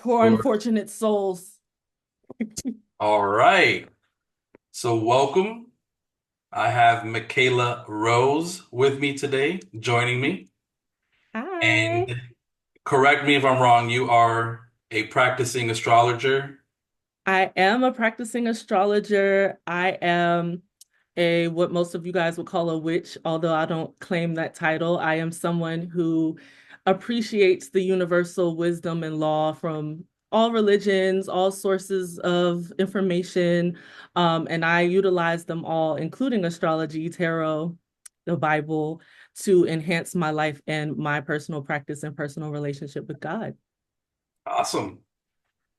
Poor Sure. unfortunate souls. All right. So welcome. I have Michaela Rose with me today, joining me. Hi. And correct me if I'm wrong, you are a practicing astrologer. I am a practicing astrologer. I am a what most of you guys would call a witch, although I don't claim that title. I am someone who appreciates the universal wisdom and law from all religions, all sources of information, and I utilize them all, including astrology, tarot, the Bible, to enhance my life and my personal practice and personal relationship with God. Awesome.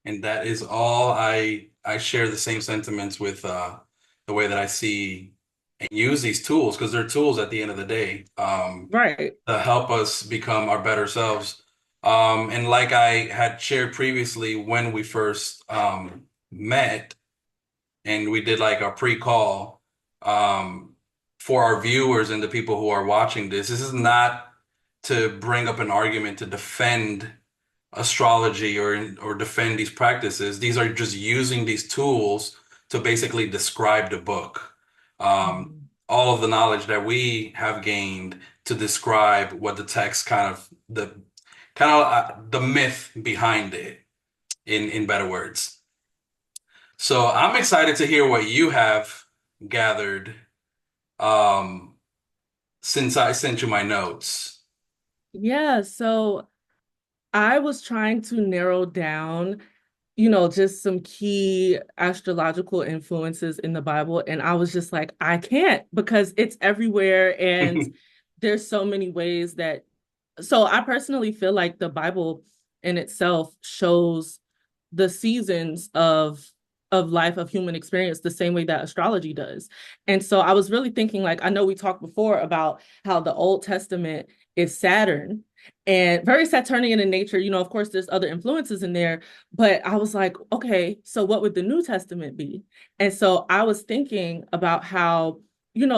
And that is all I share the same sentiments with the way that I see and use these tools because they're tools at the end of the day. Right. To help us become our better selves. And like I had shared previously when we first met and we did like our pre-call for our viewers and the people who are watching this is not to bring up an argument to defend astrology or defend these practices. These are just using these tools to basically describe the book. Mhm. All of the knowledge that we have gained to describe what the text the myth behind it in better words. So I'm excited to hear what you have gathered um, since I sent you my notes. Yeah, so I was trying to narrow down, just some key astrological influences in the Bible. And I was just like, I can't because it's everywhere. And there's so many ways that, so I personally feel like the Bible in itself shows the seasons of life of human experience the same way that astrology does. And so I was really thinking, like, I know we talked before about how the Old Testament is Saturn and very Saturnian in nature. Of course, there's other influences in there, but I was like, okay, so what would the New Testament be? And so I was thinking about how,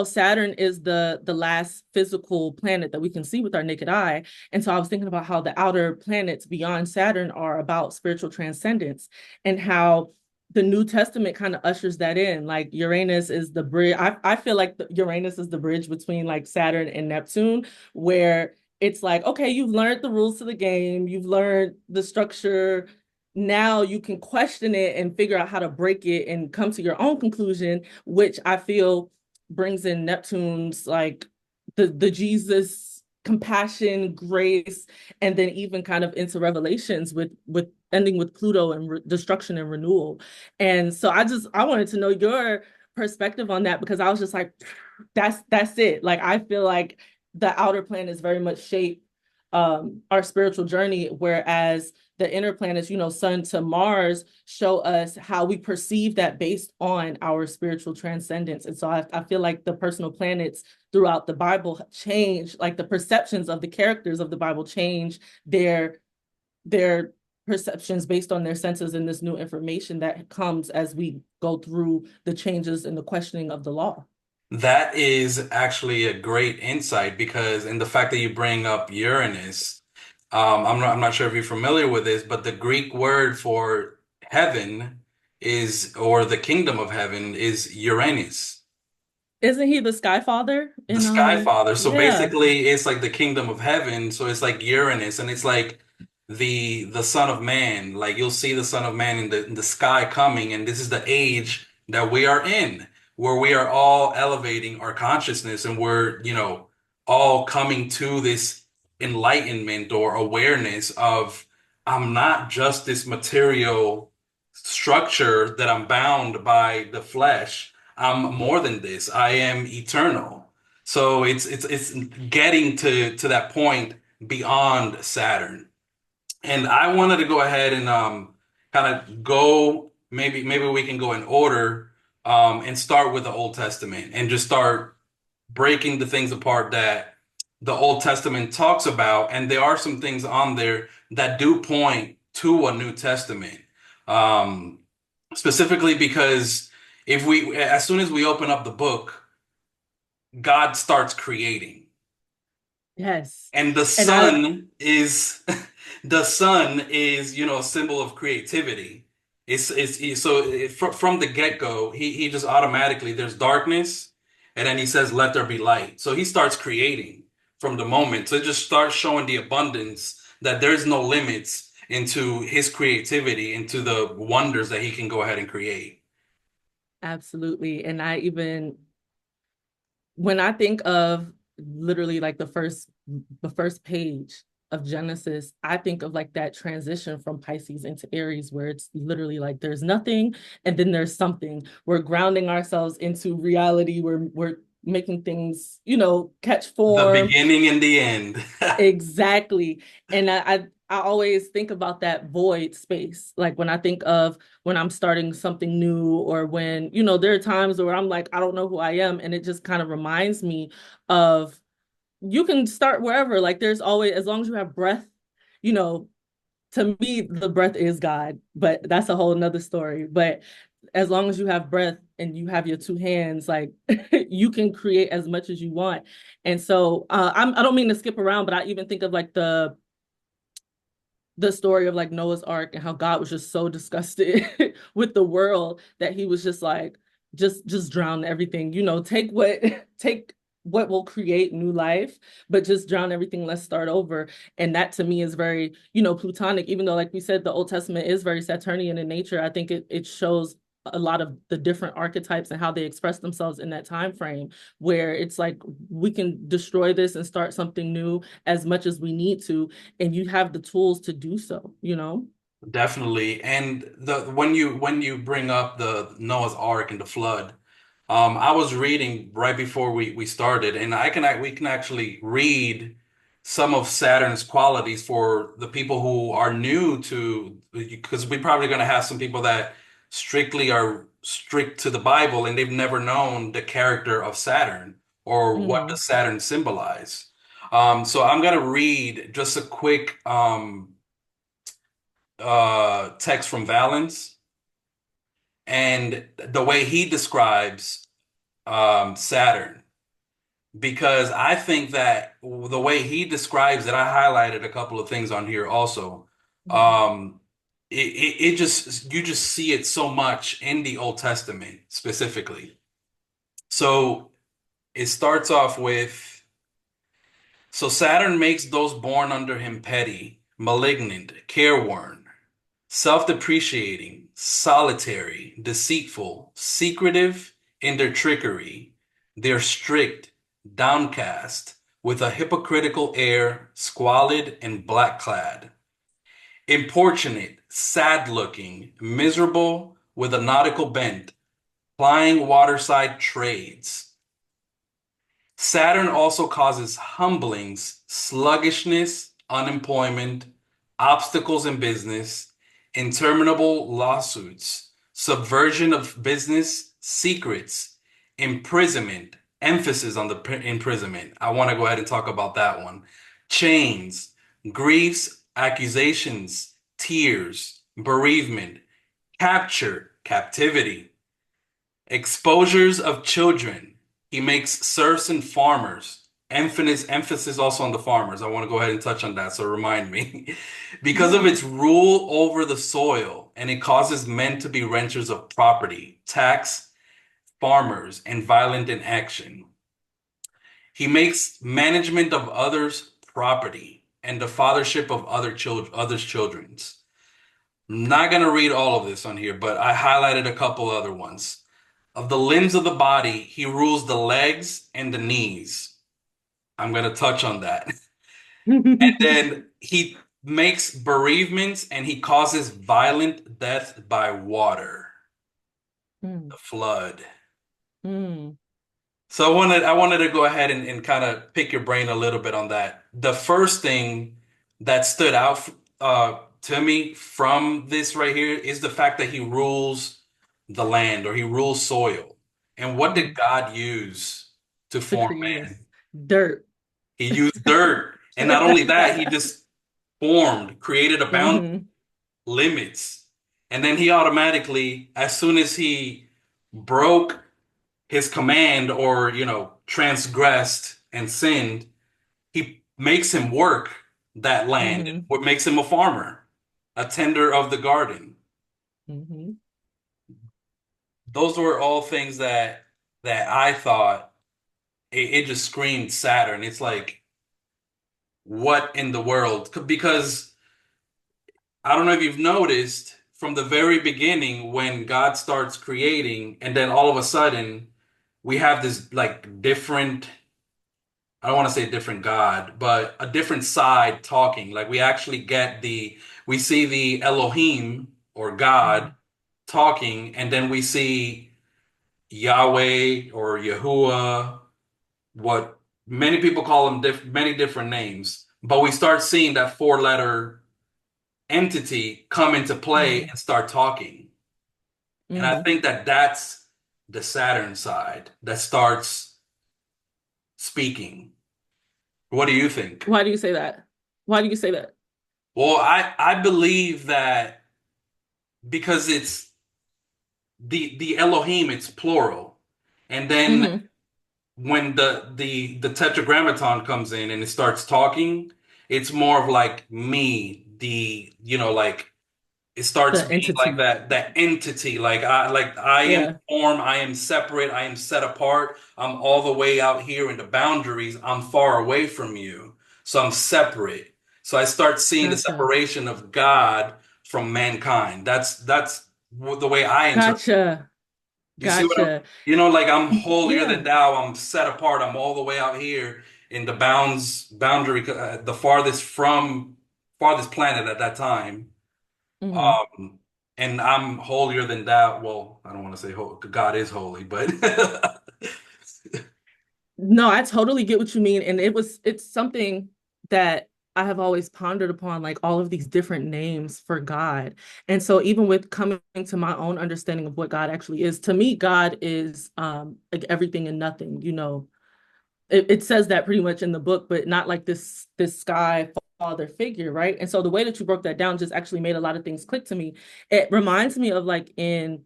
Saturn is the last physical planet that we can see with our naked eye. And so I was thinking about how the outer planets beyond Saturn are about spiritual transcendence and how the New Testament kind of ushers that in. Like Uranus is the bridge. I feel like Uranus is the bridge between like Saturn and Neptune, where it's like, okay, you've learned the rules to the game, you've learned the structure. Now you can question it and figure out how to break it and come to your own conclusion, which I feel brings in Neptune's like the Jesus compassion, grace, and then even kind of into Revelations with ending with Pluto and destruction and renewal. And so I wanted to know your perspective on that because I was just like, that's it. Like I feel like the outer planets very much shape our spiritual journey, whereas the inner planets, Sun to Mars, show us how we perceive that based on our spiritual transcendence. And so I feel like the personal planets throughout the Bible change, like the perceptions of the characters of the Bible change their perceptions based on their senses and this new information that comes as we go through the changes in the questioning of the law. That is actually a great insight because in the fact that you bring up Uranus, I'm not sure if you're familiar with this, but the Greek word for heaven is or the kingdom of heaven is Uranus, Isn't he the Sky Father the in sky father. So yeah. basically it's like the kingdom of heaven. So it's like Uranus and it's like the son of man. Like you'll see the son of man in the sky coming, and this is the age that we are in, where we are all elevating our consciousness and we're, all coming to this enlightenment or awareness of I'm not just this material structure that I'm bound by the flesh. I'm more than this. I am eternal. So it's getting to that point beyond Saturn. And I wanted to go ahead and kind of go maybe we can go in order and start with the Old Testament and just start breaking the things apart that the Old Testament talks about. And there are some things on there that do point to a New Testament. Um, Specifically because if we as soon as we open up the book, God starts creating. Yes. And the And I sun is The sun is, a symbol of creativity. From the get-go, he just automatically there's darkness, and then he says, "Let there be light." So he starts creating from the moment. So it just starts showing the abundance that there's no limits into his creativity, into the wonders that he can go ahead and create. Absolutely. And when I think of literally like the first page of Genesis, I think of like that transition from Pisces into Aries, where it's literally like there's nothing and then there's something. We're grounding ourselves into reality. We're making things, catch The form. beginning and the end. Exactly. And I always think about that void space. Like when I'm starting something new, or when, there are times where I'm like, I don't know who I am. And it just kind of reminds me of, you can start wherever. Like there's always, as long as you have breath, you know, to me, the breath is God, but that's a whole nother story. But as long as you have breath and you have your two hands, like you can create as much as you want. And so I don't mean to skip around, but I even think of like the story of like Noah's Ark, and how God was just so disgusted with the world that he was just like, just drown everything, take what will create new life, but just drown everything, let's start over. And that to me is very, plutonic, even though like we said, the Old Testament is very Saturnian in nature. I think it shows a lot of the different archetypes and how they express themselves in that time frame, where it's like we can destroy this and start something new as much as we need to, and you have the tools to do so. Definitely. And the when you bring up the Noah's Ark and the flood, I was reading right before we started, and we can actually read some of Saturn's qualities for the people who are new to, because we're probably going to have some people that strictly are strict to the Bible and they've never known the character of Saturn or what Hmm. does Saturn symbolize. So I'm going to read just a quick text from Valens and the way he describes Saturn, because I think that the way he describes it, I highlighted a couple of things on here also. Hmm. Um, it just you just see it so much in the Old Testament specifically. So it starts off with, so Saturn makes those born under him petty, malignant, careworn, self-depreciating, solitary, deceitful, secretive in their trickery. They're strict, downcast, with a hypocritical air, squalid and black-clad. Importunate, sad-looking, miserable, with a nautical bent, plying waterside trades. Saturn also causes humblings, sluggishness, unemployment, obstacles in business, interminable lawsuits, subversion of business secrets, imprisonment, emphasis on the imprisonment. I want to go ahead and talk about that one. Chains, griefs, accusations, tears, bereavement, capture, captivity. Exposures of children. He makes serfs and farmers. Emphasis also on the farmers. I want to go ahead and touch on that, so remind me. Because of Yeah. its rule over the soil, and it causes men to be renters of property, tax farmers, and violent in action. He makes management of others' property and the fathership of others' children's. I'm not gonna read all of this on here, but I highlighted a couple other ones. Of the limbs of the body, he rules the legs and the knees. I'm going to touch on that. And then he makes bereavements and he causes violent death by water, Mm, the flood. mm, So I wanted to go ahead and kind of pick your brain a little bit on that. The first thing that stood out to me from this right here is the fact that he rules the land, or he rules soil. And what did mm. God use to To form create us man? dirt. He used dirt. And not only that, he just created a boundary, Hmm. limits. And then he automatically, as soon as he broke his command, or, transgressed and sinned, he makes him work that land. Mm-hmm. What makes him a farmer, a tender of the garden. Mm-hmm. Those were all things that I thought it just screamed Saturn. It's like, what in the world? Because I don't know if you've noticed from the very beginning when God starts creating, and then all of a sudden we have this like different, I don't want to say different God, but a different side talking. Like we actually get we see the Elohim or God Mm-hmm. talking, and then we see Yahweh or Yahuwah, what many people call him many different names, but we start seeing that four-letter entity come into play Mm-hmm. and start talking. And I Mm-hmm. think that that's the Saturn side that starts speaking. What do you think? Why do you say that? Why do you say that? Well, I believe that because it's the Elohim, it's plural. And then Mm-hmm. when the tetragrammaton comes in and it starts talking, it's more of like me, like it starts The being like entity. that entity. Like I am Yeah. form, I am separate, I am set apart. I'm all the way out here in the boundaries. I'm far away from you. So I'm separate. So I start seeing the Gotcha. separation of God from mankind. That's the way I interpret. Gotcha. You see what I'm, Gotcha. like I'm holier Yeah. than thou. I'm set apart. I'm all the way out here in the boundary, the farthest planet at that time. Mm-hmm. Um, and I'm holier than thou. Well, I don't want to say God is holy, but No, I totally get what you mean. And it's something that I have always pondered upon, like all of these different names for God. And so even with coming to my own understanding of what God actually is, to me, God is like everything and nothing, you know. It says that pretty much in the book, but not like this sky father figure, right? And so the way that you broke that down just actually made a lot of things click to me. It reminds me of like in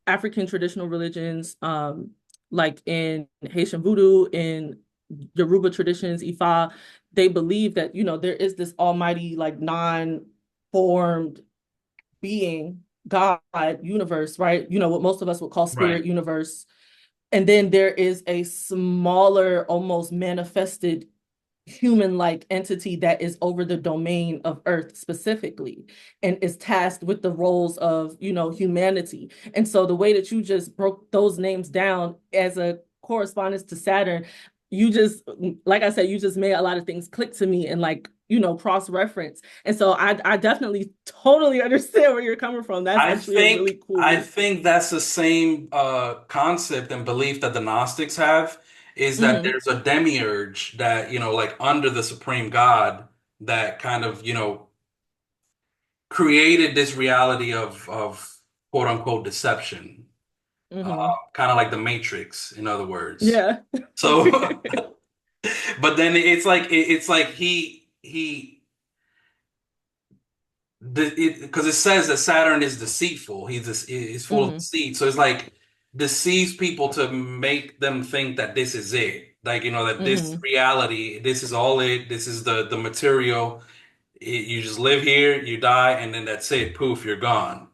African traditional religions, like in Haitian voodoo, in Yoruba traditions, Ifa, they believe that, you know, there is this almighty, like non-formed being, God, universe, right? You know, what most of us would call right. spirit universe. And then there is a smaller, almost manifested human-like entity that is over the domain of Earth specifically and is tasked with the roles of, you know, humanity. And so the way that you just broke those names down as a correspondence to Saturn, you just, like I said, you just made a lot of things click to me and like, you know, cross-reference. And so I definitely totally understand where you're coming from. That's I actually a think really I cool. think that's the same concept and belief that the Gnostics have is that Mm-hmm, there's a demiurge that, like under the supreme God that kind of, created this reality of quote unquote deception. mm-hmm. Kind of like the Matrix, in other words. Yeah. So, but then it's like he because it says that Saturn is deceitful. He's full of Mm-hmm, deceit. So it's like deceives people to make them think that this is it. Like, that this mm-hmm. reality, this is all it. This is the material. You just live here, you die, and then that's it. Poof, you're gone.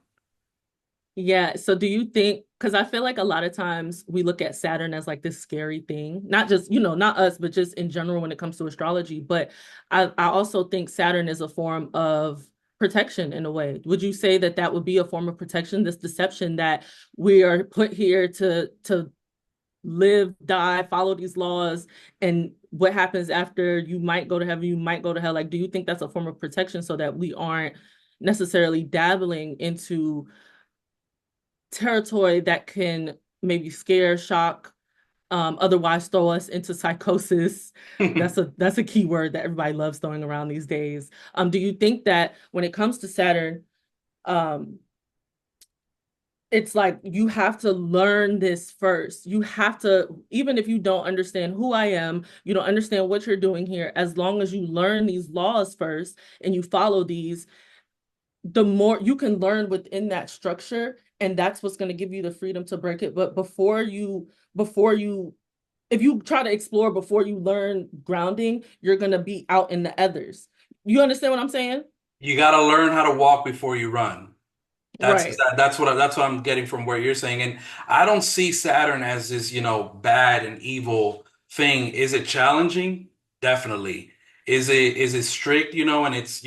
Yeah. So do you think, because I feel like a lot of times we look at Saturn as like this scary thing, not just, you know, not us, but just in general when it comes to astrology. But I also think Saturn is a form of protection in a way. Would you say that that would be a form of protection, this deception that we are put here to live, die, follow these laws, and what happens after you might go to heaven, you might go to hell? Like, do you think that's a form of protection so that we aren't necessarily dabbling into territory that can maybe scare, shock, otherwise throw us into psychosis? That's a key word that everybody loves throwing around these days. Do you think that when it comes to Saturn, um, it's like you have to learn this first. You have to, even if you don't understand who I am, you don't understand what you're doing here, as long as you learn these laws first and you follow these, the more you can learn within that structure, and that's what's going to give you the freedom to break it. But before you if you try to explore before you learn grounding, you're going to be out in the others. You understand what I'm saying? You got to learn how to walk before you run. Right. That's what I'm getting from what you're saying. And I don't see Saturn as this, bad and evil thing. Is it challenging? Definitely. Is it strict, and it's,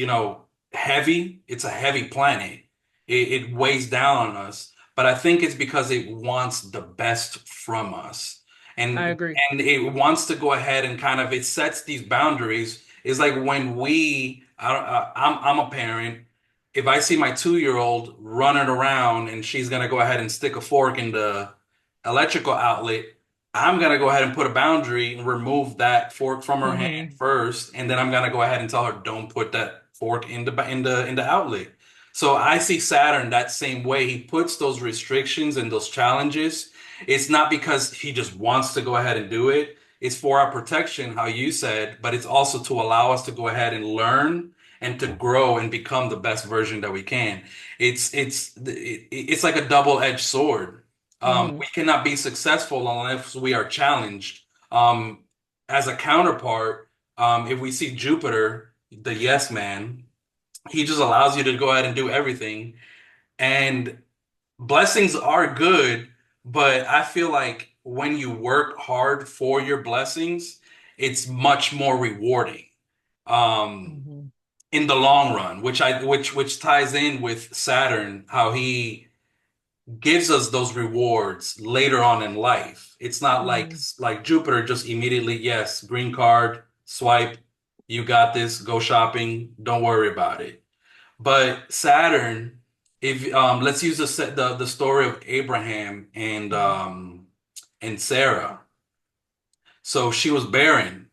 heavy? It's a heavy planet. It weighs down on us. But I think it's because it wants the best from us. I And agree. and it wants to go ahead and kind of it sets these boundaries. It's like when I'm a parent, if I see my 2-year-old running around and she's gonna go ahead and stick a fork in the electrical outlet, I'm gonna go ahead and put a boundary and remove that fork from her hand Hmm. first, and then I'm gonna go ahead and tell her don't put that fork in the outlet. So I see Saturn that same way. He puts those restrictions and those challenges. It's not because he just wants to go ahead and do it. It's for our protection, how you said, but it's also to allow us to go ahead and learn and to grow and become the best version that we can. It's like a double-edged sword. We Hmm. cannot be successful unless we are challenged. Um, as a counterpart, if we see Jupiter, the yes man, he just allows you to go ahead and do everything. And blessings are good, but I feel like when you work hard for your blessings, it's much more rewarding. Um, Hmm. in the long run, which ties in with Saturn, how he gives us those rewards later on in life. It's not Hmm. like Jupiter just immediately, yes, green card, swipe, you got this, go shopping, don't worry about it. But Saturn, if let's use the story of Abraham and Sarah. So she was barren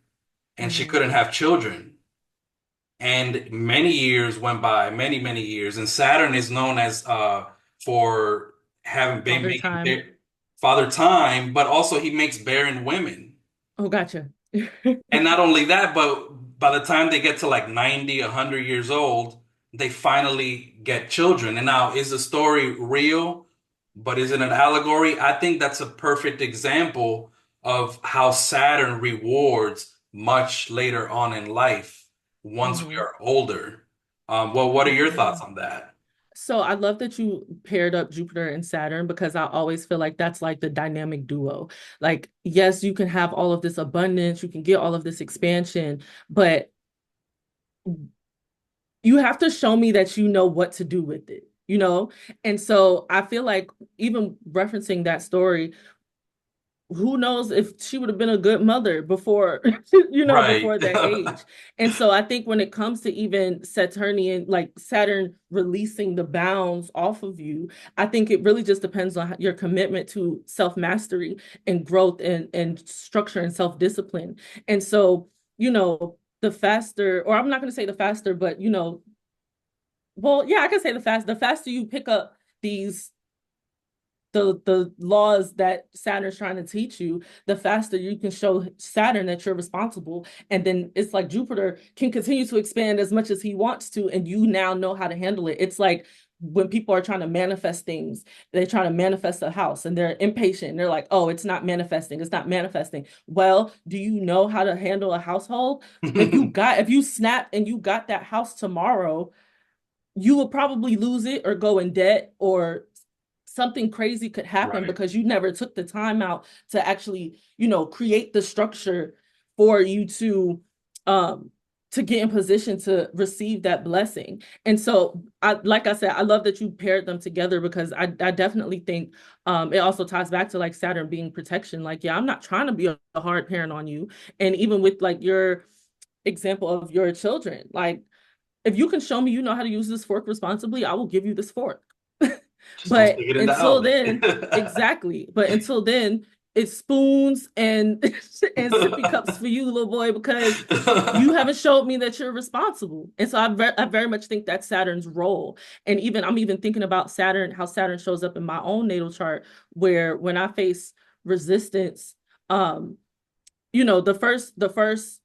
and she Hmm. couldn't have children. And many years went by, many, many years. And Saturn is known as for having been Father making time. father time, but also he makes barren women. Oh, gotcha. And not only that, but by the time they get to like 90, 100 years old, they finally get children. And now, is the story real? But is it an allegory? I think that's a perfect example of how Saturn rewards much later on in life once we Hmm. are older. Well, what are your Yeah. thoughts on that? So I love that you paired up Jupiter and Saturn because I always feel like that's like the dynamic duo. Like, yes, you can have all of this abundance, you can get all of this expansion, but you have to show me that you know what to do with it, you know? And so I feel like even referencing that story, who knows if she would have been a good mother before, Right. before that age. And so I think when it comes to even Saturnian, like Saturn releasing the bounds off of you, I think it really just depends on your commitment to self-mastery and growth and structure and self-discipline. And so, the faster, or I'm not going to say the faster, but well, yeah, I can say the faster you pick up these the laws that Saturn's trying to teach you, the faster you can show Saturn that you're responsible. And then it's like Jupiter can continue to expand as much as he wants to, and you now know how to handle it. It's like when people are trying to manifest things, they're trying to manifest a house and they're impatient. And they're like, oh, it's not manifesting. It's not manifesting. Well, do you know how to handle a household? If you snap and you got that house tomorrow, you will probably lose it or go in debt or something crazy could happen Right. because you never took the time out to actually, create the structure for you um to get in position to receive that blessing. And so like I said, I love that you paired them together because I definitely think it also ties back to like Saturn being protection. Like, yeah, I'm not trying to be a hard parent on you. And even with like your example of your children, like if you can show me you know how to use this fork responsibly, I will give you this fork. Just don't But stick it in the until outlet. then, exactly. But until then, it's spoons and and sippy cups for you, little boy, because you haven't showed me that you're responsible. And so I very much think that's Saturn's role. And even I'm even thinking about Saturn, how Saturn shows up in my own natal chart, where when I face resistance, um, the first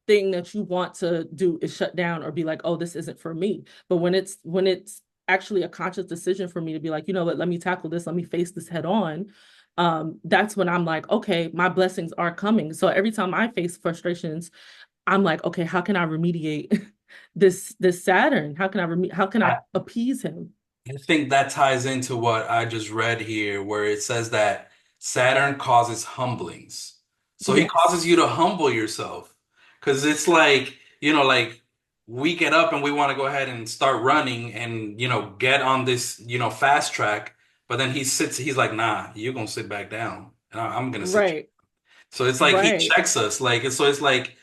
thing that you want to do is shut down or be like, oh, this isn't for me. But when it's actually a conscious decision for me to be like, you know what, let me tackle this, let me face this head on. That's when I'm like, okay, my blessings are coming. So every time I face frustrations, I'm like, okay, how can I remediate this Saturn? How can I I, appease him? I think that ties into what I just read here, where it says that Saturn causes humblings. So he causes you Yes. to humble yourself. Because it's like, like we get up and we want to go ahead and start running and, get on this, fast track. But then he's like, nah, you're going to sit back down. And I'm going to sit. Right. So it's like he Right. checks us. So it's like,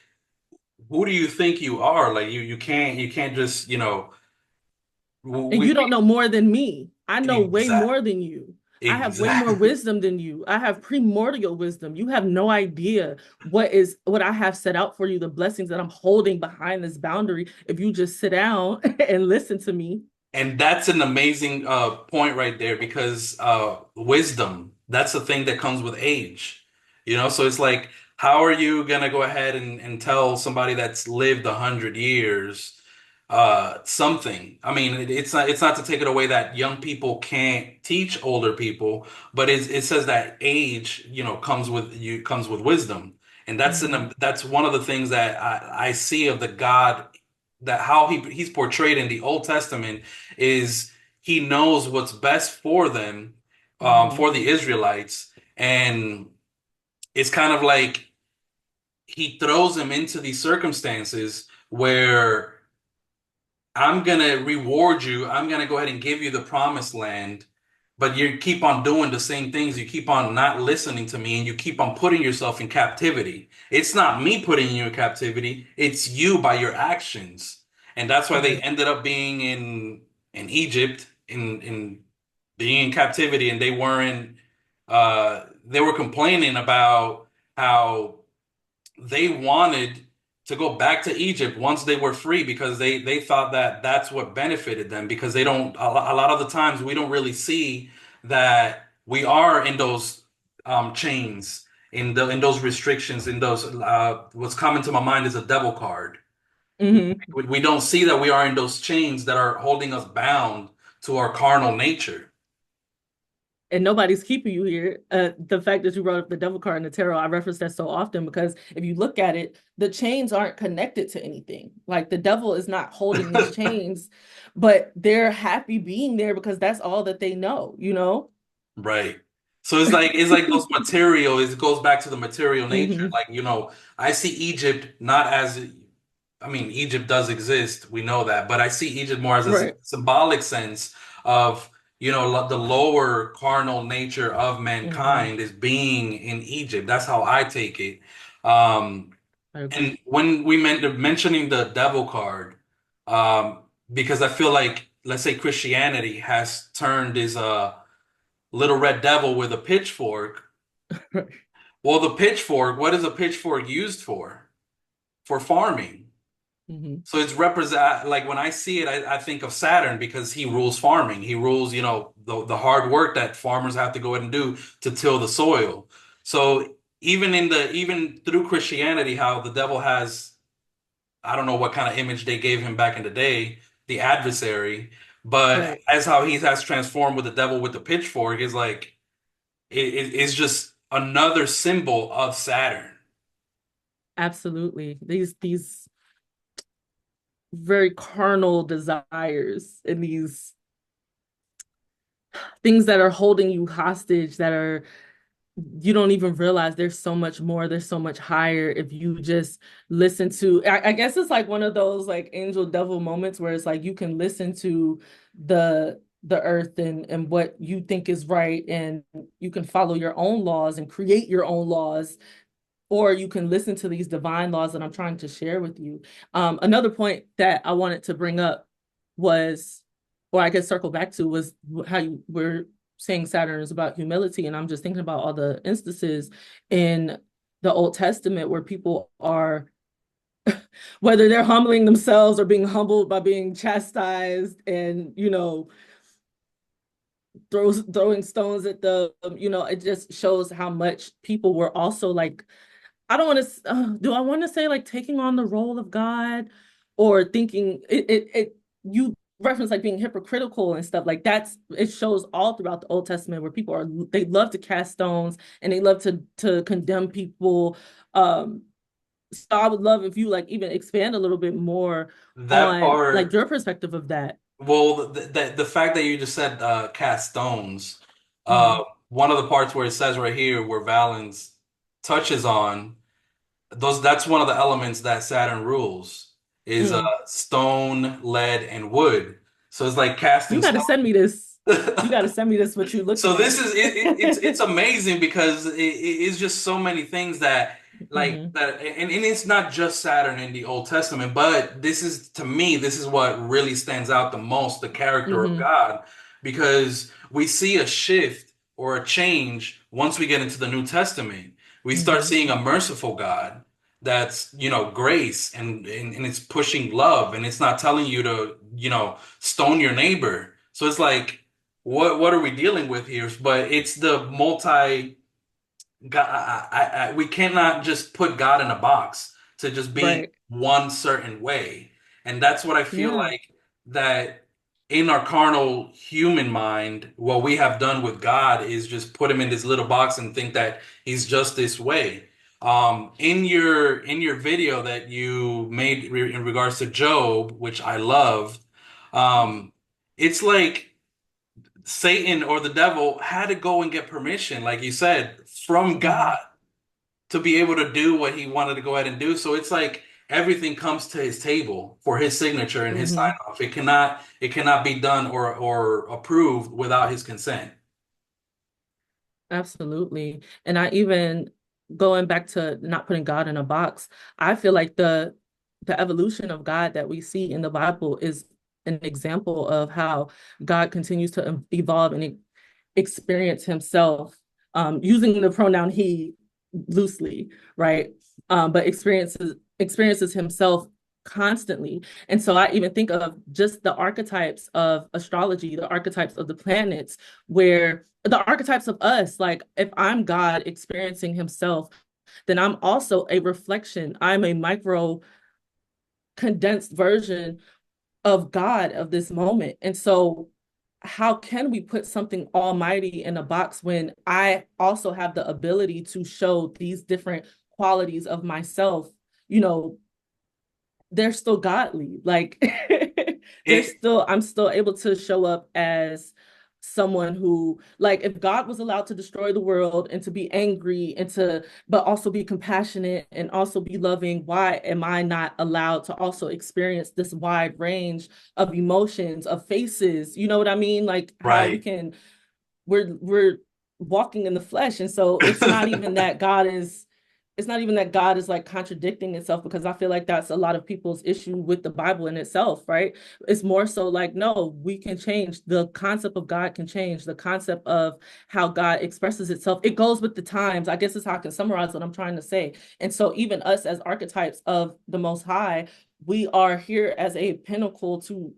who do you think you are? Like you can't just, And we you don't know more than me. I know way exact more than you. I have way more exactly. wisdom than you. I have primordial wisdom. You have no idea what I have set out for you, the blessings that I'm holding behind this boundary. If you just sit down and listen to me. And that's an amazing point right there because wisdom, that's the thing that comes with age. So it's like, how are you gonna go ahead and tell somebody that's lived 100 years something? I mean, it's not to take it away that young people can't teach older people, but it says that age, comes with wisdom. And Mhm. that's one of the things that I see of the God, that how he's portrayed in the Old Testament is he knows what's best for them, Mhm. for the Israelites, and it's kind of like he throws them into these circumstances where I'm gonna reward you. I'm gonna go ahead and give you the promised land, but you keep on doing the same things. You keep on not listening to me, and you keep on putting yourself in captivity. It's not me putting you in captivity, it's you by your actions. And that's why they Right. ended up being in Egypt, in being in captivity, and they were complaining about how they wanted to go back to Egypt once they were free, because they thought that that's what benefited them, because they don't a lot of the times we don't really see that we are in those chains, in those restrictions, in those what's coming to my mind is a devil card. Mhm. We don't see that we are in those chains that are holding us bound to our carnal nature. And nobody's keeping you here. The fact that you brought up the devil card in the tarot, I reference that so often because if you look at it, the chains aren't connected to anything. Like the devil is not holding these chains, but they're happy being there because that's all that they know, you know? Right. So it's like those material, it goes back to the material nature. Hmm. Like, I see Egypt not as, I mean, Egypt does exist, we know that, but I see Egypt more as a Right. symbolic sense of, the lower carnal nature of Hmm. mankind is being in Egypt. That's how I take it. Um, I agree. and when we mentioning the devil card, um, because I feel like, let's say Christianity has turned this little red devil with a pitchfork. Right. Well, the pitchfork, what is a pitchfork used for? For farming. Hmm. So it's represent, like when I see it, I think of Saturn because he rules farming. He rules, the hard work that farmers have to go ahead and do to till the soil. So even through Christianity, how the devil has, I don't know what kind of image they gave him back in the day, the adversary, but Right. as how he has transformed with the devil with the pitchfork is like it's just another symbol of Saturn. Absolutely. These very carnal desires and these things that are holding you hostage that are you don't even realize there's so much more, there's so much higher if you just listen to I guess it's like one of those like angel devil moments where it's like you can listen to the earth and what you think is right and you can follow your own laws and create your own laws or you can listen to these divine laws that I'm trying to share with you. Another point that I wanted to bring up was, or I could circle back to, was how you were saying Saturn is about humility. And I'm just thinking about all the instances in the Old Testament where people are, whether they're humbling themselves or being humbled by being chastised and, throwing stones at the, it just shows how much people were also like I don't want to. Do I want to say like taking on the role of God, or thinking You reference like being hypocritical and stuff like that's. It shows all throughout the Old Testament where people are they love to cast stones and they love to condemn people. Um, So I would love if you like even expand a little bit more That on like part, your perspective of that. well, the fact that you just said cast stones, Mm-hmm. one of the parts where it says right here where Valens touches on those, that's one of the elements that Saturn rules is Mm. stone, lead, and wood. So it's like You casting got to stone. send me this. You got to send me this, what you're So looking this at. is it's amazing because it's just so many things that like Hmm. that and it's not just Saturn in the Old Testament, but this is to me this is what really stands out the most, the character of Hmm. God, because we see a shift or a change once we get into the New Testament. We start Hmm. seeing a merciful God that's, grace and it's pushing love and it's not telling you to, stone your neighbor. So it's like what are we dealing with here? But it's the multi God. We cannot just put God in a box to just being Right. one certain way, and that's what I feel Yeah. like that in our carnal human mind, what we have done with God is just put him in this little box and think that he's just this way. In your video that you made in regards to Job, which I loved, um, it's like Satan or the devil had to go and get permission, like you said, from Hmm. God to be able to do what he wanted to go ahead and do. So it's like everything comes to his table for his signature and his sign Hmm. off. It cannot be done or approved without his consent. Absolutely. And I even going back to not putting God in a box, I feel like the evolution of God that we see in the Bible is an example of how God continues to evolve and experience himself, using the pronoun he loosely, right? But experiences himself constantly. And so I even think of just the archetypes of astrology, the archetypes of the planets, where the archetypes of us, like if I'm God experiencing himself, then I'm also a reflection. I'm a micro condensed version of God of this moment. And so how can we put something almighty in a box when I also have the ability to show these different qualities of myself? You know, they're still godly. Like It I'm still able to show up as someone who, like, if God was allowed to destroy the world and to be angry and to but also be compassionate and also be loving, why am I not allowed to also experience this wide range of emotions, of faces? You know what I mean? Like how we right. can we're walking in the flesh. And so it's not even that God is like contradicting itself, because I feel like that's a lot of people's issue with the Bible in itself, right? It's more so like, no, we can change. The concept of God can change. The concept of how God expresses itself, it goes with the times. I guess is how I can summarize what I'm trying to say. And so even us as archetypes of the Most High, we are here as a pinnacle to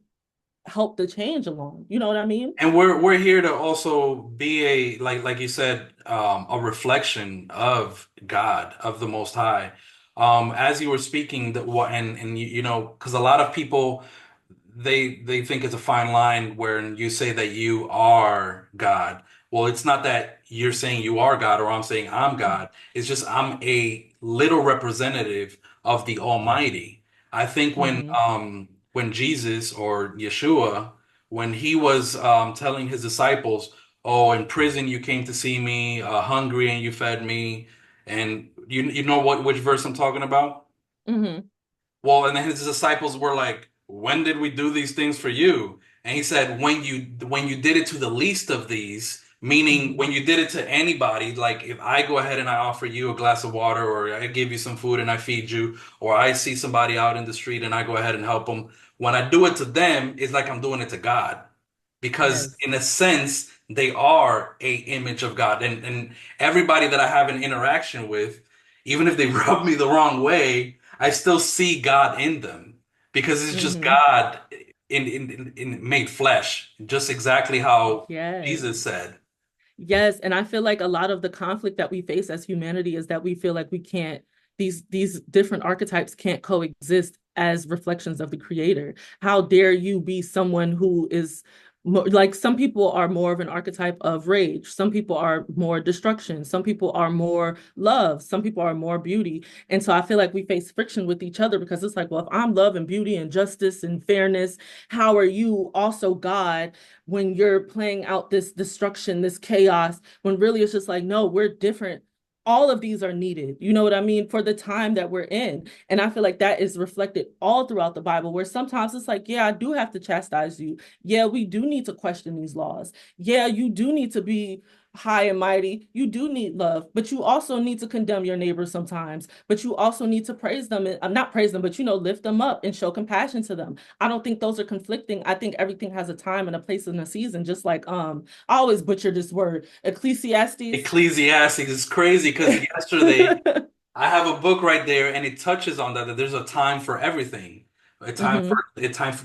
help the change along. You know what I mean? And we're here to also be a like you said, a reflection of God, of the Most High. As you were speaking, that what and because a lot of people they think it's a fine line where you say that you are God. Well, it's not that you're saying you are God or I'm saying I'm God. It's just I'm a little representative of the Almighty. I think Mm-hmm. when Jesus or Yeshua, when he was telling his disciples, "Oh, in prison you came to see me, hungry and you fed me," and you know which verse I'm talking about? Mm-hmm. Well, and then his disciples were like, "When did we do these things for you?" And he said, "When you did it to the least of these, meaning Mm-hmm. when you did it to anybody, like if I go ahead and I offer you a glass of water, or I give you some food and I feed you, or I see somebody out in the street and I go ahead and help them, when I do it to them, it's like I'm doing it to God, because Yes. in a sense they are a image of God, and everybody that I have an interaction with, even if they rub me the wrong way, I still see God in them because it's just Mm-hmm. God in made flesh, just exactly how Jesus Yes. said. Yes, and I feel like a lot of the conflict that we face as humanity is that we feel like we can't these different archetypes can't coexist as reflections of the creator. How dare you be someone who is Like some people are more of an archetype of rage. Some people are more destruction. Some people are more love. Some people are more beauty. And so I feel like we face friction with each other because it's like, well, if I'm love and beauty and justice and fairness, how are you also God when you're playing out this destruction, this chaos, when really it's just like, no, we're different. All of these are needed. You know what I mean? For the time that we're in. And I feel like that is reflected all throughout the Bible, where sometimes it's like, yeah, I do have to chastise you. Yeah, we do need to question these laws. Yeah, you do need to be high and mighty. You do need love, but you also need to condemn your neighbors sometimes. But you also need to praise them and not praise them, but lift them up and show compassion to them. I don't think those are conflicting. I think everything has a time and a place and a season, just like I always butcher this word, Ecclesiastes. Ecclesiastes is crazy because yesterday I have a book right there, and it touches on that there's a time for everything. Hmm.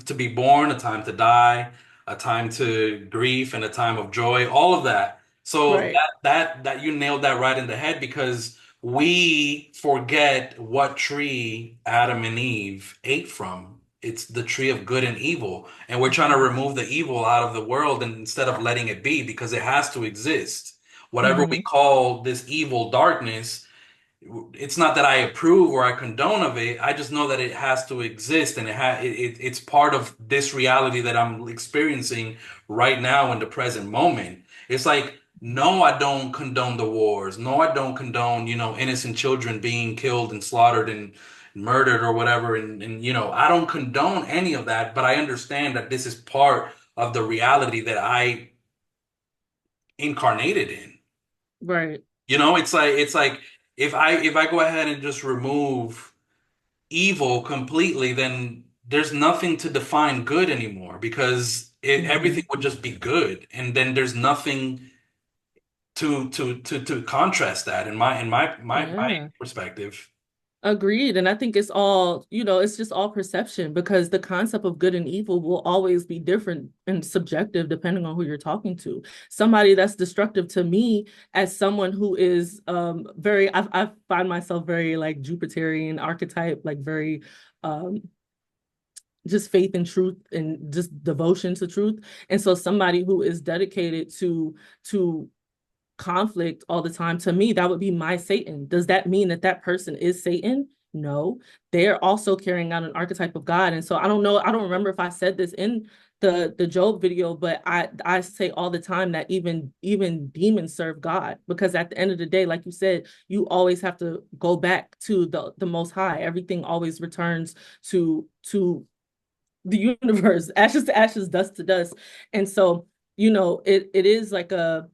To be born, a time to die, a time to grief, and a time of joy. All of that. So Right. that you nailed that right in the head because we forget what tree Adam and Eve ate from. It's the tree of good and evil, and we're trying to Hmm. remove the evil out of the world, and instead of letting it be because it has to exist. Whatever we Hmm. call this evil darkness, it's not that I approve or I condone of it. I just know that it has to exist, and it's part of this reality that I'm experiencing right now in the present moment. It's like, no, I don't condone the wars. No, I don't condone, innocent children being killed and slaughtered and murdered or whatever. And I don't condone any of that, but I understand that this is part of the reality that I incarnated in. Right. It's like if I go ahead and just remove evil completely, then there's nothing to define good anymore because everything Hmm. would just be good, and then there's nothing to contrast that in my Yeah. perspective. Agreed. And I think it's all, it's just all perception because the concept of good and evil will always be different and subjective depending on who you're talking to. Somebody that's destructive to me as someone who is I find myself very like Jupiterian archetype, like very um just faith and truth and just devotion to truth. And so somebody who is dedicated to conflict all the time, to me, that would be my Satan. Does that mean that that person is Satan? No, they're also carrying out an archetype of God. And so I don't know, I don't remember if I said this in the Job video, but I say all the time that even demons serve God because at the end of the day, like you said, you always have to go back to the most high. Everything always returns to the universe, ashes to ashes, dust to dust. And so, it is like a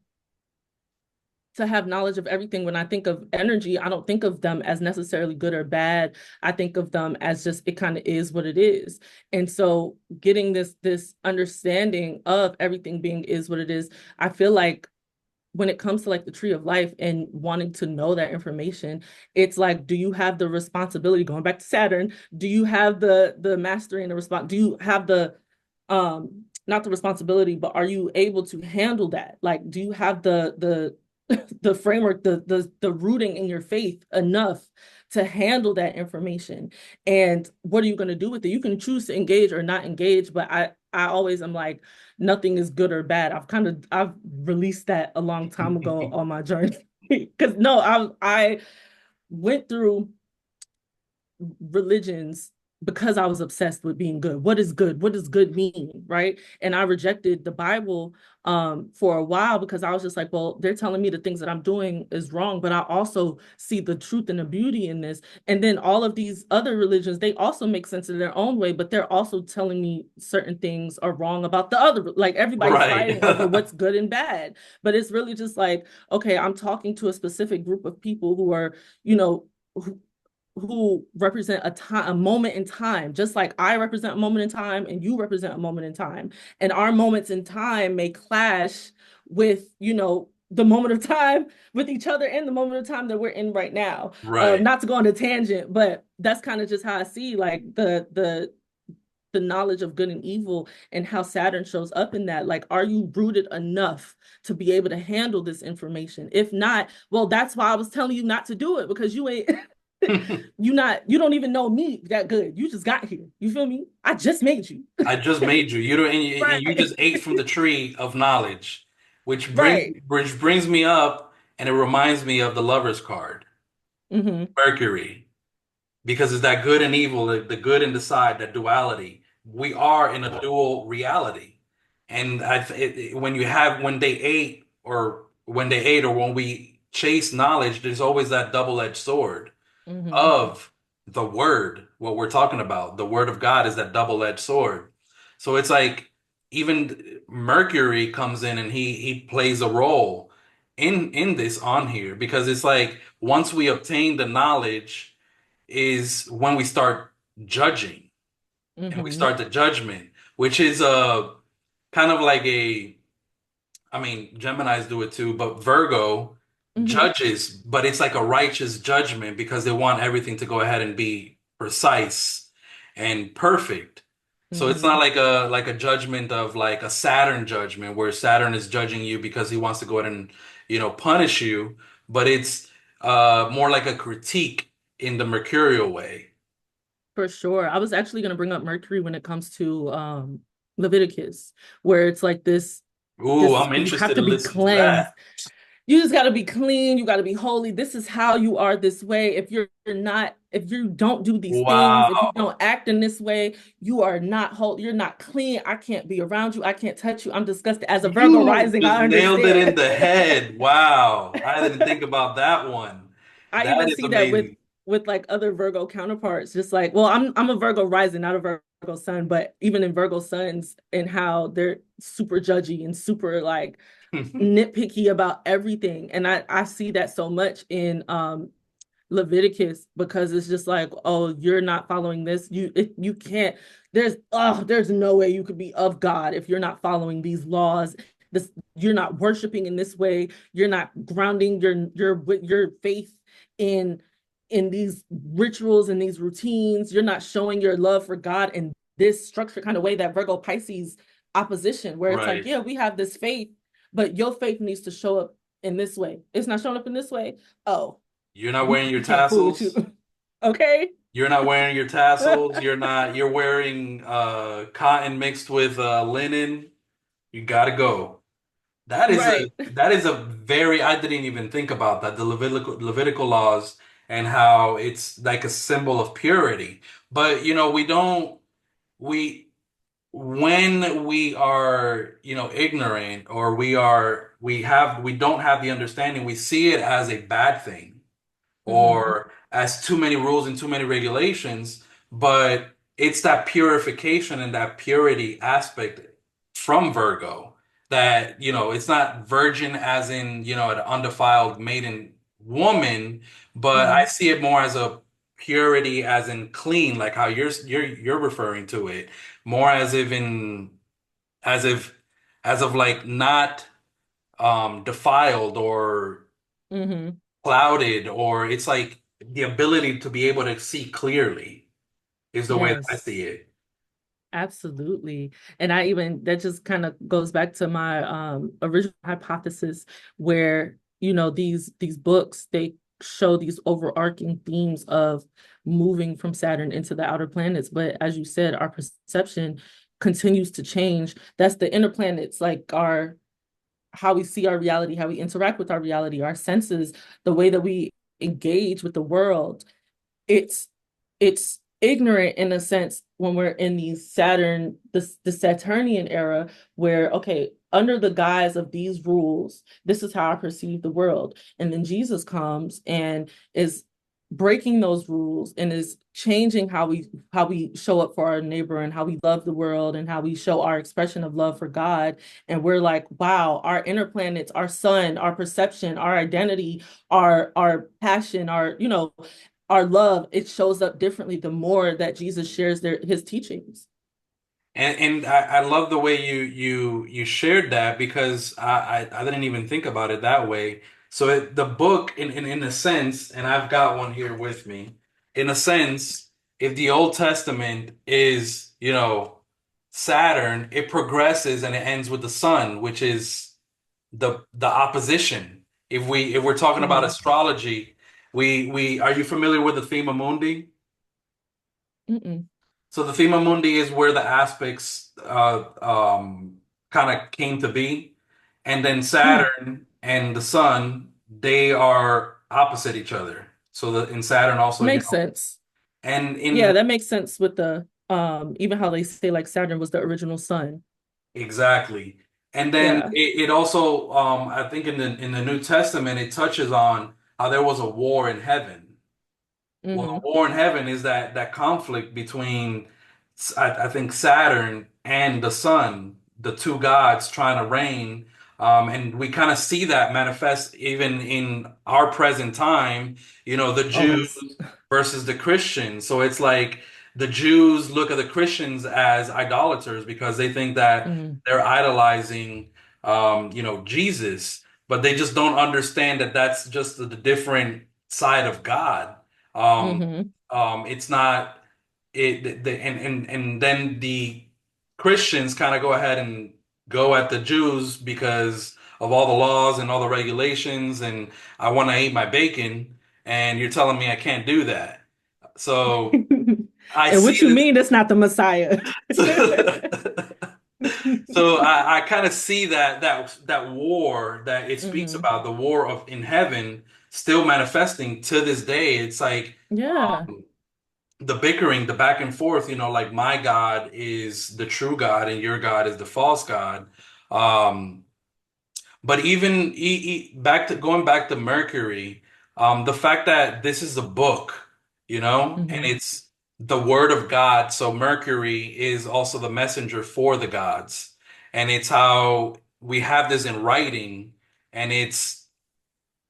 to have knowledge of everything. When I think of energy, I don't think of them as necessarily good or bad. I think of them as just it kind of is what it is. And so getting this understanding of everything being is what it is, I feel like when it comes to like the tree of life and wanting to know that information, it's like, do you have the responsibility, going back to Saturn, do you have the mastery and the response, do you have the not the responsibility, but are you able to handle that? Like, do you have the the framework, the rooting in your faith enough to handle that information? And what are you going to do with it? You can choose to engage or not engage, but I always am like, nothing is good or bad. I've released that a long time ago on my journey. Because no, I went through religions because I was obsessed with being good. What is good? What does good mean? Right. And I rejected the Bible for a while because I was just like, well, they're telling me the things that I'm doing is wrong, but I also see the truth and the beauty in this. And then all of these other religions, they also make sense in their own way, but they're also telling me certain things are wrong about the other. Like everybody's Right. fighting over what's good and bad. But it's really just like, okay, I'm talking to a specific group of people who are, you know, who represent a time, a moment in time, just like I represent a moment in time and you represent a moment in time. And our moments in time may clash with, the moment of time with each other and the moment of time that we're in right now. Right. Not to go on a tangent, but that's kind of just how I see like the knowledge of good and evil and how Saturn shows up in that. Like, are you rooted enough to be able to handle this information? If not, well, that's why I was telling you not to do it because you ain't You don't even know me that good. You just got here. You feel me? I just made you. I just made you. You don't, and you Right. just ate from the tree of knowledge, Right. which brings me up, and it reminds me of the Lover's card, Hmm. Mercury, because it's that good and evil, the good and the side, that duality. We are in a dual reality, and when you have when they ate or when we chase knowledge, there's always that double-edged sword Hmm. of the word, what we're talking about. The word of God is that double-edged sword. So it's like even Mercury comes in and he plays a role in this on here because it's like once we obtain the knowledge is when we start judging and we Hmm. start the judgment, which is kind of like a I mean, Geminis do it too, but Virgo Hmm. judges, but it's like a righteous judgment because they want everything to go ahead and be precise and perfect. So it's not Hmm. like a judgment of like a Saturn judgment where Saturn is judging you because he wants to go ahead and, punish you, but it's more like a critique in the mercurial way. For sure. I was actually going to bring up Mercury when it comes to Leviticus, where it's like Ooh, this I'm you have interested to to be listen to cleansed. that. You just got to be clean, you got to be holy. This is how you are this way. If you don't do these things, if you Wow. don't act in this way, you are not whole, you're not clean. I can't be around you. I can't touch you. I'm disgusted. As a Virgo You rising, just I nailed it in understand. the head. Wow. I didn't think about that one. I That even is see that amazing. with like other Virgo counterparts, just like, well, I'm a Virgo rising, not a Virgo sun, but even in Virgo suns and how they're super judgy and super like nitpicky about everything. And I see that so much in Leviticus because it's just like, oh, you're not following this. You can't. There's no way you could be of God if you're not following these laws. This You're not worshiping in this way. You're not grounding your faith in these rituals and these routines. You're not showing your love for God in this structured kind of way that Virgo Pisces opposition, where it's like, Right. yeah, we have this faith, but your faith needs to show up in this way. It's not showing up in this way. Oh, You're not wearing your we can't fool with you. tassels. Okay? You're not wearing your tassels. You're wearing cotton mixed with linen. You gotta go. Right. That is a very I didn't even think about that, the Levitical laws and how it's like a symbol of purity. But we don't we when we are ignorant or we don't have the understanding, we see it as a bad thing Mm-hmm. or as too many rules and too many regulations, but it's that purification and that purity aspect from Virgo that, it's not virgin as in, an undefiled maiden woman, but I Mm-hmm. see it more as a purity as in clean, like how you're referring to it, more as if as of like not defiled or Mm-hmm. clouded, or it's like the ability to be able to see clearly is the way that I see Yes. it. Absolutely. And I even that just kind of goes back to my original hypothesis where, these books they show these overarching themes of moving from Saturn into the outer planets. But as you said, our perception continues to change. That's the inner planets, like our how we see our reality, how we interact with our reality, our senses, the way that we engage with the world. It's it's ignorant in a sense when we're in the Saturnian era where, okay, under the guise of these rules, this is how I perceive the world. And then Jesus comes and is breaking those rules and is changing how we show up for our neighbor and how we love the world and how we show our expression of love for God. And we're like, wow, our inner planets, our sun, our perception, our identity, our passion, our love, it shows up differently the more that Jesus shares his teachings. And I love the way you shared that because I didn't even think about it that way. So the book in a sense, and I've got one here with me, in a sense, if the Old Testament is, Saturn, it progresses and it ends with the sun, which is the opposition. If we're talking about Mm-hmm. astrology, We are you familiar with the thema mundi? Mm-mm. So the thema mundi is where the aspects kind of came to be, and then Hmm. Saturn and the Sun, they are opposite each other. So in Saturn also, Makes sense. and Yeah, in that makes sense with the even how they say like Saturn was the original sun. exactly. And then Yeah. it also, I think in the New Testament, it touches on how there was a war in heaven. Well, the Hmm. war in heaven is that conflict between, I think, Saturn and the sun, the two gods trying to reign. And we kind of see that manifest even in our present time, the Jews Always. versus the Christians. So it's like the Jews look at the Christians as idolaters because they think that Hmm. they're idolizing, Jesus, but they just don't understand that that's just the different side of God. Um, Hmm. it's not and then the Christians kind of go ahead and go at the Jews because of all the laws and all the regulations, and I want to eat my bacon, and you're telling me I can't do that. So I And what see you this. mean that's not the Messiah? So I kind of see that war that it speaks Hmm. about, the war of in heaven, still manifesting to this day. It's like Yeah. the bickering, the back and forth, like my God is the true God and your God is the false God. Um, but even back to going back to Mercury, the fact that this is a book, and Hmm. it's the word of God. So Mercury is also the messenger for the gods. And it's how we have this in writing, and it's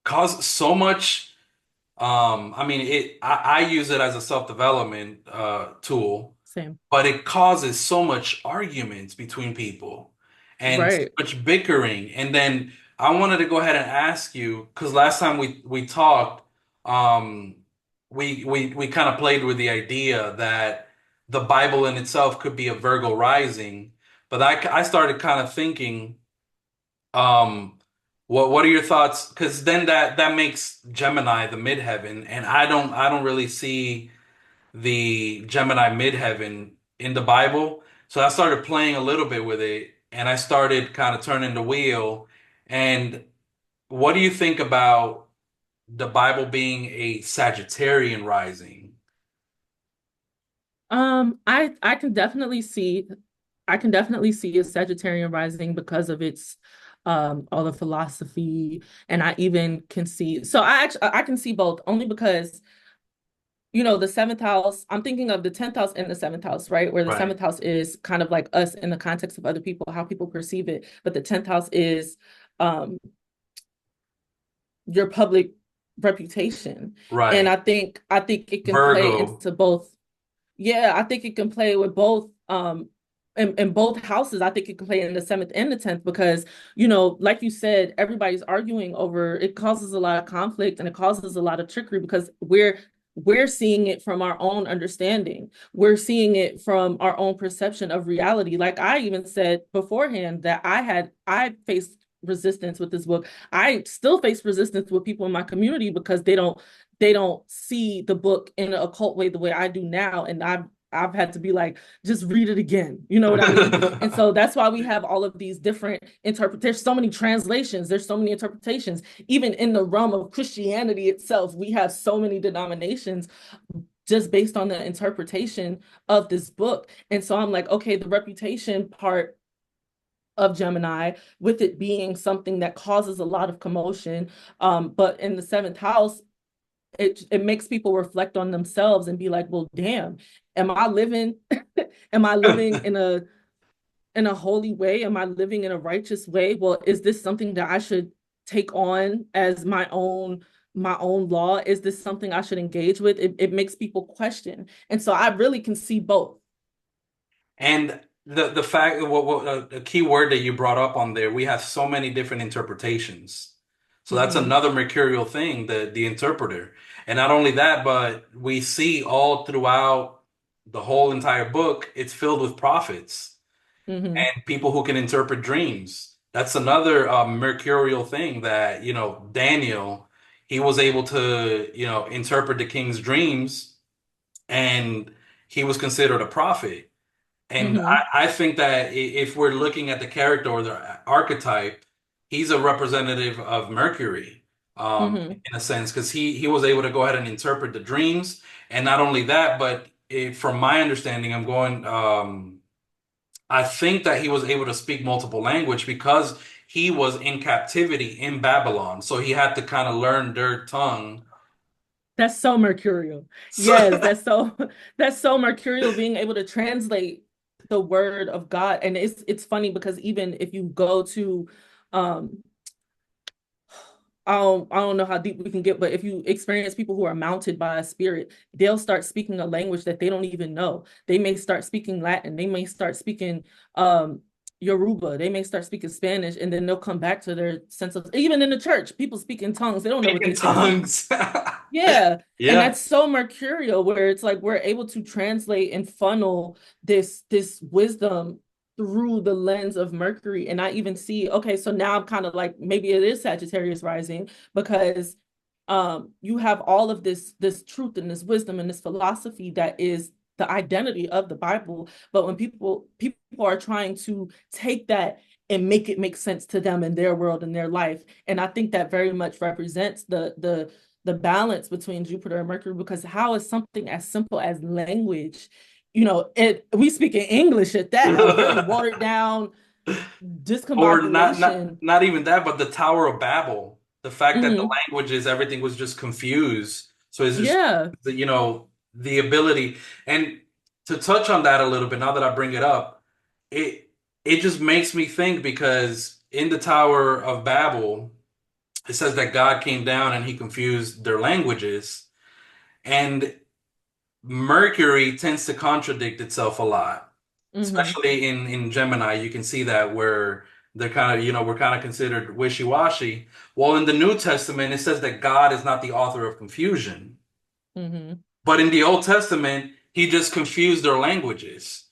caused so much I mean, I use it as a self-development tool, Same. but it causes so much arguments between people and so Right. much bickering. And then I wanted to go ahead and ask you, because last time we talked, um, we kind of played with the idea that the Bible in itself could be a Virgo rising, but I started kind of thinking. What are your thoughts? Because then that makes Gemini the midheaven, and I don't really see the Gemini midheaven in the Bible. So I started playing a little bit with it, and I started kind of turning the wheel. And what do you think about the Bible being a Sagittarian rising? I can definitely see I can definitely see a Sagittarian rising because of its all the philosophy, and I even can see so I can see both only because the seventh house, I'm thinking of the 10th house and the seventh house, right? Where the Right, seventh house is kind of like us in the context of other people, how people perceive it, but the 10th house is um your public reputation. And right. I think it can play Virgo, into both. Yeah, I think it can play with both in both houses. I think it can play in the seventh and the 10th because, like you said, everybody's arguing over it causes a lot of conflict and it causes a lot of trickery because we're seeing it from our own understanding. We're seeing it from our own perception of reality. Like I even said beforehand that I faced resistance with this book. I still face resistance with people in my community because they don't see the book in an occult way the way I do now. And I've had to be like, just read it again. You know what I mean? And so that's why we have all of these different interpretations, so many translations, there's so many interpretations. Even in the realm of Christianity itself, we have so many denominations just based on the interpretation of this book. And so I'm like, okay, the reputation part of Gemini, with it being something that causes a lot of commotion. But in the seventh house, it makes people reflect on themselves and be like, well, damn, am I living am I living in a holy way? Am I living in a righteous way? Well, is this something that I should take on as my own law? Is this something I should engage with? It makes people question. And so I really can see both. And the fact what a key word that you brought up on there, we have so many different interpretations. So that's Hmm. another mercurial thing, the interpreter. And not only that, but we see all throughout the whole entire book, it's filled with prophets Hmm. and people who can interpret dreams. That's another mercurial thing that, Daniel, he was able to, interpret the king's dreams, and he was considered a prophet. And Hmm. I think that if we're looking at the character or the archetype, he's a representative of Mercury, Hmm. in a sense, because he was able to go ahead and interpret the dreams. And not only that, but from my understanding, I think that he was able to speak multiple language because he was in captivity in Babylon. So he had to kind of learn their tongue. That's so mercurial. Yes, So, that's so that's so mercurial being able to translate the word of God. And it's funny because even if you go to um I don't know how deep we can get, but if you experience people who are mounted by a spirit, they'll start speaking a language that they don't even know. They may start speaking Latin, they may start speaking Yoruba, they may start speaking Spanish, and then they'll come back to their sense of, even in the church, people speak in tongues, they don't know what speaking they're saying. tongues. Yeah. And Yeah. that's so mercurial where it's like we're able to translate and funnel this wisdom through the lens of Mercury. And I even see, okay, so now I'm kind of like maybe it is Sagittarius rising because you have all of this truth and this wisdom and this philosophy that is the identity of the Bible. But when people are trying to take that and make it make sense to them in their world and their life. And I think that very much represents the balance between Jupiter and Mercury, because how is something as simple as language, we speak in English at that, a very watered down Or not discombobulation. not even that, but the Tower of Babel. The fact that the Hmm. languages, everything was just confused. So it's just Yeah, the ability. And to touch on that a little bit, now that I bring it up, it it just makes me think because in the Tower of Babel, it says that God came down and he confused their languages. And Mercury tends to contradict itself a lot, hmm, especially in Gemini. You can see that where they're kind of, we're kind of considered wishy-washy. Well, in the New Testament, it says that God is not the author of confusion. hmm, But in the Old Testament, he just confused their languages.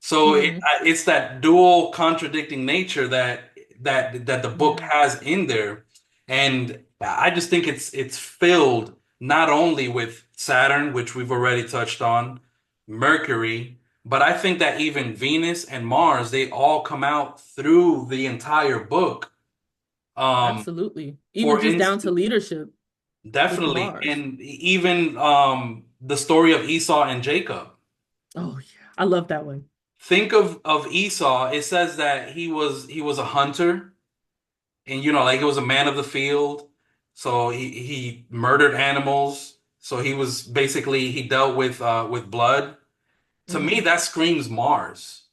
So hmm. it's that dual contradicting nature that the book Yeah, has in there. And I just think it's filled not only with Saturn, which we've already touched on, Mercury, but I think that even Venus and Mars, they all come out through the entire book. Um, absolutely. Even for just down to instance, leadership with definitely. Mars. And even the story of Esau and Jacob. Oh yeah, I love that one. Think of Esau. It says that he was a hunter, and like he was a man of the field. So he murdered animals. So he was basically he dealt with blood. To me, Hmm. that screams Mars.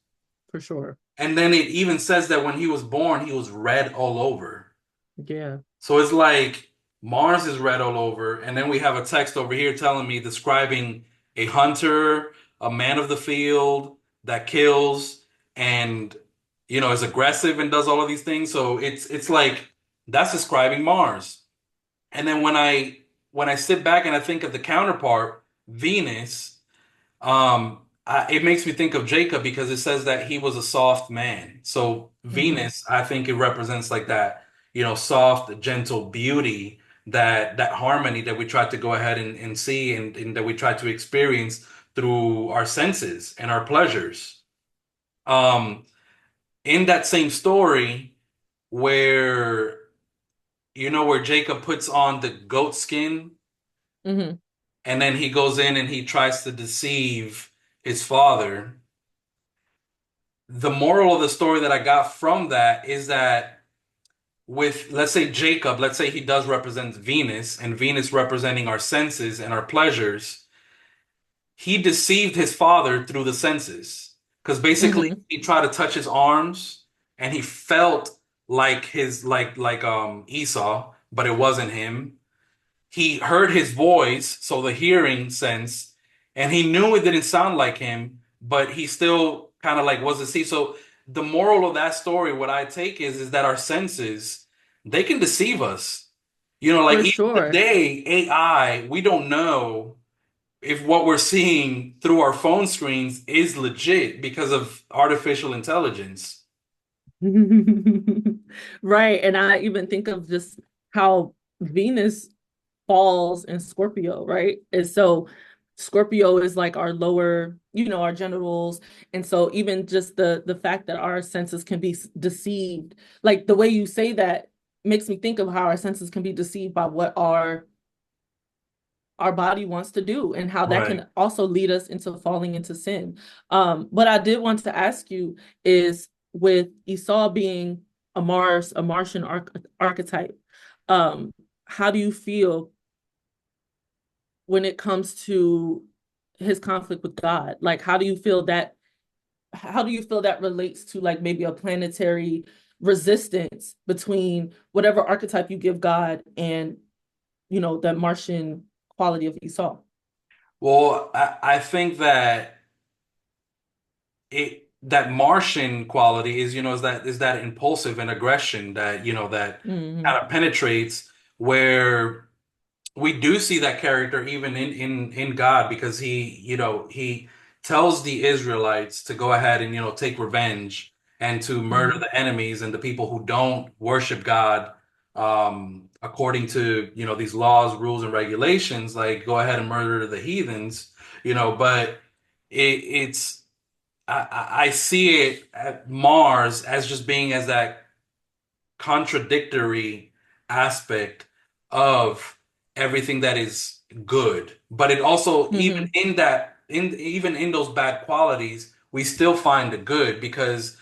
For sure. And then it even says that when he was born, he was red all over. Yeah. So it's like Mars is red all over, and then we have a text over here telling me describing a hunter, a man of the field that kills and is aggressive and does all of these things. So it's like that's describing Mars. And then when I sit back and I think of the counterpart, Venus, it makes me think of Jacob because it says that he was a soft man. So Hmm. Venus, I think it represents like that, soft, gentle beauty, that harmony that we try to go ahead and see and that we try to experience through our senses and our pleasures. Um, in that same story where where Jacob puts on the goat skin Hmm. and then he goes in and he tries to deceive his father. The moral of the story that I got from that is that with, let's say, Jacob, let's say he does represent Venus, and Venus representing our senses and our pleasures, he deceived his father through the senses. Because basically Hmm. he tried to touch his arms and he felt like his like Esau, but it wasn't him. He heard his voice, so the hearing sense, and he knew it didn't sound like him, but he still kind of like was a see. So the moral of that story, what I take is that our senses, they can deceive us. Like For even sure. today, AI, we don't know if what we're seeing through our phone screens is legit because of artificial intelligence. Right. And I even think of just how Venus falls in Scorpio, right? And so Scorpio is like our lower, our genitals. And so even just the fact that our senses can be deceived, like the way you say that makes me think of how our senses can be deceived by what our body wants to do and how that Right. can also lead us into falling into sin. But I did want to ask you is with Esau being a Martian archetype, um, how do you feel when it comes to his conflict with God? Like, how do you feel that relates to like maybe a planetary resistance between whatever archetype you give God and, the Martian quality of Esau? Well, I think that that Martian quality is, is that impulsive and aggression that, that Hmm. kind of penetrates, where we do see that character even in God, because he tells the Israelites to go ahead and, take revenge and to murder Hmm. the enemies and the people who don't worship God according to, these laws, rules, and regulations, like go ahead and murder the heathens, but it's I see it at Mars as just being as that contradictory aspect of everything that is good. But it also, even Hmm. in even in those bad qualities, we still find the good, because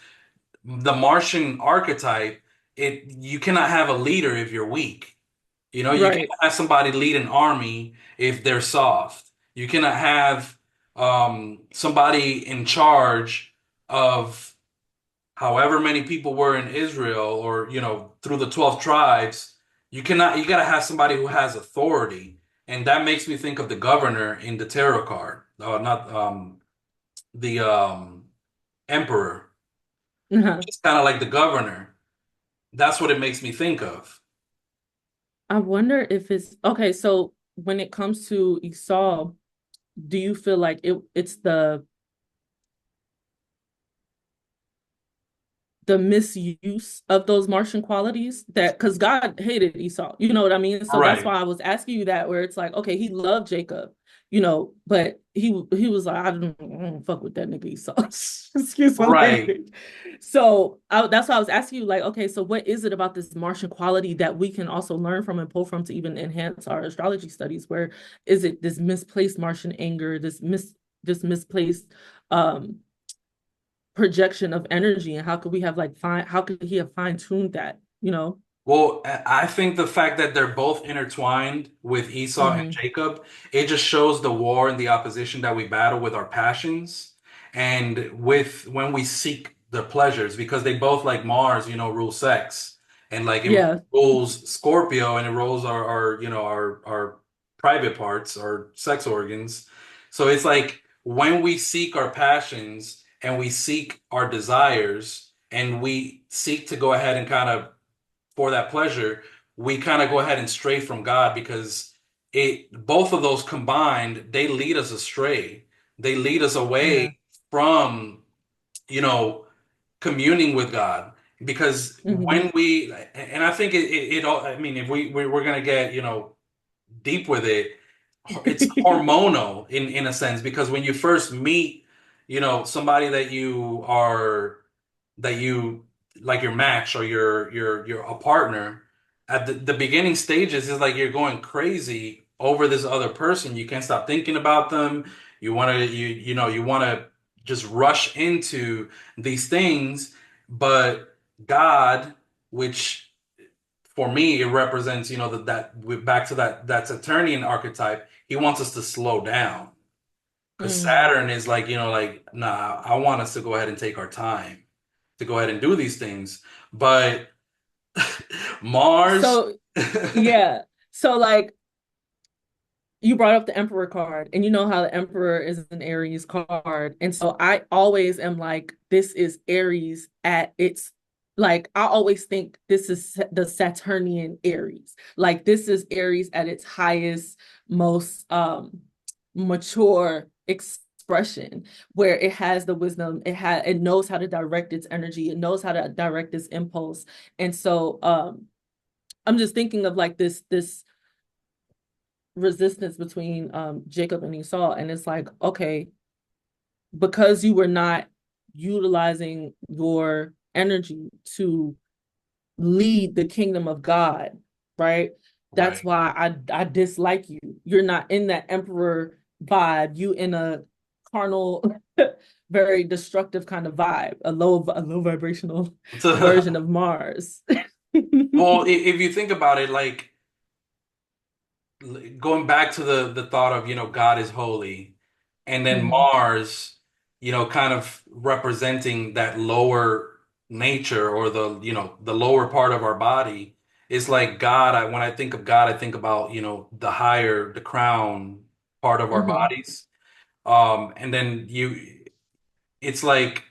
the Martian archetype, you cannot have a leader if you're weak. You Right. cannot have somebody lead an army if they're soft. You cannot have somebody in charge of however many people were in Israel, or through the 12 tribes. You got to have somebody who has authority. And that makes me think of the governor in the tarot card, not the emperor. Uh-huh. It's kind of like the governor. That's what it makes me think of. I wonder if it's okay. So when it comes to Esau, do you feel like it's the misuse of those Martian qualities that because God hated Esau, you know what I mean? So that's Right, why I was asking you that, where it's like, okay, he loved Jacob, but he was like, I don't fuck with that nigga Esau. Excuse my right. language. That's why I was asking you, like, okay, so what is it about this Martian quality that we can also learn from and pull from to even enhance our astrology studies? Where is it this misplaced Martian anger, this misplaced um projection of energy, and how could we have like fine how could he have fine-tuned that? Well, I think the fact that they're both intertwined with Esau and Hmm. Jacob, it just shows the war and the opposition that we battle with our passions, and with when we seek the pleasures, because they both, like Mars, rule sex, and like it Yeah. rules Scorpio, and it rules our private parts, our sex organs. So it's like when we seek our passions and we seek our desires and we seek to go ahead and kind of for that pleasure, we kind of go ahead and stray from God, because both of those combined, they lead us astray. They lead us Yeah. away from, you know, communing with God. Because Hmm. and I think it all, I mean, if we're gonna get, deep with it, it's hormonal in a sense, because when you first meet, somebody that you like, your match, or your a partner, at the beginning stages is like you're going crazy over this other person. You can't stop thinking about them. You want to just rush into these things. But God, which for me it represents, that we're back to that Saturnian archetype. He wants us to slow down, because Hmm. Saturn is like, like, nah, I want us to go ahead and take our time to go ahead and do these things. But Mars, So yeah. So like you brought up the Emperor card, and you know how the Emperor is an Aries card. And so I always am like, this is Aries at its, like, I always think this is the Saturnian Aries. Like, this is Aries at its highest, most mature expression, where it has the wisdom, it knows how to direct its energy, it knows how to direct its impulse. And so I'm just thinking of like this resistance between Jacob and Esau, and it's like, okay, because you were not utilizing your energy to lead the kingdom of God, right? That's Right. why I dislike you. You're not in that emperor vibe. You in a carnal, very destructive kind of vibe, a low vibrational version of Mars. Well, if you think about it, like going back to the thought of, God is holy, and then Hmm. Mars, kind of representing that lower nature, or the lower part of our body, is like God. When I think of God, I think about, the crown part of our Hmm. bodies. And then it's like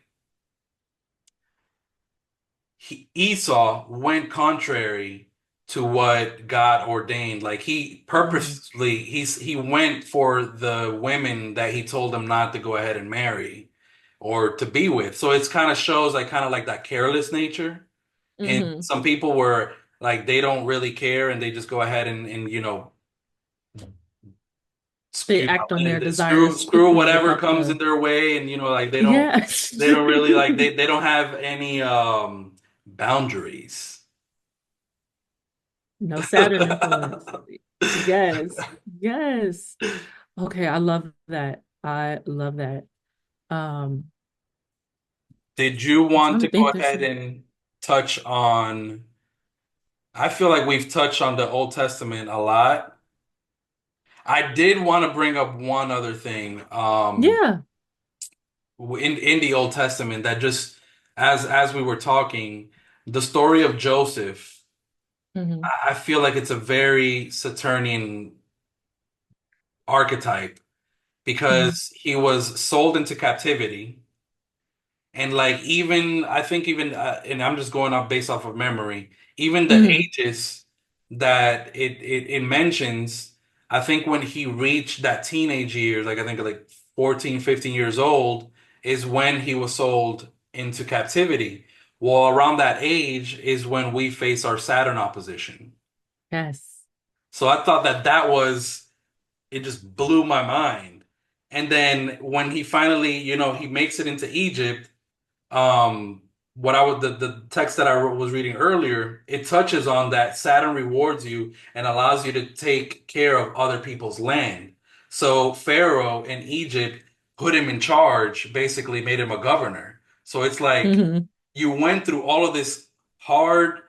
Esau went contrary to what God ordained. Like he Hmm. purposely he went for the women that he told him not to go ahead and marry or to be with. So it's kind of shows like kind of like that careless nature. And Hmm. some people were like they don't really care and they just go ahead and They act on their screw desires screw quickly whatever without comes in the, their way, and like yeah. they don't really like they don't have any boundaries. No Saturn influence. Yes. Yes. Okay, I love that. I love that. Um, Did you I'm want trying to to go think there's ahead some, and touch on? I feel like we've touched on the Old Testament a lot. I did want to bring up one other thing yeah. in the Old Testament that just as we were talking, the story of Joseph. Hmm. I feel like it's a very Saturnian archetype Hmm. because he was sold into captivity. And like even I think even and I'm just going off based off of memory, even the Hmm. ages that it mentions, I think when he reached that teenage years, like I think like 14, 15 years old, is when he was sold into captivity. Well, around that age is when we face our Saturn opposition. Yes. So I thought that was it just blew my mind. And then when he finally, he makes it into Egypt, um what I would the text that was reading earlier, it touches on that Saturn rewards you and allows you to take care of other people's land. So Pharaoh in Egypt put him in charge, basically made him a governor. So it's like Hmm. you went through all of this hard,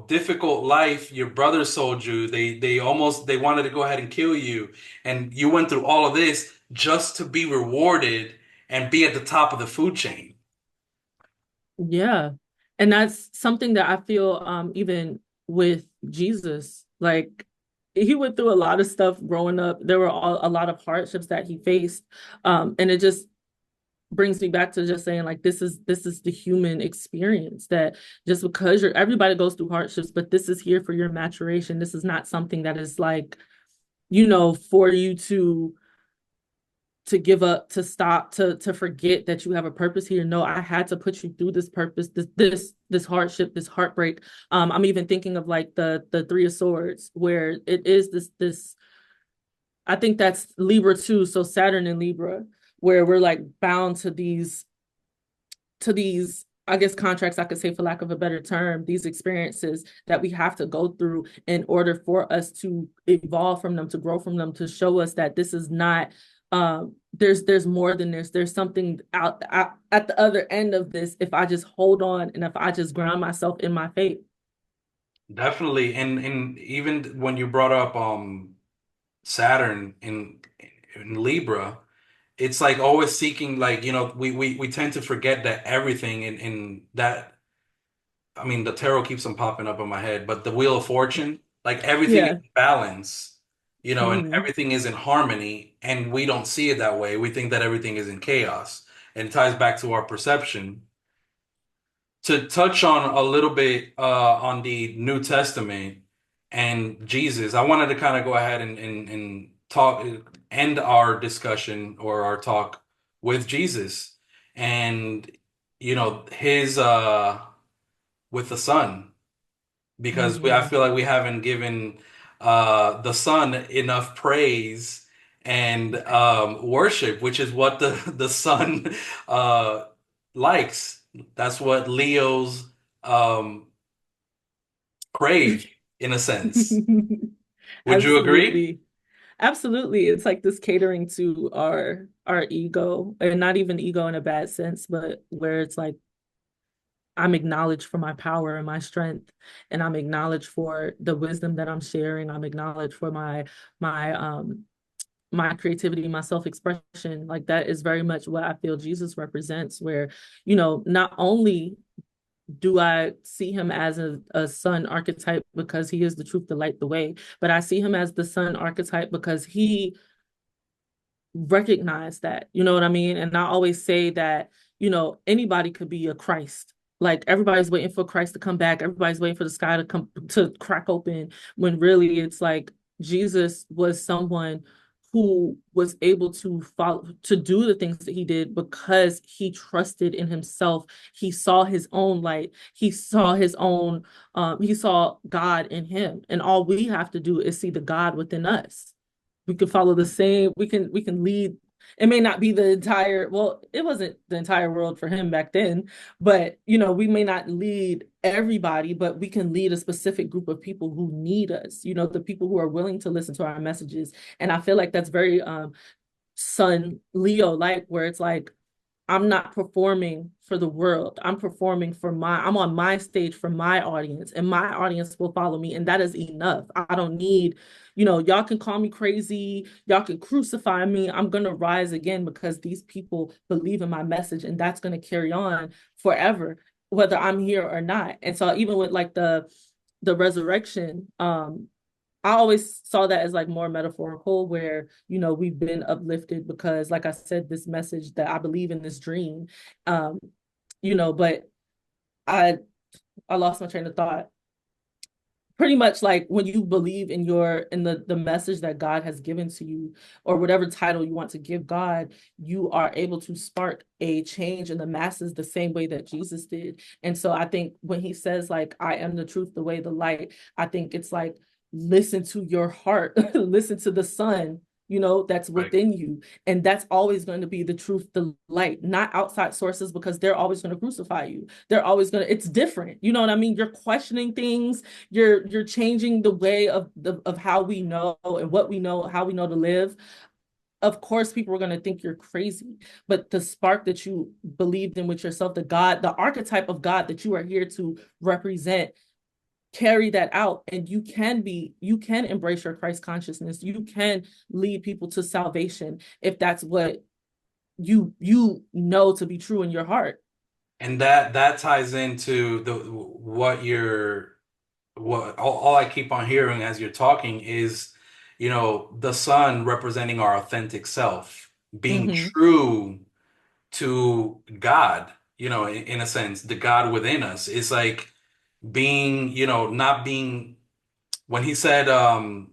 difficult life. Your brothers sold you. They wanted to go ahead and kill you, and you went through all of this just to be rewarded and be at the top of the food chain. Yeah. And that's something that I feel even with Jesus, like he went through a lot of stuff growing up. There were a lot of hardships that he faced. And it just brings me back to just saying like this is the human experience, that just because everybody goes through hardships, but this is here for your maturation. This is not something that is like, for you to give up, to stop, to forget that you have a purpose here. No, I had to put you through this purpose, this hardship, this heartbreak. I'm even thinking of like the Three of Swords, where it is this I think that's Libra too, so Saturn in Libra, where we're like bound to these, I guess, contracts, I could say, for lack of a better term, these experiences that we have to go through in order for us to evolve from them, to grow from them, to show us that this is not, there's more than this. There's something out at the other end of this if I just hold on and if I just ground myself in my faith. Definitely. And even when you brought up Saturn in Libra, it's like always seeking, like, we tend to forget that everything in that, I mean, the tarot keeps on popping up in my head, but the Wheel of Fortune, like everything is Yeah. in balance, and Hmm. everything is in harmony, and we don't see it that way. We think that everything is in chaos. And it ties back to our perception. To touch on a little bit on the New Testament and Jesus, I wanted to kind of go ahead and talk, end our discussion or our talk with Jesus and his with the Son, because I Hmm. feel like we haven't given the sun enough praise and worship, which is what the sun likes. That's what Leos um, crave, in a sense. Would you agree? Absolutely. Absolutely. It's like this catering to our ego, and not even ego in a bad sense, but where it's like I'm acknowledged for my power and my strength, and I'm acknowledged for the wisdom that I'm sharing. I'm acknowledged for my creativity, my self-expression. Like that is very much what I feel Jesus represents, where, not only do I see him as a son archetype because he is the truth, the light, the way, but I see him as the son archetype because he recognize that, you know what I mean? And I always say that, anybody could be a Christ. Like everybody's waiting for Christ to come back. Everybody's waiting for the sky to come to crack open when really it's like Jesus was someone who was able to follow to do the things that he did because he trusted in himself. He saw his own light. He saw his own he saw God in him. And all we have to do is see the God within us. We can follow the same, we can lead. It may not be the entire, well, it wasn't the entire world for him back then, but we may not lead everybody, but we can lead a specific group of people who need us, the people who are willing to listen to our messages. And I feel like that's very Sun Leo like, where it's like I'm not performing for the world. I'm on my stage for my audience, and my audience will follow me. And that is enough. I don't need, y'all can call me crazy. Y'all can crucify me. I'm going to rise again because these people believe in my message, and that's going to carry on forever, whether I'm here or not. And so even with like the resurrection, I always saw that as like more metaphorical, where, we've been uplifted because, like I said, this message that I believe in, this dream, um, but I I lost my train of thought. Pretty much like when you believe in the message that God has given to you, or whatever title you want to give God, you are able to spark a change in the masses the same way that Jesus did. And so I think when he says like I am the truth, the way, the light, I think it's like listen to your heart, listen to the sun, that's Right. within you. And that's always going to be the truth, the light, not outside sources, because they're always going to crucify you. They're always going to, it's different. You know what I mean? You're questioning things, you're changing the way of how we know and what we know, how we know to live. Of course people are going to think you're crazy, but the spark that you believed in with yourself, the archetype of God that you are here to represent, carry that out, and you can embrace your Christ consciousness. You can lead people to salvation if that's what you know to be true in your heart. And that ties into the what you're what all I keep on hearing as you're talking is, the sun representing our authentic self, being Mm-hmm. true to God, in a sense, the God within us. Is like being, not being, when he said, not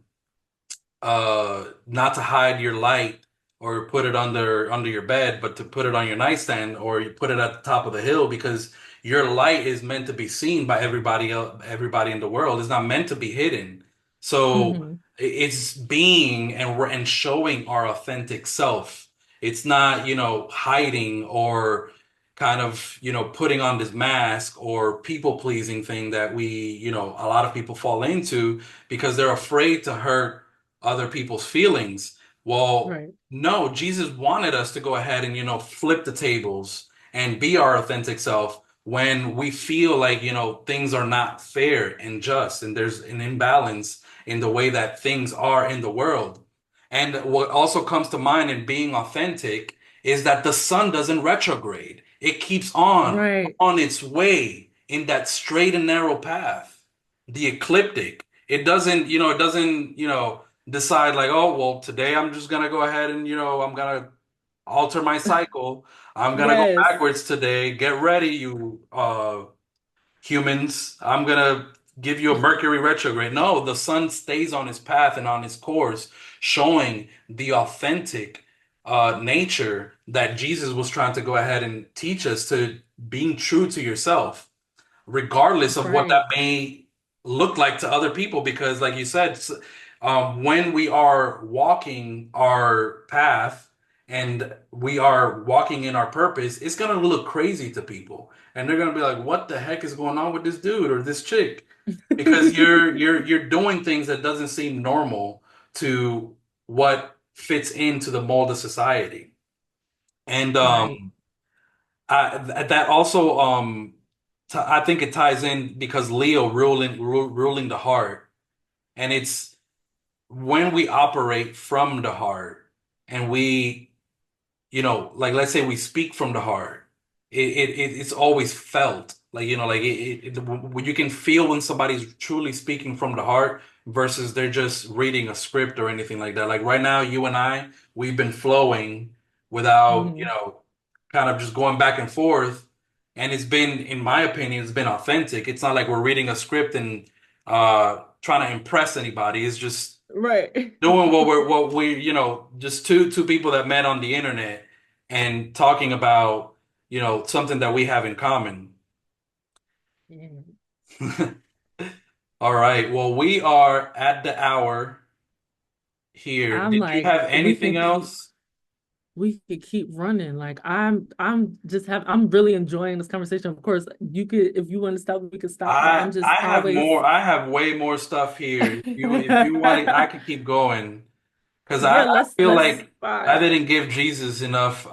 to hide your light or put it under your bed, but to put it on your nightstand, or you put it at the top of the hill, because your light is meant to be seen by everybody else, everybody in the world. It's not meant to be hidden. So Mm-hmm. it's being and showing our authentic self. It's not, hiding or kind of, putting on this mask or people pleasing thing that a lot of people fall into because they're afraid to hurt other people's feelings. Well, Right. no, Jesus wanted us to go ahead and, flip the tables and be our authentic self when we feel like, things are not fair and just, and there's an imbalance in the way that things are in the world. And what also comes to mind in being authentic is that the sun doesn't retrograde. It keeps Right. on its way in that straight and narrow path, the ecliptic. It doesn't decide like, oh, well, today I'm just gonna go ahead and, I'm gonna alter my cycle. I'm gonna go Yes. backwards today. Get ready, you humans. I'm gonna give you a Mercury retrograde. No, the sun stays on its path and on its course, showing the authentic nature that Jesus was trying to go ahead and teach us, to being true to yourself, regardless of what that Right. look like to other people because like you said when we are walking our path and we are walking in our purpose, it's going to look crazy to people and they're going to be like, what the heck is going on with this dude or this chick, because you're doing things that doesn't seem normal to what fits into the mold of society. And Right. that also I think it ties in because Leo ruling the heart, and it's when we operate from the heart and we, like let's say we speak from the heart, it's always felt like, like when you can feel when somebody's truly speaking from the heart versus they're just reading a script or anything like that. Like right now, you and I, we've been flowing without, Hmm. kind of just going back and forth. And it's been, in my opinion, it's been authentic. It's not like we're reading a script and trying to impress anybody. It's just Right. doing what we just two people that met on the internet and talking about something that we have in common. Yeah. All right, well, we are at the hour here. I'm Did you like, have anything else? we could keep running. Like I'm really enjoying this conversation. Of course, you could if you want to stop, we could stop, but I'm just always I have way more stuff here. If you want it, I can keep going because I yeah, I feel let's like I vibe. didn't give Jesus enough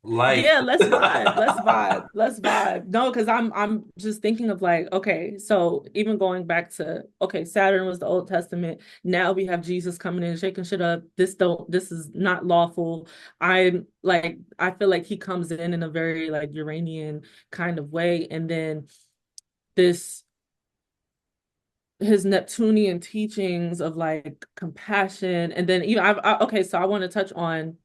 light. Yeah, let's vibe. Let's vibe. Let's vibe. No, because I'm just thinking of like, okay, so even going back to okay, Saturn was the Old Testament. Now we have Jesus coming in, shaking shit up. This is not lawful. I'm like, I feel like he comes in a very like Uranian kind of way. And then this his Neptunian teachings of like compassion. And then even okay, so I want to touch on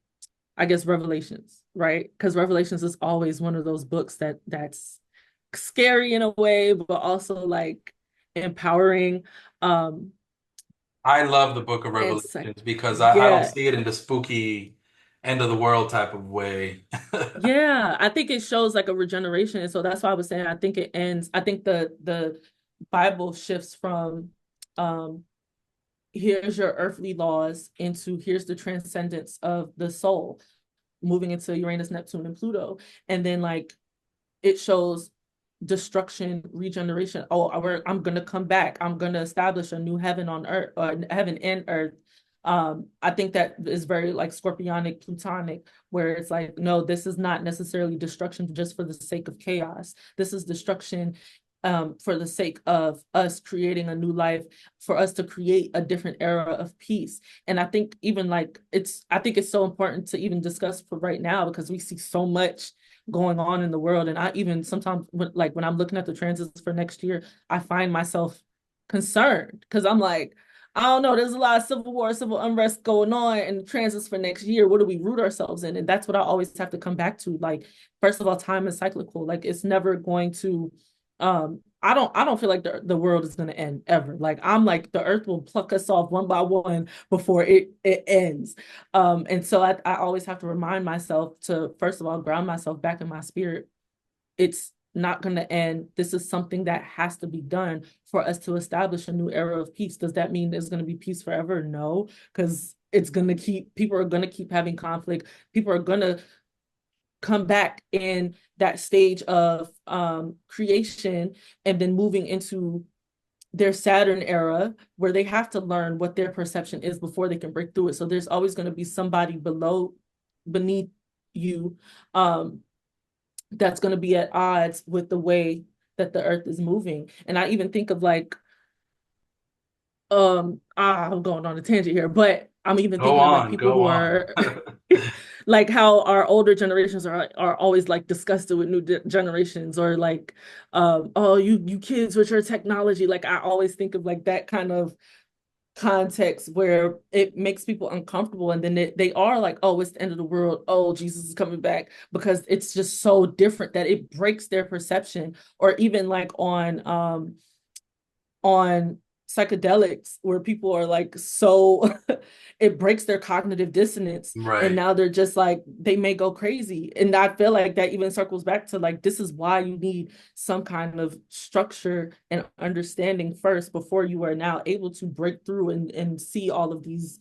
I guess Revelations, right? Because Revelations is always one of those books that's scary in a way, but also like empowering. Um, I love the Book of it's like, Revelations because I don't yeah, see it in the spooky end of the world type of way. yeah. I think it shows like a regeneration. And so that's why I was saying I think it ends. I think the Bible shifts from um here's your earthly laws into here's the transcendence of the soul, moving into Uranus, Neptune, and Pluto. And then like it shows destruction, regeneration. Oh, I'm gonna come back. I'm gonna establish a new heaven on earth, or heaven and earth. I think that is very like scorpionic, plutonic, where it's like, no, this is not necessarily destruction just for the sake of chaos. This is destruction for the sake of us creating a new life, for us to create a different era of peace. And I think even like I think it's so important to even discuss for right now because we see so much going on in the world. And I even sometimes when I'm looking at the transits for next year, I find myself concerned because I'm like, I don't know, there's a lot of civil war, civil unrest going on and the transits for next year. What do we root ourselves in? And that's what I always have to come back to. Like, first of all, time is cyclical. Like it's never going to I don't feel like the world is gonna end ever. Like I'm like the earth will pluck us off one by one before it ends. And so I always have to remind myself to, first of all, ground myself back in my spirit. It's not going to end. This is something that has to be done for us to establish a new era of peace. Does that mean there's going to be peace forever? No, because it's going to people are going to keep having conflict. People are going to come back in that stage of creation and then moving into their Saturn era where they have to learn what their perception is before they can break through it. So there's always going to be somebody beneath you, that's going to be at odds with the way that the earth is moving. And I even think of like, I'm going on a tangent here, but I'm even Go thinking of like on, people go who on. are like how our older generations are always like disgusted with new generations or like oh you kids with your technology. Like I always think of like that kind of context where it makes people uncomfortable and then they are like, oh, it's the end of the world, oh, Jesus is coming back, because it's just so different that it breaks their perception. Or even like on psychedelics where people are like so it breaks their cognitive dissonance and Right. now they're just like they may go crazy. And I feel like that even circles back to like this is why you need some kind of structure and understanding first before you are now able to break through and see all of these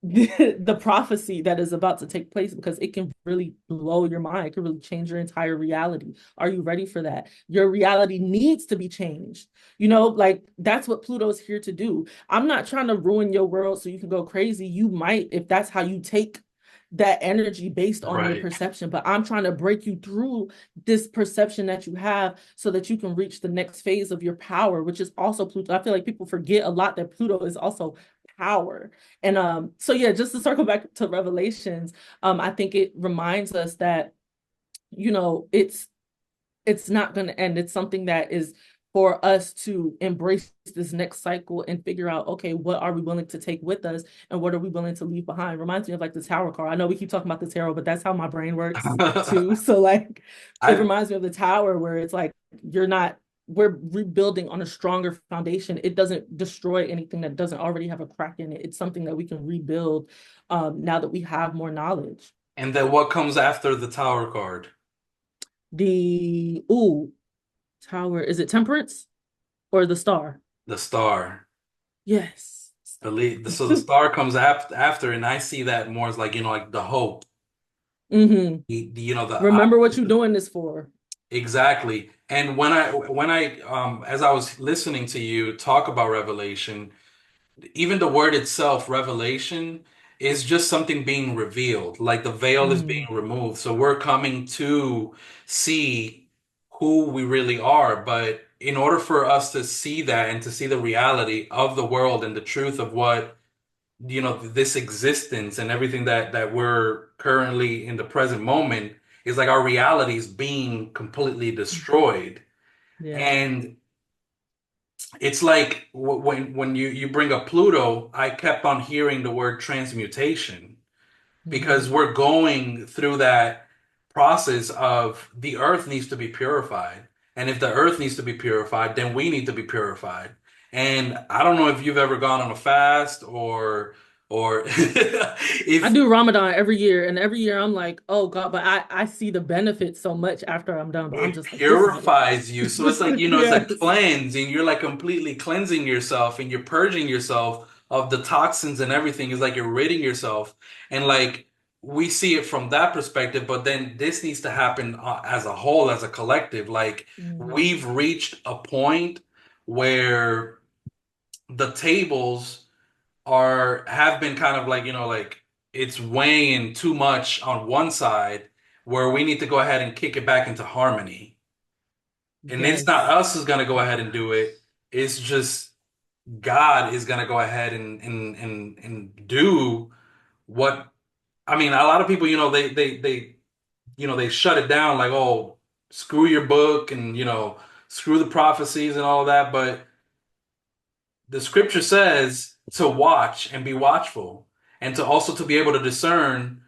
the prophecy that is about to take place, because it can really blow your mind. It can really change your entire reality. Are you ready for that? Your reality needs to be changed. You know, like that's what Pluto is here to do. I'm not trying to ruin your world so you can go crazy. You might, if that's how you take that energy based on your Right. perception, but I'm trying to break you through this perception that you have so that you can reach the next phase of your power, which is also Pluto. I feel like people forget a lot that Pluto is also power. And so yeah, just to circle back to Revelations, I think it reminds us that, you know, it's not going to end. It's something that is for us to embrace this next cycle and figure out, okay, what are we willing to take with us and what are we willing to leave behind? Reminds me of like the tower card. I know we keep talking about the tarot, but that's how my brain works too. So like it I reminds me of the tower where it's like you're not we're rebuilding on a stronger foundation. It doesn't destroy anything that doesn't already have a crack in it. It's something that we can rebuild now that we have more knowledge. and then what comes after the tower card? The ooh, tower, is it temperance or the star? The star. Yes. So the star comes after, and I see that more as like, like the hope. Hmm. The Remember what you're doing this for. exactly. And when I as I was listening to you talk about Revelation, even the word itself, revelation, is just something being revealed. Like the veil is being Mm, removed. So we're coming to see who we really are. But in order for us to see that and to see the reality of the world and the truth of what, this existence and everything that we're currently in the present moment is like our reality is being completely destroyed. yeah. And it's like when you bring up Pluto, I kept on hearing the word transmutation because Hmm. we're going through that process of the earth needs to be purified. And if the earth needs to be purified, then we need to be purified. And I don't know if you've ever gone on a fast or I if do Ramadan every year, and every year I'm like, oh God, but I see the benefits so much after I'm done, but I'm it just like, this is a lot. purifies you. So it's like, it's a Yes. cleanse, and you're like completely cleansing yourself and you're purging yourself of the toxins and everything. It's like you're ridding yourself. And like we see it from that perspective, but then this needs to happen as a whole, as a collective. Like Mm, we've reached a point where the tables have been kind of like, like it's weighing too much on one side where we need to go ahead and kick it back into harmony. And it's not yes. us who's gonna go ahead and do it. It's just God is gonna go ahead and do what I mean, a lot of people, they shut it down like, oh, screw your book and screw the prophecies and all that. But the scripture says to watch and be watchful, and to also to be able to discern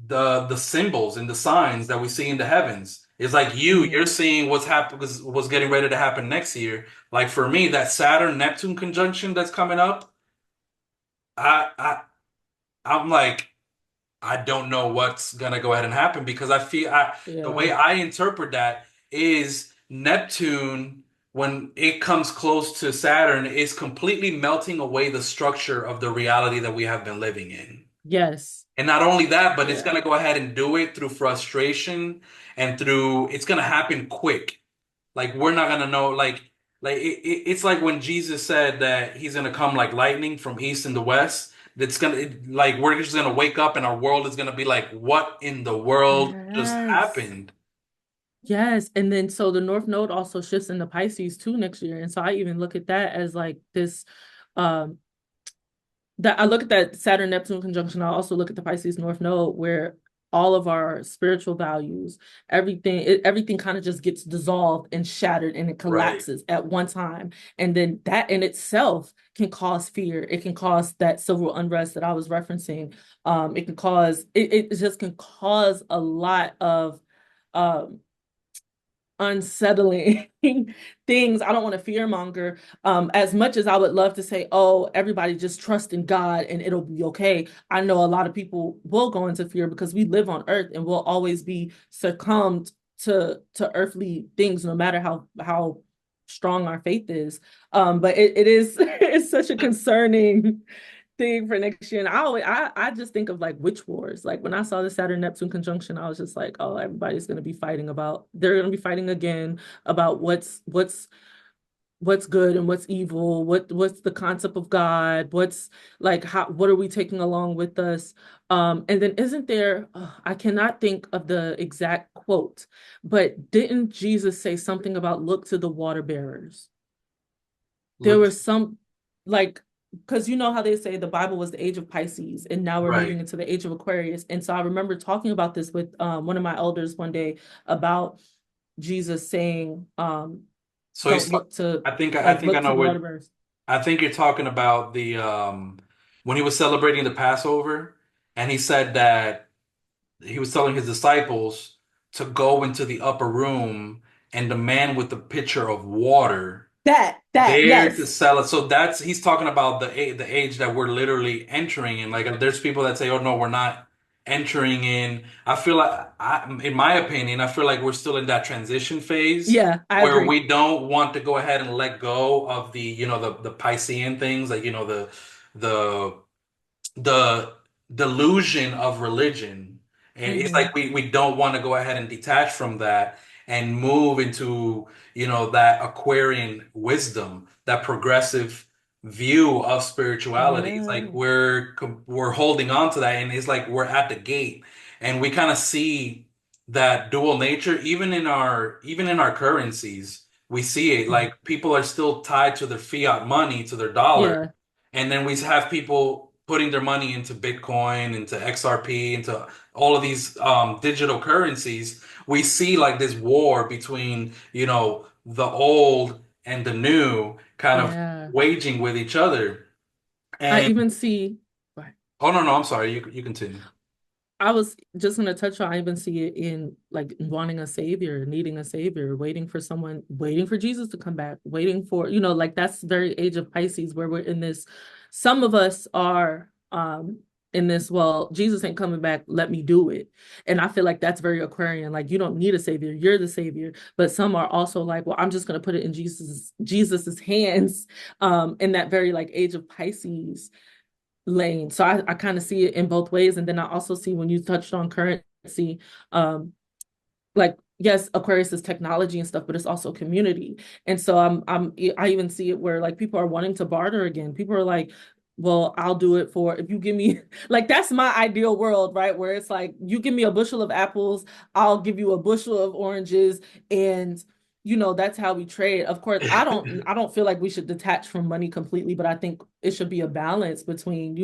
the symbols and the signs that we see in the heavens. It's like you're Hmm. seeing what's getting ready to happen next year. Like for me, that Saturn Neptune conjunction that's coming up, I I I'm like I don't know what's gonna go ahead and happen because the Yeah. way I interpret that is Neptune when it comes close to Saturn is completely melting away the structure of the reality that we have been living in. Yes. And not only that, but it's Yeah. going to go ahead and do it through frustration and it's going to happen quick. Like we're not going to know, it's like when Jesus said that he's going to come like lightning from east and the west. That's like, we're just going to wake up and our world is going to be like, what in the world just Yes. happened? Yes. And then so the North Node also shifts into Pisces too next year. And so I even look at that as like this um that I look at that Saturn Neptune conjunction. I also look at the Pisces North Node where all of our spiritual values, everything kind of just gets dissolved and shattered and it Right. collapses at one time. And then that in itself can cause fear. It can cause that civil unrest that I was referencing. It can cause it just can cause a lot of um unsettling things. I don't want to fearmonger. As much as I would love to say, oh, everybody just trust in God and it'll be okay. I know a lot of people will go into fear because we live on earth and we'll always be succumbed to earthly things, no matter how strong our faith is. But it is it's such a concerning thing for next year. And I just think of like witch wars. Like when I saw the Saturn Neptune conjunction, I was just like, oh, everybody's gonna be fighting about they're gonna be fighting again about what's good and what's evil, what's the concept of God, what's like how what are we taking along with us? And then isn't there I cannot think of the exact quote, but didn't Jesus say something about look to the water bearers? There Look, was some like because you know how they say the Bible was the age of Pisces and now we're moving right. into the age of Aquarius. And so I remember talking about this with one of my elders one day about Jesus saying, So don't look to I like think I look to know the what water birds. I think you're talking about the when he was celebrating the Passover and he said that he was telling his disciples to go into the upper room and the man with the pitcher of water That, there to yes. sell it. So that's he's talking about the age that we're literally entering in. Like there's people that say, "Oh no, we're not entering in." I feel like in my opinion, I feel like we're still in that transition phase Yeah, I where agree. we don't want to go ahead and let go of the, the Piscean things, like, the the delusion of religion. And it's Mm-hmm. like we don't want to go ahead and detach from that and move into, that Aquarian wisdom, that progressive view of spirituality. It's like Yeah. we're holding on to that, and it's like we're at the gate, and we kind of see that dual nature even in our currencies. We see it Mhm. like people are still tied to their fiat money, to their dollar, Yeah. and then we have people putting their money into Bitcoin, into XRP, into all of these digital currencies. We see like this war between, the old and the new kind of Yeah. waging with each other. I And even see. oh no, no, I'm sorry. You continue. I was just gonna touch on, I even see it in like wanting a savior, needing a savior, waiting for someone, waiting for Jesus to come back, waiting for, like that's very age of Pisces where we're in this, some of us are in this, well, Jesus ain't coming back, let me do it. And I feel like that's very Aquarian. Like you don't need a savior, you're the savior. But some are also like, well, I'm just gonna put it in Jesus's hands, in that very like age of Pisces lane. So I kind of see it in both ways. And then I also see when you touched on currency, um, like yes, Aquarius is technology and stuff, but it's also community. And so I even see it where like people are wanting to barter again. People are like, well, I'll do it for if you give me like that's my ideal world, right? Where it's like you give me a bushel of apples, I'll give you a bushel of oranges, and that's how we trade. Of course, I don't feel like we should detach from money completely, but I think it should be a balance between,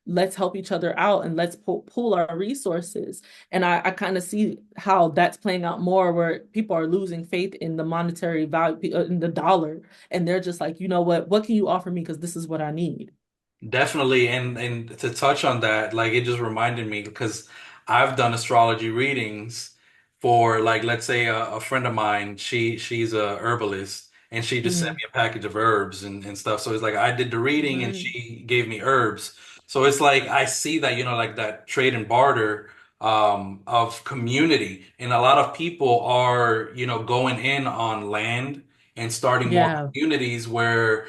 let's help each other out and let's pool our resources. And I kind of see how that's playing out more where people are losing faith in the monetary value in the dollar. And they're just like, you know what can you offer me? Because this is what I need. Definitely, and to touch on that, like it just reminded me because I've done astrology readings for like let's say a friend of mine, she's a herbalist and she just sent Mm-hmm. me a package of herbs and stuff. So it's like I did the reading and Right. she gave me herbs. So it's like I see that, like that trade and barter of community. And a lot of people are, going in on land and starting more Yeah. communities where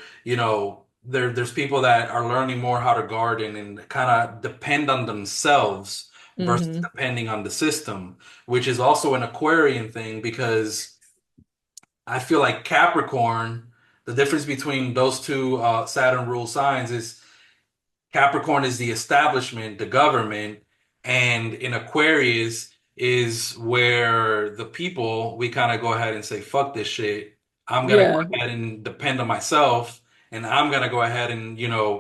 there's people that are learning more how to garden and kind of depend on themselves versus Mm-hmm. depending on the system, which is also an Aquarian thing because I feel like Capricorn, the difference between those two Saturn rule signs is Capricorn is the establishment, the government, and in Aquarius is where the people, we kind of go ahead and say, fuck this shit. I'm gonna go Yeah. ahead and depend on myself, and I'm gonna go ahead and, I'm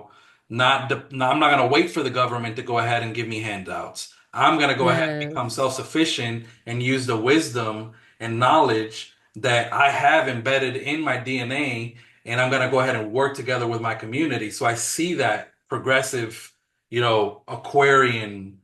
not gonna wait for the government to go ahead and give me handouts. I'm gonna go ahead and become Yes. self-sufficient and use the wisdom and knowledge that I have embedded in my DNA, and I'm gonna go ahead and work together with my community. So I see that progressive, Aquarian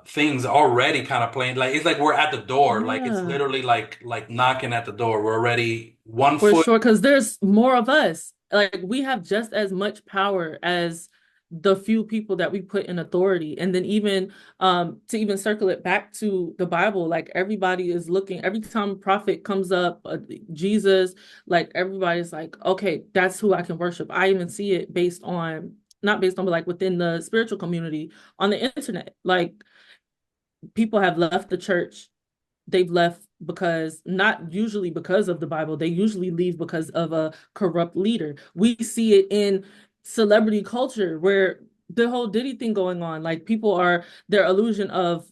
things already kind of playing. Like it's like we're at the door. Like it's Yeah. literally like knocking at the door. We're already one For foot. sure, because there's more of us. Like we have just as much power as the few people that we put in authority. And then even to even circle it back to the Bible, like everybody is looking, every time a prophet comes up, Jesus, like everybody's like, okay, that's who I can worship. I even see it based on not based on, but like within the spiritual community on the internet. Like people have left the church, they've left because not usually because of the Bible, they usually leave because of a corrupt leader. We see it in celebrity culture where the whole Diddy thing going on, like people are their illusion of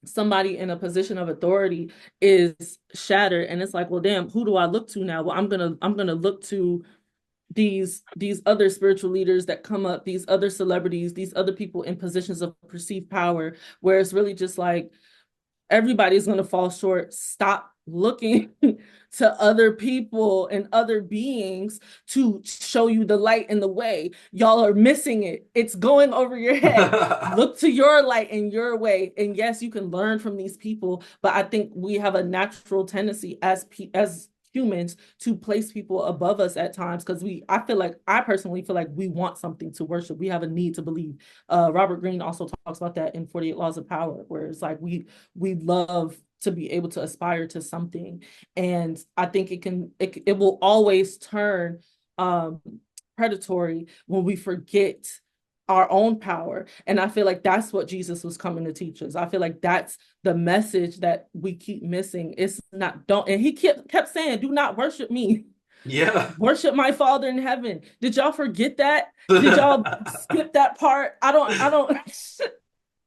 somebody in a position of authority is shattered, and it's like, well, damn, who do I look to now? Well, I'm gonna look to these other spiritual leaders that come up, these other celebrities, these other people in positions of perceived power, where it's really just like everybody's going to fall short. Stop looking to other people and other beings to show you the light and the way. Y'all are missing it. It's going over your head. Look to your light and your way. And yes, you can learn from these people, but I think we have a natural tendency as humans to place people above us at times because I personally feel like we want something to worship. We have a need to believe. Robert Greene also talks about that in 48 Laws of Power, where it's like we love to be able to aspire to something, and I think it will always turn um predatory when we forget our own power. And I feel like that's what Jesus was coming to teach us. I feel like that's the message that we keep missing. It's not don't and he kept saying, do not worship me, Yeah. worship my Father in heaven. Did y'all forget that? Did y'all skip that part? I don't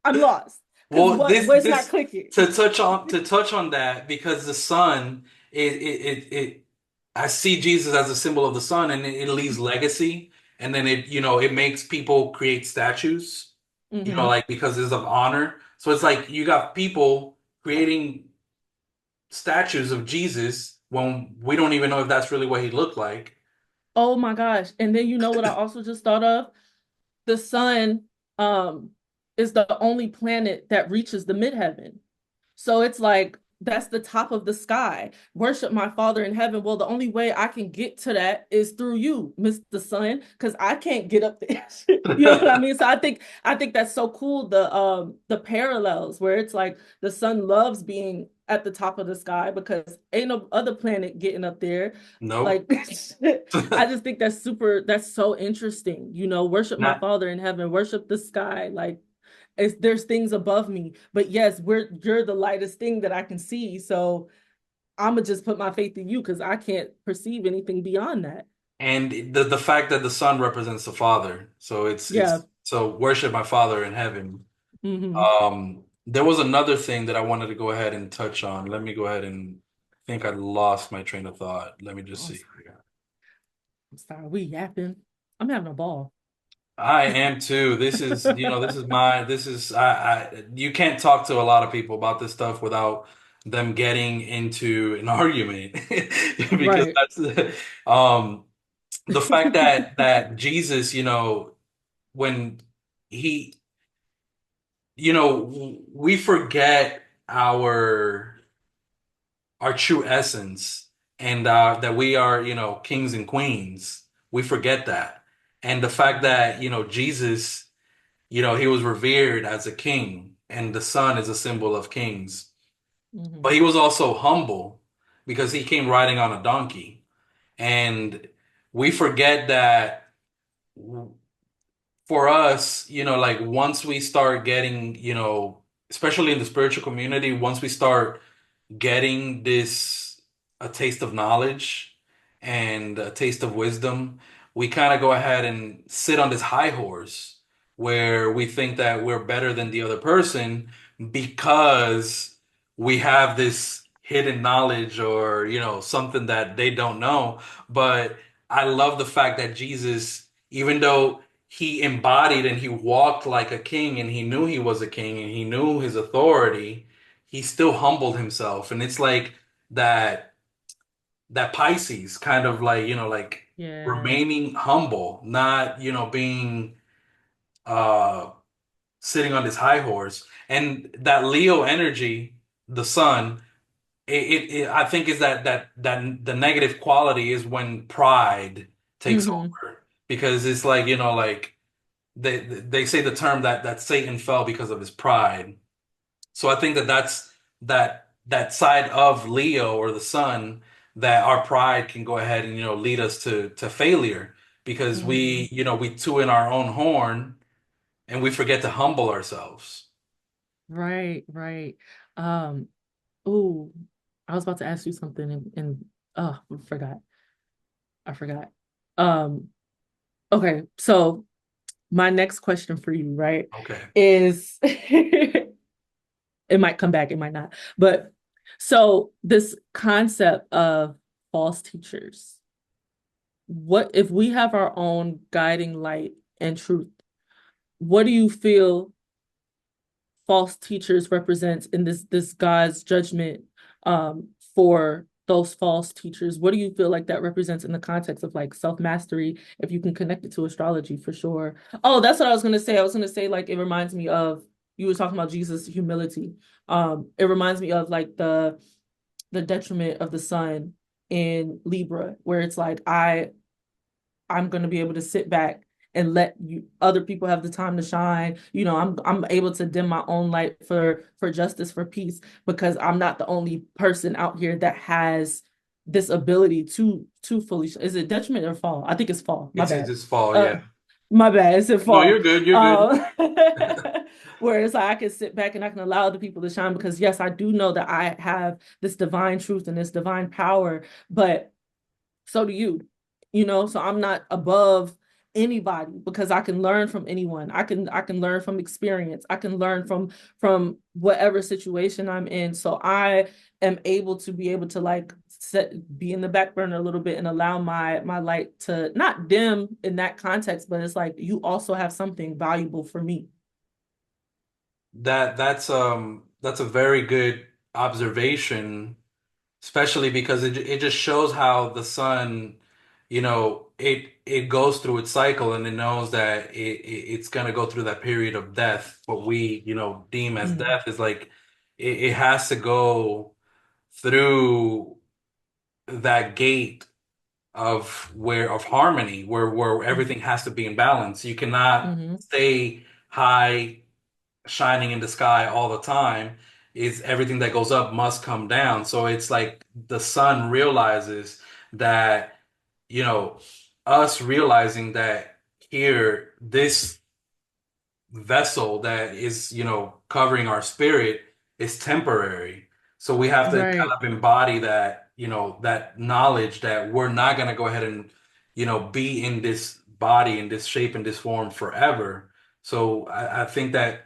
I'm lost because Well, what's not clicking. to touch on that because the sun it I see Jesus as a symbol of the sun and it leaves legacy and then it makes people create statues, Mm-hmm. like because it's of honor. So it's like you got people creating statues of Jesus when we don't even know if that's really what he looked like. Oh my gosh. And then you know what I also just thought of? The sun um is the only planet that reaches the midheaven. So it's like that's the top of the sky. Worship my Father in heaven. Well, the only way I can get to that is through you, Mr. Sun, because I can't get up there. You know what I mean? So I think that's so cool. The parallels where it's like the sun loves being at the top of the sky because ain't no other planet getting up there. Nope. Like I just think that's so interesting. Worship my Not, Father in heaven, worship the sky. Like there's things above me, but yes, you're the lightest thing that I can see. So I'm gonna just put my faith in you because I can't perceive anything beyond that. and the fact that the sun represents the Father, so it's Yeah. so worship my Father in heaven. Hmm. There was another thing that I wanted to go ahead and touch on. Let me go ahead and I think I lost my train of thought. Let me just Oh, see here. I'm sorry, we yapping. I'm having a ball. I am too. This is you can't talk to a lot of people about this stuff without them getting into an argument because Right. that's um the fact that Jesus, when he, we forget our true essence and that we are, kings and queens. We forget that. And the fact that, Jesus, he was revered as a king and the sun is a symbol of kings. But Hmm. he was also humble because he came riding on a donkey. And we forget that for us, like once we start getting, especially in the spiritual community, once we start getting this a taste of knowledge and a taste of wisdom, we kind of go ahead and sit on this high horse where we think that we're better than the other person because we have this hidden knowledge or, something that they don't know. But I love the fact that Jesus, even though he embodied and he walked like a king and he knew he was a king and he knew his authority, he still humbled himself. And it's like that that Pisces kind of like, like Yeah. remaining humble, not, being uh sitting on this high horse. And that Leo energy, the sun, I think is that the negative quality is when pride takes Mm-hmm. over. Because it's like, like they say the term that Satan fell because of his pride. So I think that side of Leo or the sun, that our pride can go ahead and lead us to failure, because Mm-hmm. we toot in our own horn and we forget to humble ourselves. Right, right. Um, ooh, I was about to ask you something and oh, I forgot. I forgot. Um, okay, so my next question for you, right, Okay. is it might come back, it might not. But so this concept of false teachers, what if we have our own guiding light and truth? What do you feel false teachers represents in this God's judgment for those false teachers? What do you feel like that represents in the context of like self-mastery, if you can connect it to astrology for sure? Oh, that's what I was gonna say. I was gonna say like it reminds me of you were talking about Jesus' humility. It reminds me of like the detriment of the sun in Libra, where it's like I'm going to be able to sit back and let you other people have the time to shine. I'm able to dim my own light for justice, for peace, because I'm not the only person out here that has this ability to fully. Is it detriment or fall? I think it's fall. My It's bad. just fall, yeah. Uh, my bad. It's a No, fall. you're good. You're good. Where it's like I can sit back and I can allow the people to shine, because yes, I do know that I have this divine truth and this divine power, but so do you. So I'm not above anybody, because I can learn from anyone. I can learn from experience. I can learn from whatever situation I'm in. So I am able to be able to like be in the back burner a little bit and allow my light to not dim in that context, but it's like you also have something valuable for me. That's a very good observation, especially because it just shows how the sun, it goes through its cycle, and it knows that it's gonna go through that period of death. What we, deem as Mhm. death is like it has to go through that gate of harmony, where everything has to be in balance. You cannot Mhm. stay high shining in the sky all the time. Is everything that goes up must come down. So it's like the sun realizes that, you know, us realizing that here, this vessel that is, covering our spirit is temporary. So we have to kind Right. of embody that, that knowledge that we're not going to go ahead and, be in this body, in this shape, in this form forever. So I think that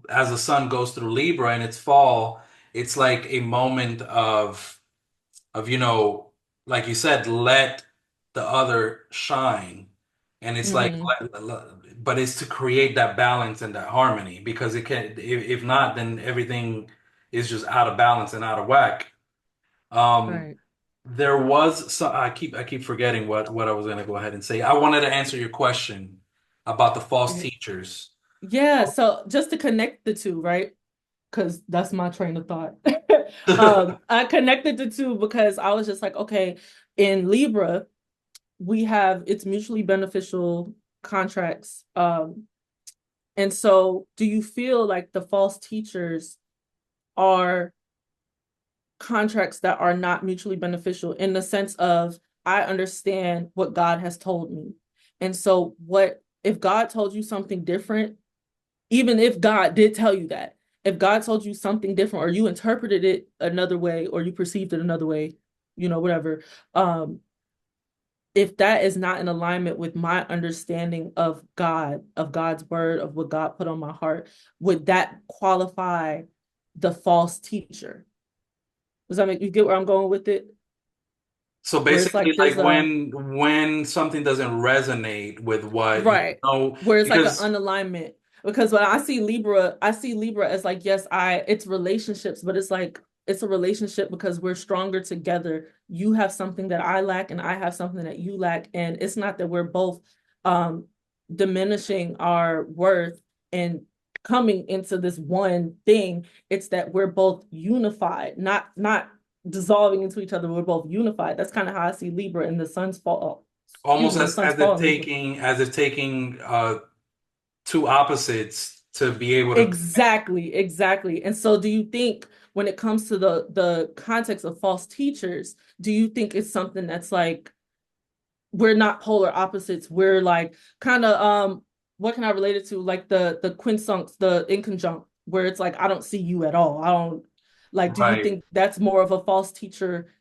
as the sun goes through Libra in its fall, it's like a moment of like you said, let the other shine. And it's like, Mhm. but it's to create that balance and that harmony, because it can, if not, then everything is just out of balance and out of whack. Um, Right. there was some, I keep forgetting what I was going to go ahead and say. I wanted to answer your question about the false teachers. Yeah, so just to connect the two, right? Because that's my train of thought. I connected the two because I was just like, okay, in Libra, we have it's mutually beneficial contracts. And so do you feel like the false teachers are contracts that are not mutually beneficial, in the sense of I understand what God has told me. And so what if God told you something different, even if God did tell you that, if God told you something different, or you interpreted it another way, or you perceived it another way, whatever, if that is not in alignment with my understanding of God, of God's word, of what God put on my heart, would that qualify the false teacher? Does that make you get where I'm going with it? So Where it's basically, like like there's a when something doesn't resonate with what right, know, where it's like an because unalignment. Because when I see Libra as like, yes, it's relationships, but it's like it's a relationship because we're stronger together. You have something that I lack, and I have something that you lack. And it's not that we're both um diminishing our worth and coming into this one thing. It's that we're both unified, not dissolving into each other. We're both unified. That's kind of how I see Libra and the sun's fall. Excuse Almost me, the sun's as if fall in Libra. taking two opposites to be able to. Exactly, exactly. And so do you think when it comes to the context of false teachers, do you think it's something that's like we're not polar opposites, we're like kind of what can I relate it to? Like the quincunx, the inconjunct, where it's like I don't see you at all. I don't like, do you Right. think that's more of a false teacher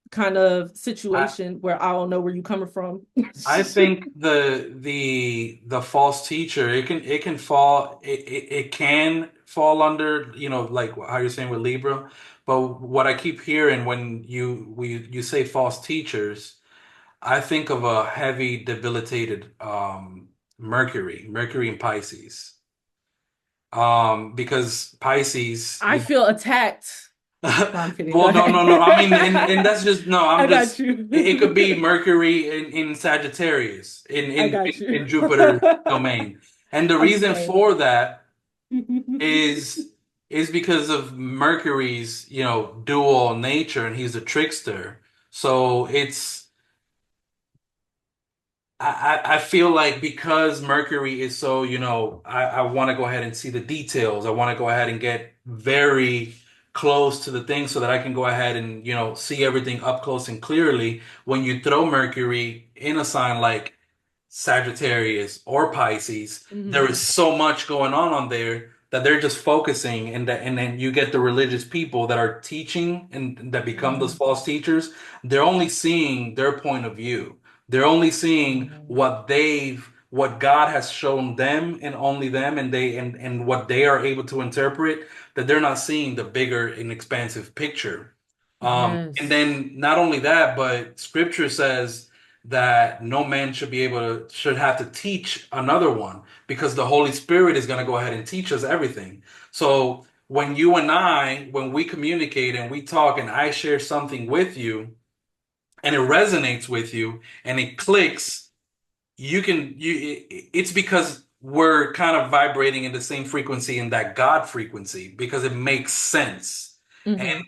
kind of I situation where I don't know where you coming from? I think the false teacher, it can fall under, like how you're saying with Libra. But what I keep hearing when you say false teachers, I think of a heavy debilitated Mercury in Pisces. Because Pisces, I feel attacked. No, I'm kidding. Go well, no, ahead. no, no. I mean, and that's just no. I I'm got just. It could be you. Mercury in Sagittarius I got in you. Jupiter's domain, and the I'm just reason playing. for that is is because of Mercury's dual nature, and he's a trickster. So I feel like because Mercury is so, I want to go ahead and see the details. I want to go ahead and get very close to the thing so that I can go ahead and, see everything up close and clearly. When you throw Mercury in a sign like Sagittarius or Pisces, there is Mhm. so much going on there that they're just focusing, and then you get the religious people that are teaching and that become those Mhm. false teachers. They're only seeing their point of view. They're only seeing Mhm. what God has shown them and only them, and what they are able to interpret, that they're not seeing the bigger and expansive picture. And Yes. then not only that, but scripture says that no man should have to teach another one, because the Holy Spirit is going to go ahead and teach us everything. So when you and I, when we communicate and we talk and I share something with you and it resonates with you and it clicks, it's because we're kind of vibrating in the same frequency, in that God frequency, because it makes sense. Hmm.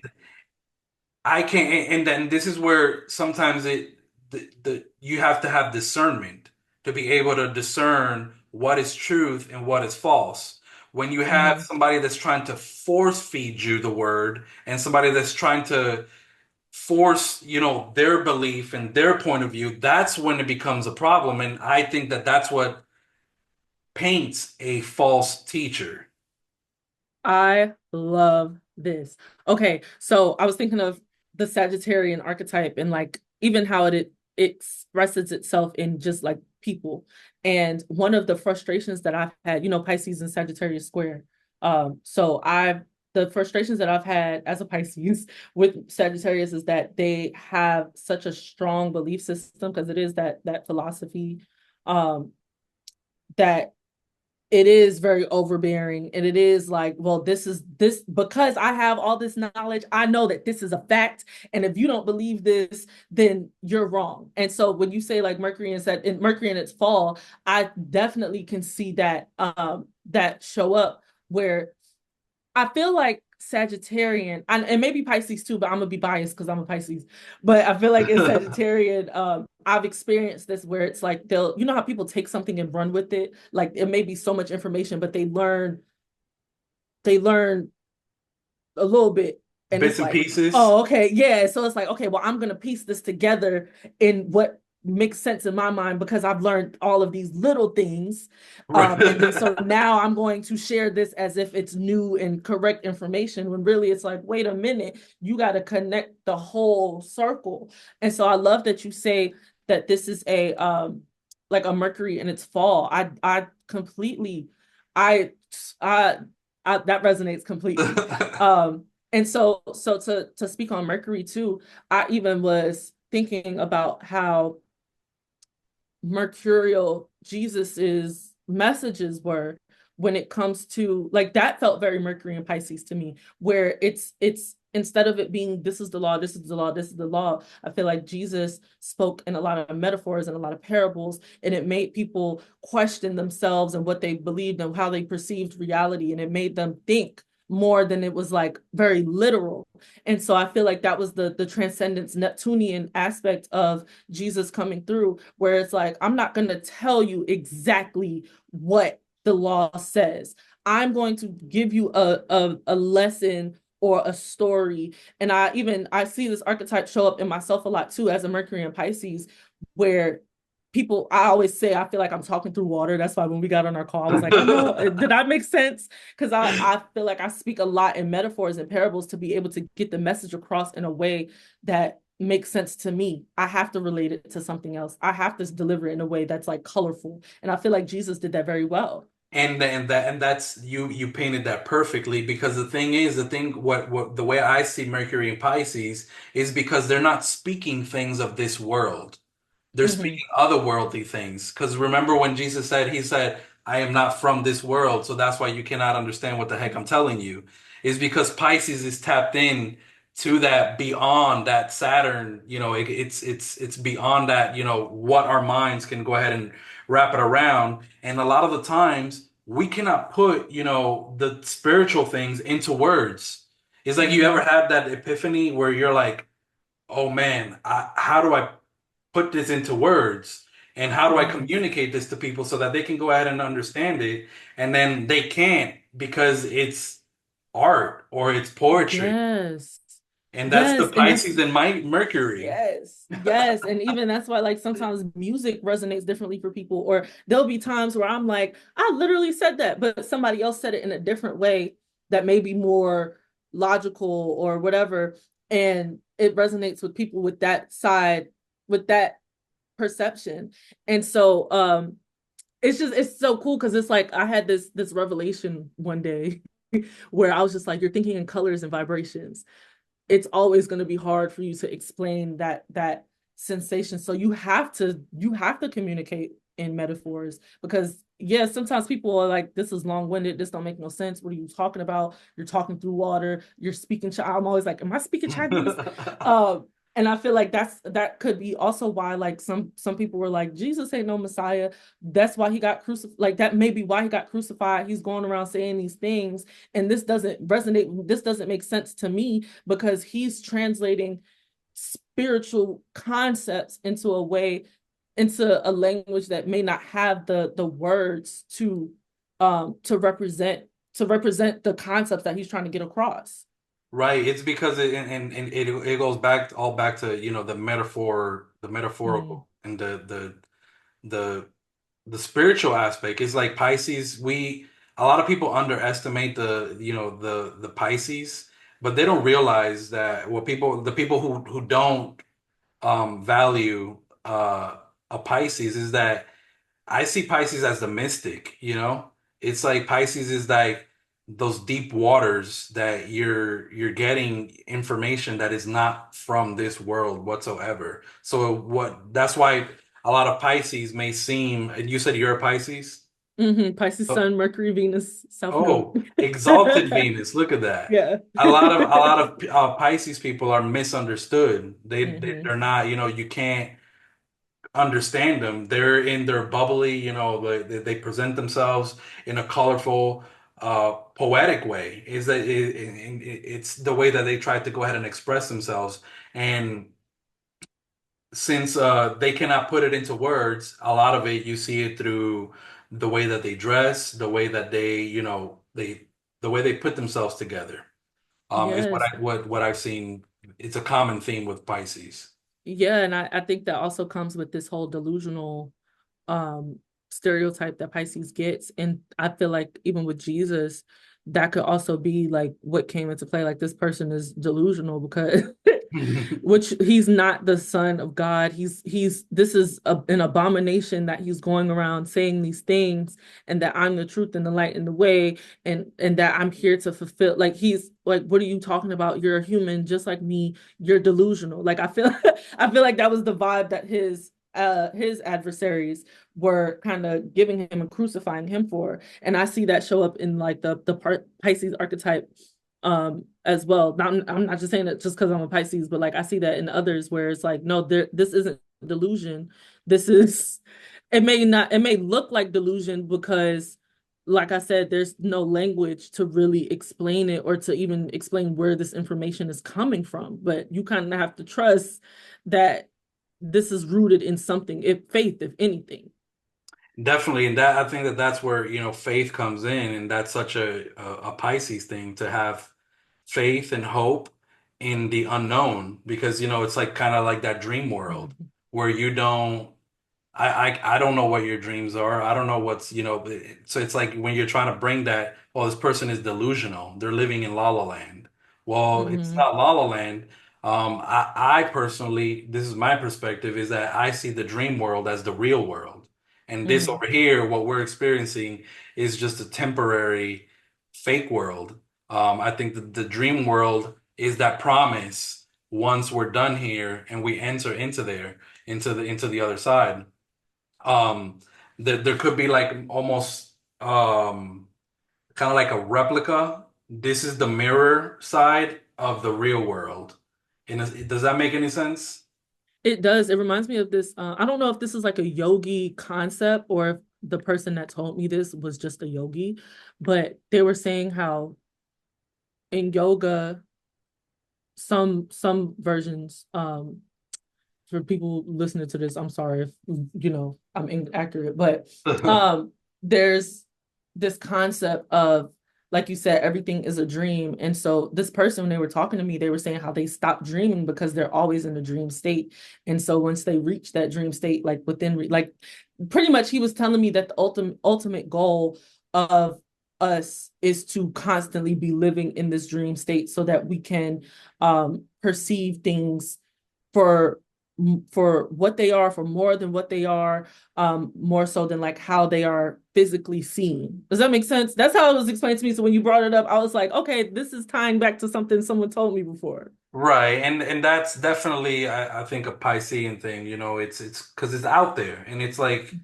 I can't, and then this is where sometimes you have to have discernment to be able to discern what is truth and what is false. When you have Hmm. somebody that's trying to force feed you the word, and somebody that's trying to force, their belief and their point of view, that's when it becomes a problem. And I think that that's what paints a false teacher. I love this. Okay, so I was thinking of the Sagittarian archetype and like even how it expresses itself in just like people. And one of the frustrations that I've had, Pisces and Sagittarius square. So I've the frustrations that I've had as a Pisces with Sagittarius is that they have such a strong belief system because it is that philosophy um that it is very overbearing and it is like, well, this is this because I have all this knowledge, I know that this is a fact, and if you don't believe this, then you're wrong. And so when you say like Mercury in its fall, I definitely can see that show up where I feel like Sagittarian and maybe Pisces too, but I'm gonna be biased because I'm a Pisces. But I feel like in Sagittarian, I've experienced this where it's like how people take something and run with it. Like it may be so much information, but they learn a little bit and Bits it's and like, pieces. oh, okay, yeah. So it's like, okay, well, I'm gonna piece this together in what makes sense in my mind because I've learned all of these little things. And then so now I'm going to share this as if it's new and correct information when really it's like, wait a minute, you got to connect the whole circle. And so I love that you say that this is a like a Mercury in its fall. I completely I I that resonates completely. And so to speak on Mercury too, I even was thinking about how mercurial Jesus's messages were when it comes to like that felt very Mercury and Pisces to me, where it's instead of it being this is the law, this is the law, this is the law, I feel like Jesus spoke in a lot of metaphors and a lot of parables, and it made people question themselves and what they believed and how they perceived reality, and it made them think more than it was like very literal. And so I feel like that was the transcendence Neptunian aspect of Jesus coming through, where it's like, I'm not going to tell you exactly what the law says. I'm going to give you a lesson or a story. And I see this archetype show up in myself a lot too as a Mercury and Pisces, where people, I always say I feel like I'm talking through water. That's why when we got on our call, I was like, I know, did that make sense? Because I feel like I speak a lot in metaphors and parables to be able to get the message across in a way that makes sense to me. I have to relate it to something else. I have to deliver it in a way that's like colorful. And I feel like Jesus did that very well. And that's you painted that perfectly, because the thing, what the way I see Mercury and Pisces is because they're not speaking things of this world. They're Hmm. speaking otherworldly things. Because remember when Jesus said, he said, I am not from this world, so that's why you cannot understand what the heck I'm telling you. Is because Pisces is tapped in to that beyond that Saturn, it's beyond that, what our minds can go ahead and wrap it around. And a lot of the times we cannot put, the spiritual things into words. It's like you ever Hmm. had that epiphany where you're like, oh man, how do I put this into words? And how do I Hmm. communicate this to people so that they can go ahead and understand it? And then they can't because it's art or it's poetry. Yes. And that's the Yes. And that's Pisces and my Mercury. yes, yes. And even that's why, like, sometimes music resonates differently for people, or there'll be times where I'm like, I literally said that, but somebody else said it in a different way that may be more logical or whatever. And it resonates with people with that side, with that perception. And so it's so cool because it's like I had this revelation one day where I was just like, you're thinking in colors and vibrations. It's always going to be hard for you to explain that sensation. So you have to communicate in metaphors, because yeah, sometimes people are like, this is long-winded, this don't make no sense, what are you talking about, you're talking through water, you're speaking I'm always like, am I speaking Chinese? And I feel like that could be also why, like, some people were like, Jesus ain't no Messiah, that's why he got crucified, like that may be why he got crucified, he's going around saying these things, and this doesn't resonate, this doesn't make sense to me, because he's translating spiritual concepts into a language that may not have the words to represent the concepts that he's trying to get across. Right. It's because and it goes back all back to, the metaphor, the Mm. metaphorical and the the spiritual aspect. Is like Pisces, a lot of people underestimate the Pisces, but they don't realize that the people who don't value a Pisces is that I see Pisces as the mystic. It's like Pisces is like those deep waters that you're getting information that is not from this world whatsoever. So what that's why a lot of Pisces may seem, and you said you're a Pisces? Pisces, Oh, Sun, Mercury, Venus, South Node. oh, exalted Venus. Look at that. Yeah. A lot of Pisces people are misunderstood. Hmm. They're not, you can't understand them. They're in their bubbly, they present themselves in a colorful, poetic way. Is that it's the way that they try to go ahead and express themselves. And since they cannot put it into words, a lot of it you see it through the way that they dress, the way that the way they put themselves together. Is Yes. what I've seen. It's a common theme with Pisces. Yeah, and I think that also comes with this whole delusional um stereotype that Pisces gets. And I feel like even with Jesus, that could also be like what came into play. Like, this person is delusional because which he's not the son of God. He's this is an abomination that he's going around saying these things, and that I'm the truth and the light and the way, and that I'm here to fulfill. Like, he's like, what are you talking about? You're a human just like me. You're delusional. Like, I feel I feel like that was the vibe that his adversaries were kind of giving him and crucifying him for. And I see that show up in like the part Pisces archetype as well. I'm not just saying that just because I'm a Pisces, but like I see that in others where it's like, no, this isn't delusion. This is it may look like delusion because like I said, there's no language to really explain it or to even explain where this information is coming from. But you kind of have to trust that this is rooted in something, if faith, if anything. Definitely, and that I think that that's where, faith comes in, and that's such a Pisces thing to have faith and hope in the unknown because it's like kind of like that dream world Mhm. where you don't I don't know what your dreams are. I don't know so it's like when you're trying to bring that, oh, this person is delusional. They're living in La La Land. Well, it's Mhm. not La La Land. I personally, this is my perspective, is that I see the dream world as the real world. And this Mhm. over here, what we're experiencing is just a temporary fake world. I think that the dream world is that promise once we're done here and we enter into there, into the other side. Um, there could be like almost kind of like a replica. This is the mirror side of the real world. And does that make any sense? It does. It reminds me of this. I don't know if this is like a yogi concept or if the person that told me this was just a yogi, but they were saying how in yoga, some versions, for people listening to this, I'm sorry if I'm inaccurate, but um there's this concept of like you said, everything is a dream. And so this person, when they were talking to me, they were saying how they stopped dreaming because they're always in a dream state. And so once they reach that dream state, like like pretty much he was telling me that the ultimate goal of us is to constantly be living in this dream state so that we can perceive things for for what they are, for more than what they are, more so than like how they are physically seen. Does that make sense? That's how it was explained to me. So when you brought it up, I was like, okay, this is tying back to something someone told me before. Right, and that's definitely I think a Piscean thing, it's because it's out there and it's like,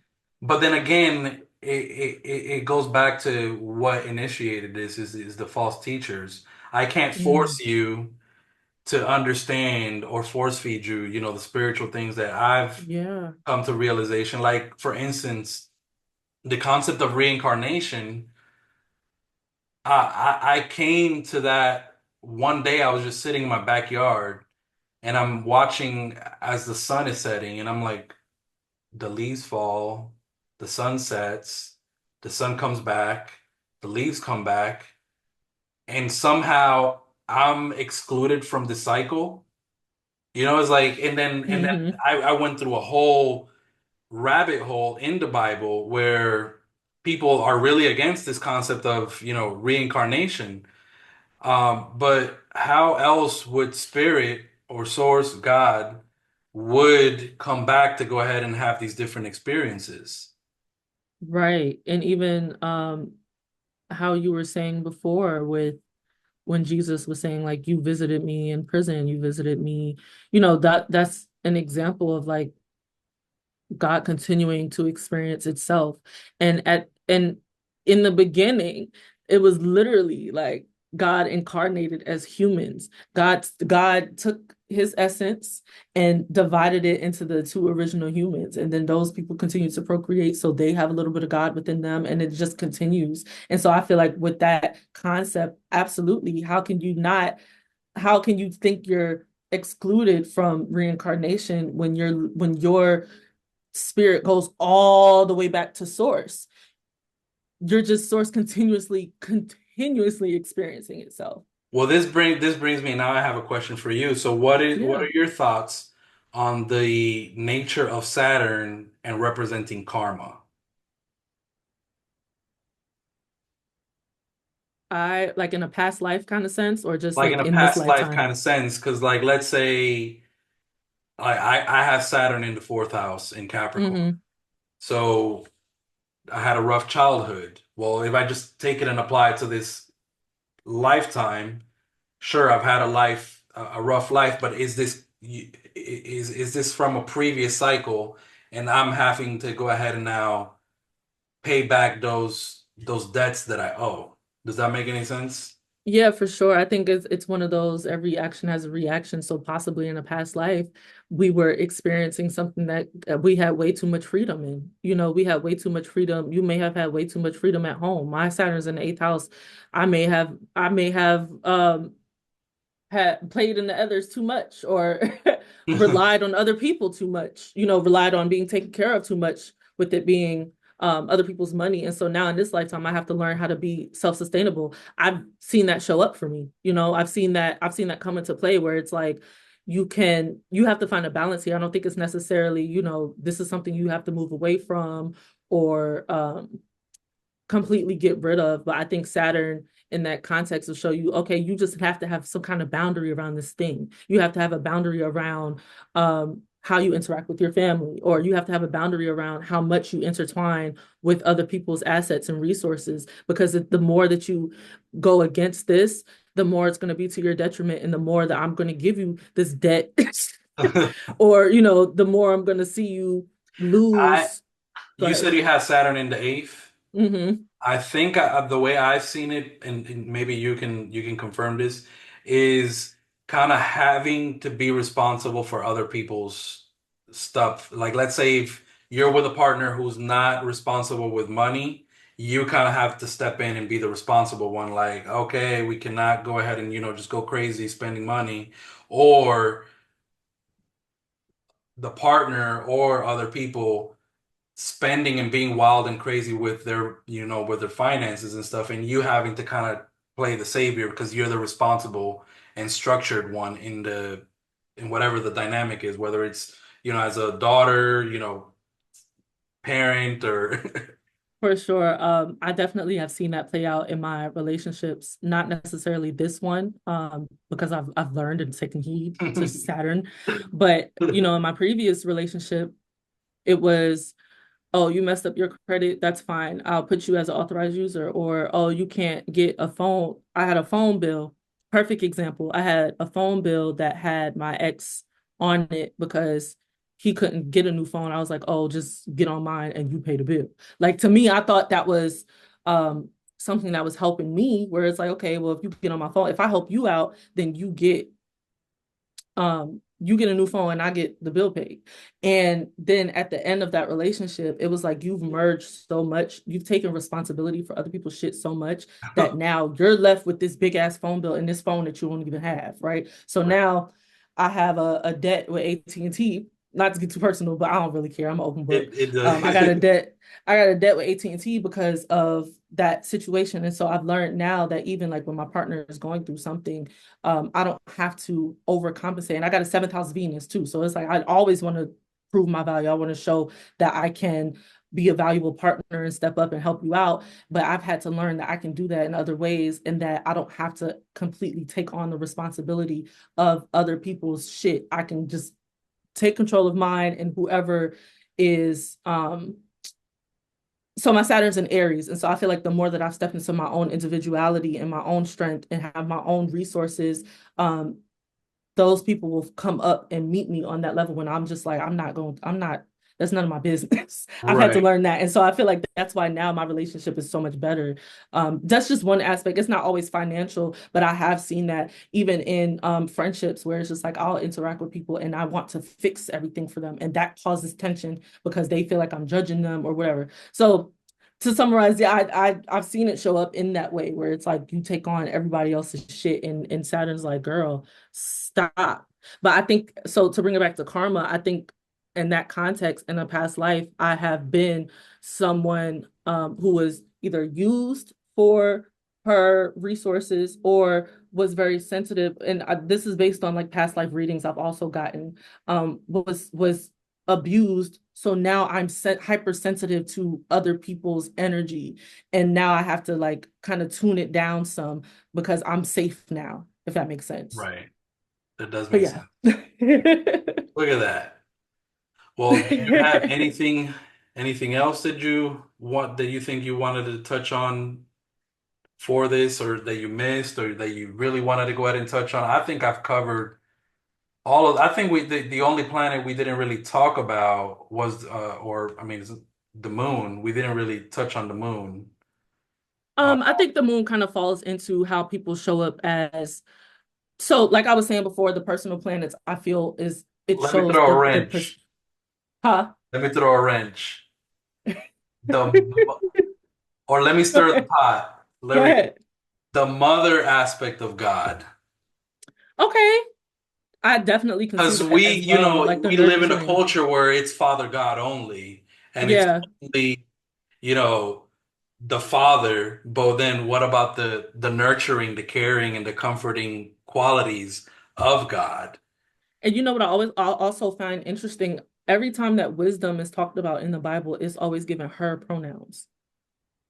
but then again, it goes back to what initiated this is the false teachers. I can't Mm, force you to understand or force feed you, the spiritual things that I've yeah. come to realization. Like, for instance, the concept of reincarnation, I came to that one day. I was just sitting in my backyard and I'm watching as the sun is setting, and I'm like, the leaves fall, the sun sets, the sun comes back, the leaves come back, and somehow I'm excluded from the cycle. It's like, and then Hmm. I went through a whole rabbit hole in the Bible where people are really against this concept of, reincarnation. But how else would spirit or source, God, would come back to go ahead and have these different experiences? Right. And even how you were saying before with when Jesus was saying like you visited me in prison, you visited me, that's an example of like God continuing to experience itself. And in the beginning, it was literally like God incarnated as humans. God took his essence and divided it into the two original humans. And then those people continue to procreate. So they have a little bit of God within them and it just continues. And so I feel like with that concept, absolutely, how can you think you're excluded from reincarnation when your spirit goes all the way back to source? You're just source continuously experiencing itself. Well, this brings me now. I have a question for you. So, what Yeah. are your thoughts on the nature of Saturn and representing karma? I like in a past life kind of sense, or just Like in like a in this past life lifetime. kind of sense, because like let's say I have Saturn in the fourth house in Capricorn. Mm-hmm. So I had a rough childhood. Well, if I just take it and apply it to this lifetime, sure, I've had a rough life, but is this from a previous cycle, and I'm having to go ahead and now pay back those debts that I owe? Does that make any sense? Yeah, for sure. I think it's one of those every action has a reaction. So possibly in a past life, we were experiencing something that we had way too much freedom in. We had way too much freedom. You may have had way too much freedom at home. My Saturn's in the eighth house. I may have had played in the others too much or relied on other people too much, relied on being taken care of too much with it being other people's money. And so now in this lifetime, I have to learn how to be self-sustainable. I've seen that show up for me. I've seen that come into play where it's like you have to find a balance here. I don't think it's necessarily, this is something you have to move away from or completely get rid of. But I think Saturn in that context will show you, okay, you just have to have some kind of boundary around this thing. You have to have a boundary around how you interact with your family, or you have to have a boundary around how much you intertwine with other people's assets and resources. Because the more that you go against this, the more it's going to be to your detriment, and the more that I'm going to give you this debt, or the more I'm going to see you I lose. Go You ahead. said you had Saturn in the eighth. Mm-hmm. I think the way I've seen it, and maybe you can confirm this, is kind of having to be responsible for other people's stuff. Like, let's say if you're with a partner who's not responsible with money, you kind of have to step in and be the responsible one. Like, okay, we cannot go ahead and just go crazy spending money, or the partner or other people spending and being wild and crazy with their finances and stuff, and you having to kind of play the savior because you're the responsible and structured one in whatever the dynamic is, whether it's as a daughter, parent, or For sure. I definitely have seen that play out in my relationships, not necessarily this one, because I've learned and taken heed to Saturn. But, in my previous relationship, it was, oh, you messed up your credit, that's fine. I'll put you as an authorized user. Or, oh, you can't get a phone. I had a phone bill. Perfect example. I had a phone bill that had my ex on it because he couldn't get a new phone. I was like, oh, just get on mine and you pay the bill. Like, to me, I thought that was something that was helping me, where it's like, okay, well, if you get on my phone, if I help you out, then you get a new phone and I get the bill paid. And then at the end of that relationship, it was like you've merged so much, you've taken responsibility for other people's shit so much that now you're left with this big ass phone bill and this phone that you don't even have, right? So Right. now I have a debt with AT&T. Not to get too personal, but I don't really care. I'm an open book. It I got a does. debt. I got a debt with AT&T because of that situation. And so I've learned now that even like when my partner is going through something, I don't have to overcompensate. And I got a seventh house Venus too. So it's like I always want to prove my value. I want to show that I can be a valuable partner and step up and help you out. But I've had to learn that I can do that in other ways and that I don't have to completely take on the responsibility of other people's shit. I can just take control of mine and whoever is so my Saturn's in Aries. And so I feel like the more that I've stepped into my own individuality and my own strength and have my own resources, um, those people will come up and meet me on that level when I'm just like, I'm not, that's none of my business. I've had to Right. learn that. And so I feel like that's why now my relationship is so much better. That's just one aspect. It's not always financial, but I have seen that even in friendships where it's just like I'll interact with people and I want to fix everything for them. And that causes tension because they feel like I'm judging them or whatever. So to summarize, yeah, I've seen it show up in that way where it's like you take on everybody else's shit and Saturn's like, girl, stop. But I think so to bring it back to karma, I think in that context, in a past life, I have been someone who was either used for her resources or was very sensitive. And this is based on like past life readings I've also gotten, was abused. So now I'm hypersensitive to other people's energy. And now I have to like kind of tune it down some because I'm safe now, if that makes sense. Right. That does But make yeah. sense. Look at that. Well, do you have anything else that you think you wanted to touch on for this, or that you missed, or that you really wanted to go ahead and touch on? I think I've covered I think the only planet we didn't really talk about was or I mean, the moon. We didn't really touch on the moon. I think the moon kind of falls into how people show up as, so like I was saying before, the personal planets, I feel is it Let me shows throw a the wrench. huh? Let me throw a wrench. The or let me stir the pot. Go Let me ahead. the mother aspect of God. Okay. I definitely can see Because that we, as well. Like the we live in a nurturing. culture where it's Father God only, and it's Yeah. only, you know, the Father. But then what about the nurturing, the caring, and the comforting qualities of God? And you know what I also find interesting? Every time that wisdom is talked about in the Bible, it's always given her pronouns.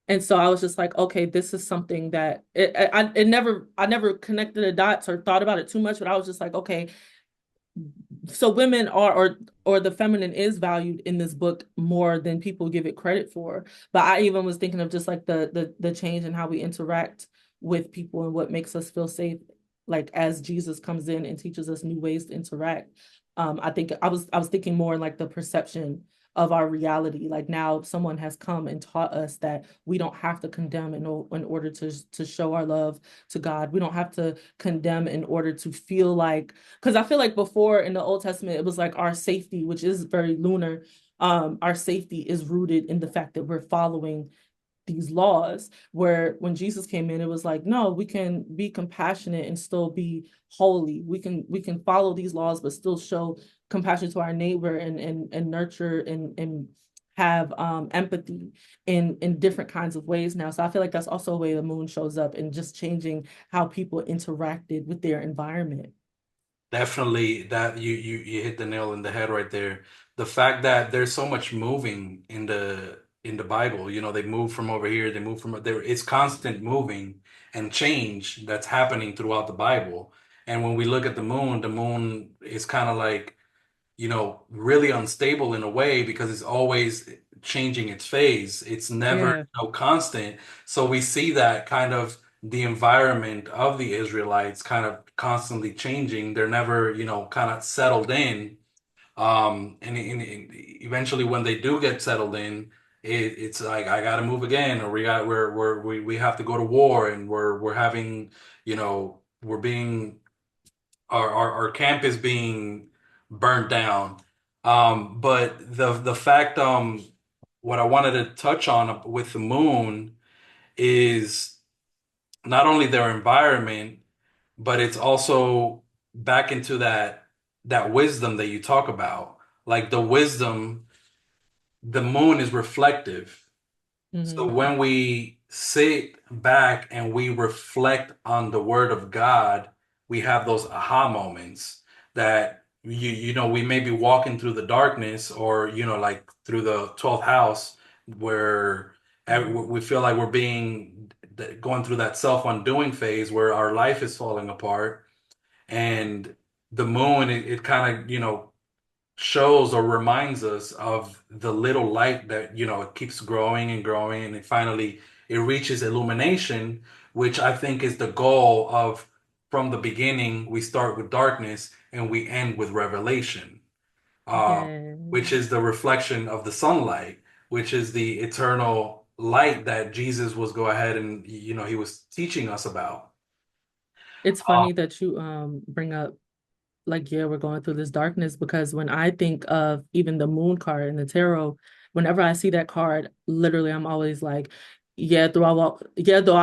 And so I was just like, okay, this is something that I never connected the dots or thought about it too much, but I was just like, okay, so women are or the feminine is valued in this book more than people give it credit for. But I even was thinking of just like the change in how we interact with people and what makes us feel safe, like as Jesus comes in and teaches us new ways to interact. I think I was thinking more in like the perception of our reality. Like now someone has come and taught us that we don't have to condemn in order to show our love to God. We don't have to condemn in order to feel like, because I feel like before in the Old Testament, it was like our safety, which is very lunar. Our safety is rooted in the fact that we're following these laws. Where when Jesus came in, it was like, no, we can be compassionate and still be holy. We can follow these laws, but still show compassion to our neighbor and nurture and have empathy in different kinds of ways now. So I feel like that's also a way the moon shows up and just changing how people interacted with their environment. Definitely, that you hit the nail in the head right there. The fact that there's so much moving in the Bible, they move from over here, they move from there. It's constant moving and change that's happening throughout the Bible. And when we look at the moon is kind of like, really unstable in a way because it's always changing its phase. It's never, Yeah. constant. So we see that kind of the environment of the Israelites kind of constantly changing. They're never, kind of settled in. And eventually when they do get settled in, it's like I got to move again, or we have to go to war, and we're having, we're being our camp is being burnt down. But the fact, what I wanted to touch on with the moon is not only their environment, but it's also back into that wisdom that you talk about. Like the wisdom, the moon is reflective. So Hmm. when we sit back and we reflect on the word of God, we have those aha moments that we may be walking through the darkness, or like through the 12th house, where we feel like we're being going through that self-undoing phase where our life is falling apart. And the moon, it kind of, shows or reminds us of the little light that it keeps growing and growing, and it reaches illumination, which I think is the goal of, from the beginning we start with darkness and we end with revelation, uh, Yeah. which is the reflection of the sunlight, which is the eternal light that Jesus was go ahead and he was teaching us about. It's uh, funny that you bring up like, yeah, we're going through this darkness, because when I think of even the moon card in the tarot, whenever I see that card, literally I'm always like, yeah, though I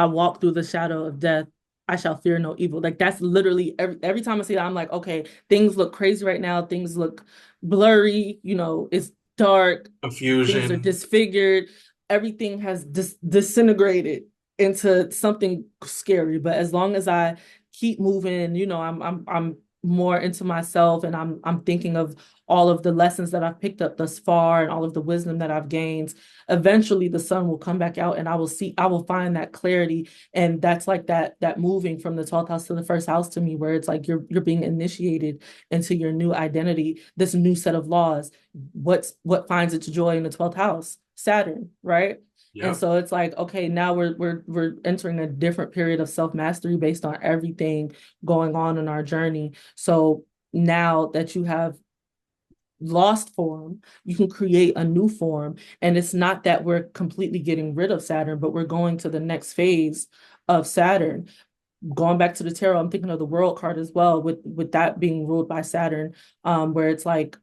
walk through the shadow of death, I shall fear no evil. Like that's literally every time I see that, I'm like, okay, things look crazy right now, things look blurry, it's dark, things are Confusion. disfigured, everything has disintegrated into something scary. But as long as I keep moving, I'm more into myself, and I'm thinking of all of the lessons that I've picked up thus far and all of the wisdom that I've gained. Eventually the sun will come back out and I will find that clarity. And that's like that moving from the 12th house to the first house to me, where it's like you're being initiated into your new identity, this new set of laws. What finds its joy in the 12th house? Saturn, right? And Yep. so it's like, okay, now we're entering a different period of self-mastery based on everything going on in our journey. So now that you have lost form, you can create a new form. And it's not that we're completely getting rid of Saturn, but we're going to the next phase of Saturn. Going back to the tarot, I'm thinking of the world card as well, with that being ruled by Saturn, where it's like,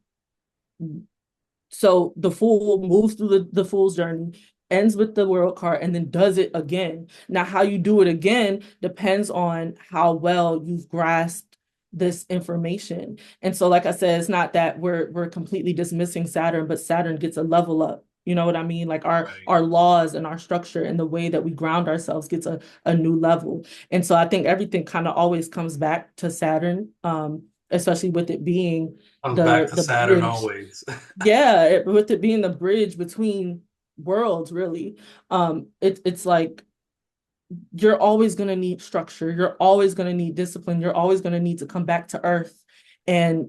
so the fool moves through the fool's journey, ends with the world card, and then does it again. Now, how you do it again depends on how well you've grasped this information. And so, like I said, it's not that we're completely dismissing Saturn, but Saturn gets a level up. You know what I mean? Like Right. our laws and our structure and the way that we ground ourselves gets a new level. And so I think everything kind of always comes back to Saturn, especially with it being Comes back to the Saturn bridge, always. yeah, with it being the bridge between worlds, really. It's like you're always going to need structure. You're always going to need discipline. You're always going to need to come back to earth and,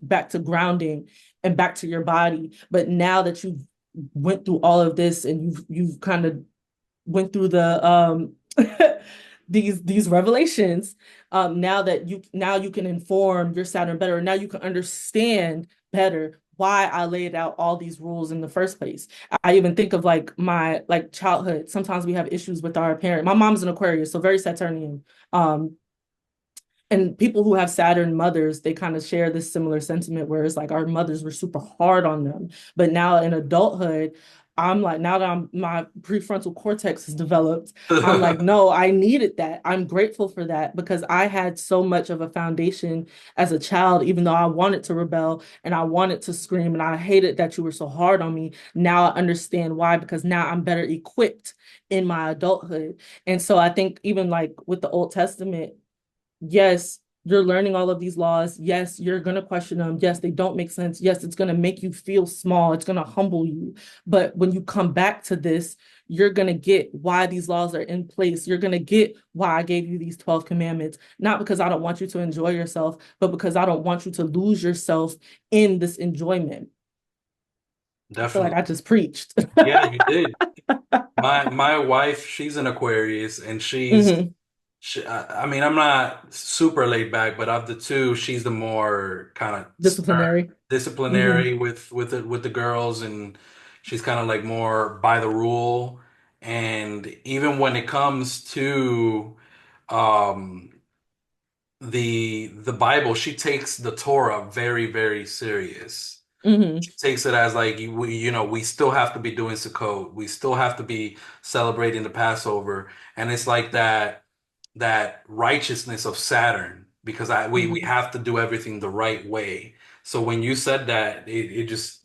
back to grounding and back to your body. But now that you've went through all of this and you've kind of went through the these revelations, now you can inform your Saturn better, and now you can understand better why I laid out all these rules in the first place. I even think of like my like childhood. Sometimes we have issues with our parent. My mom's an Aquarius, so very Saturnian. And people who have Saturn mothers, they kind of share this similar sentiment where it's like our mothers were super hard on them. But now in adulthood, I'm like, now that my prefrontal cortex has developed, I'm like, no, I needed that. I'm grateful for that because I had so much of a foundation as a child, even though I wanted to rebel and I wanted to scream and I hated that you were so hard on me. Now I understand why, because now I'm better equipped in my adulthood. And so I think even like with the Old Testament, yes, you're learning all of these laws. Yes, you're going to question them. Yes, they don't make sense. Yes, it's going to make you feel small. It's going to humble you. But when you come back to this, you're going to get why these laws are in place. You're going to get why I gave you these 12 commandments, not because I don't want you to enjoy yourself, but because I don't want you to lose yourself in this enjoyment. I feel like Definitely. I just preached. Yeah, you did. My wife, she's an Aquarius, and Hmm. I mean, I'm not super laid back, but of the two, she's the more kind of stern, Disciplinary. Hmm. disciplinary with the girls, and she's kind of like more by the rule. And even when it comes to um the Bible, she takes the Torah very, very serious. Hmm. Takes it as like we still have to be doing Sukkot, we still have to be celebrating the Passover, and it's like that righteousness of Saturn because we Hmm. have to do everything the right way. So when you said that, it just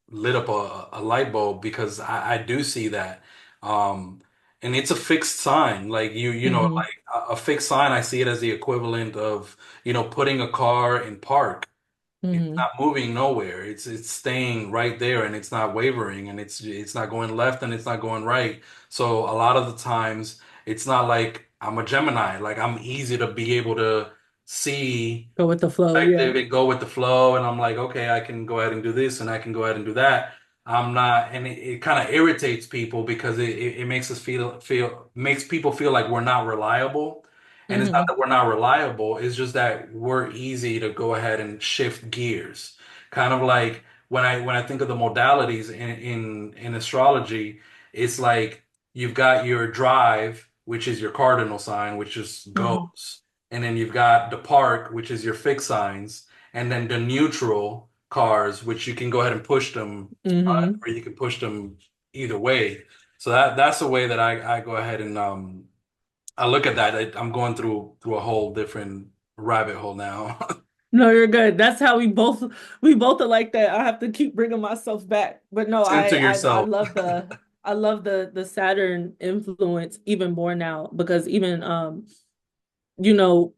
lit up a light bulb because I do see that. Um, and it's a fixed sign. Like Hmm. like a fixed sign, I see it as the equivalent of, putting a car in park. It's Hmm. not moving nowhere. It's staying right there and it's not wavering and it's not going left and it's not going right. So a lot of the times it's not like I'm a Gemini. Like I'm easy to be able to see Go with the flow. Yeah. perspective and go with the flow and I'm like, okay, I can go ahead and do this and I can go ahead and do that. I'm not, and it kind of irritates people because it makes us makes people feel like we're not reliable. And it's not Hmm. that we're not reliable, it's just that we're easy to go ahead and shift gears. Kind of like when I think of the modalities in astrology, it's like you've got your drive, which is your cardinal sign, which just Hmm. goes. And then you've got the park, which is your fixed signs, and then the neutral cars, which you can go ahead and push them, Hmm. or you can push them either way. So that's the way that I go ahead and I look at that. I'm going through a whole different rabbit hole now. No, you're good. That's how we both are like that. I have to keep bringing myself back. But no, Center I yourself. love the Saturn influence even more now because even you know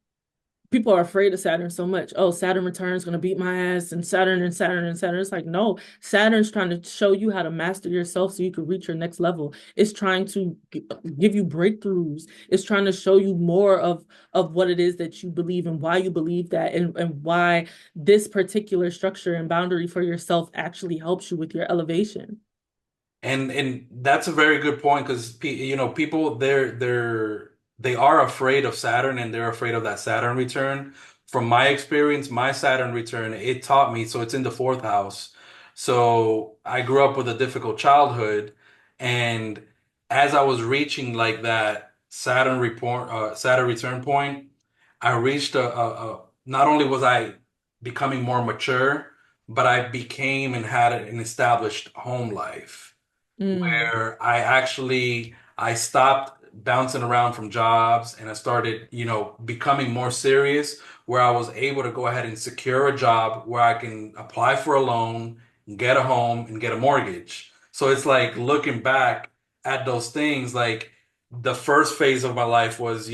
people are afraid of Saturn so much. Oh, Saturn return is going to beat my ass, and Saturn and Saturn and Saturn. It's like, no, Saturn's trying to show you how to master yourself so you can reach your next level. It's trying to give you breakthroughs. It's trying to show you more of what it is that you believe and why you believe that, and why this particular structure and boundary for yourself actually helps you with your elevation. And that's a very good point because people they are afraid of Saturn and they're afraid of that Saturn return. From my experience, my Saturn return, it taught me, so it's in the fourth house. So I grew up with a difficult childhood, and as I was reaching like that Saturn return point, I reached not only was I becoming more mature, but I became and had an established home life Mm, where I stopped bouncing around from jobs and I started, becoming more serious where I was able to go ahead and secure a job where I can apply for a loan, get a home and get a mortgage. So it's like looking back at those things, like the first phase of my life was,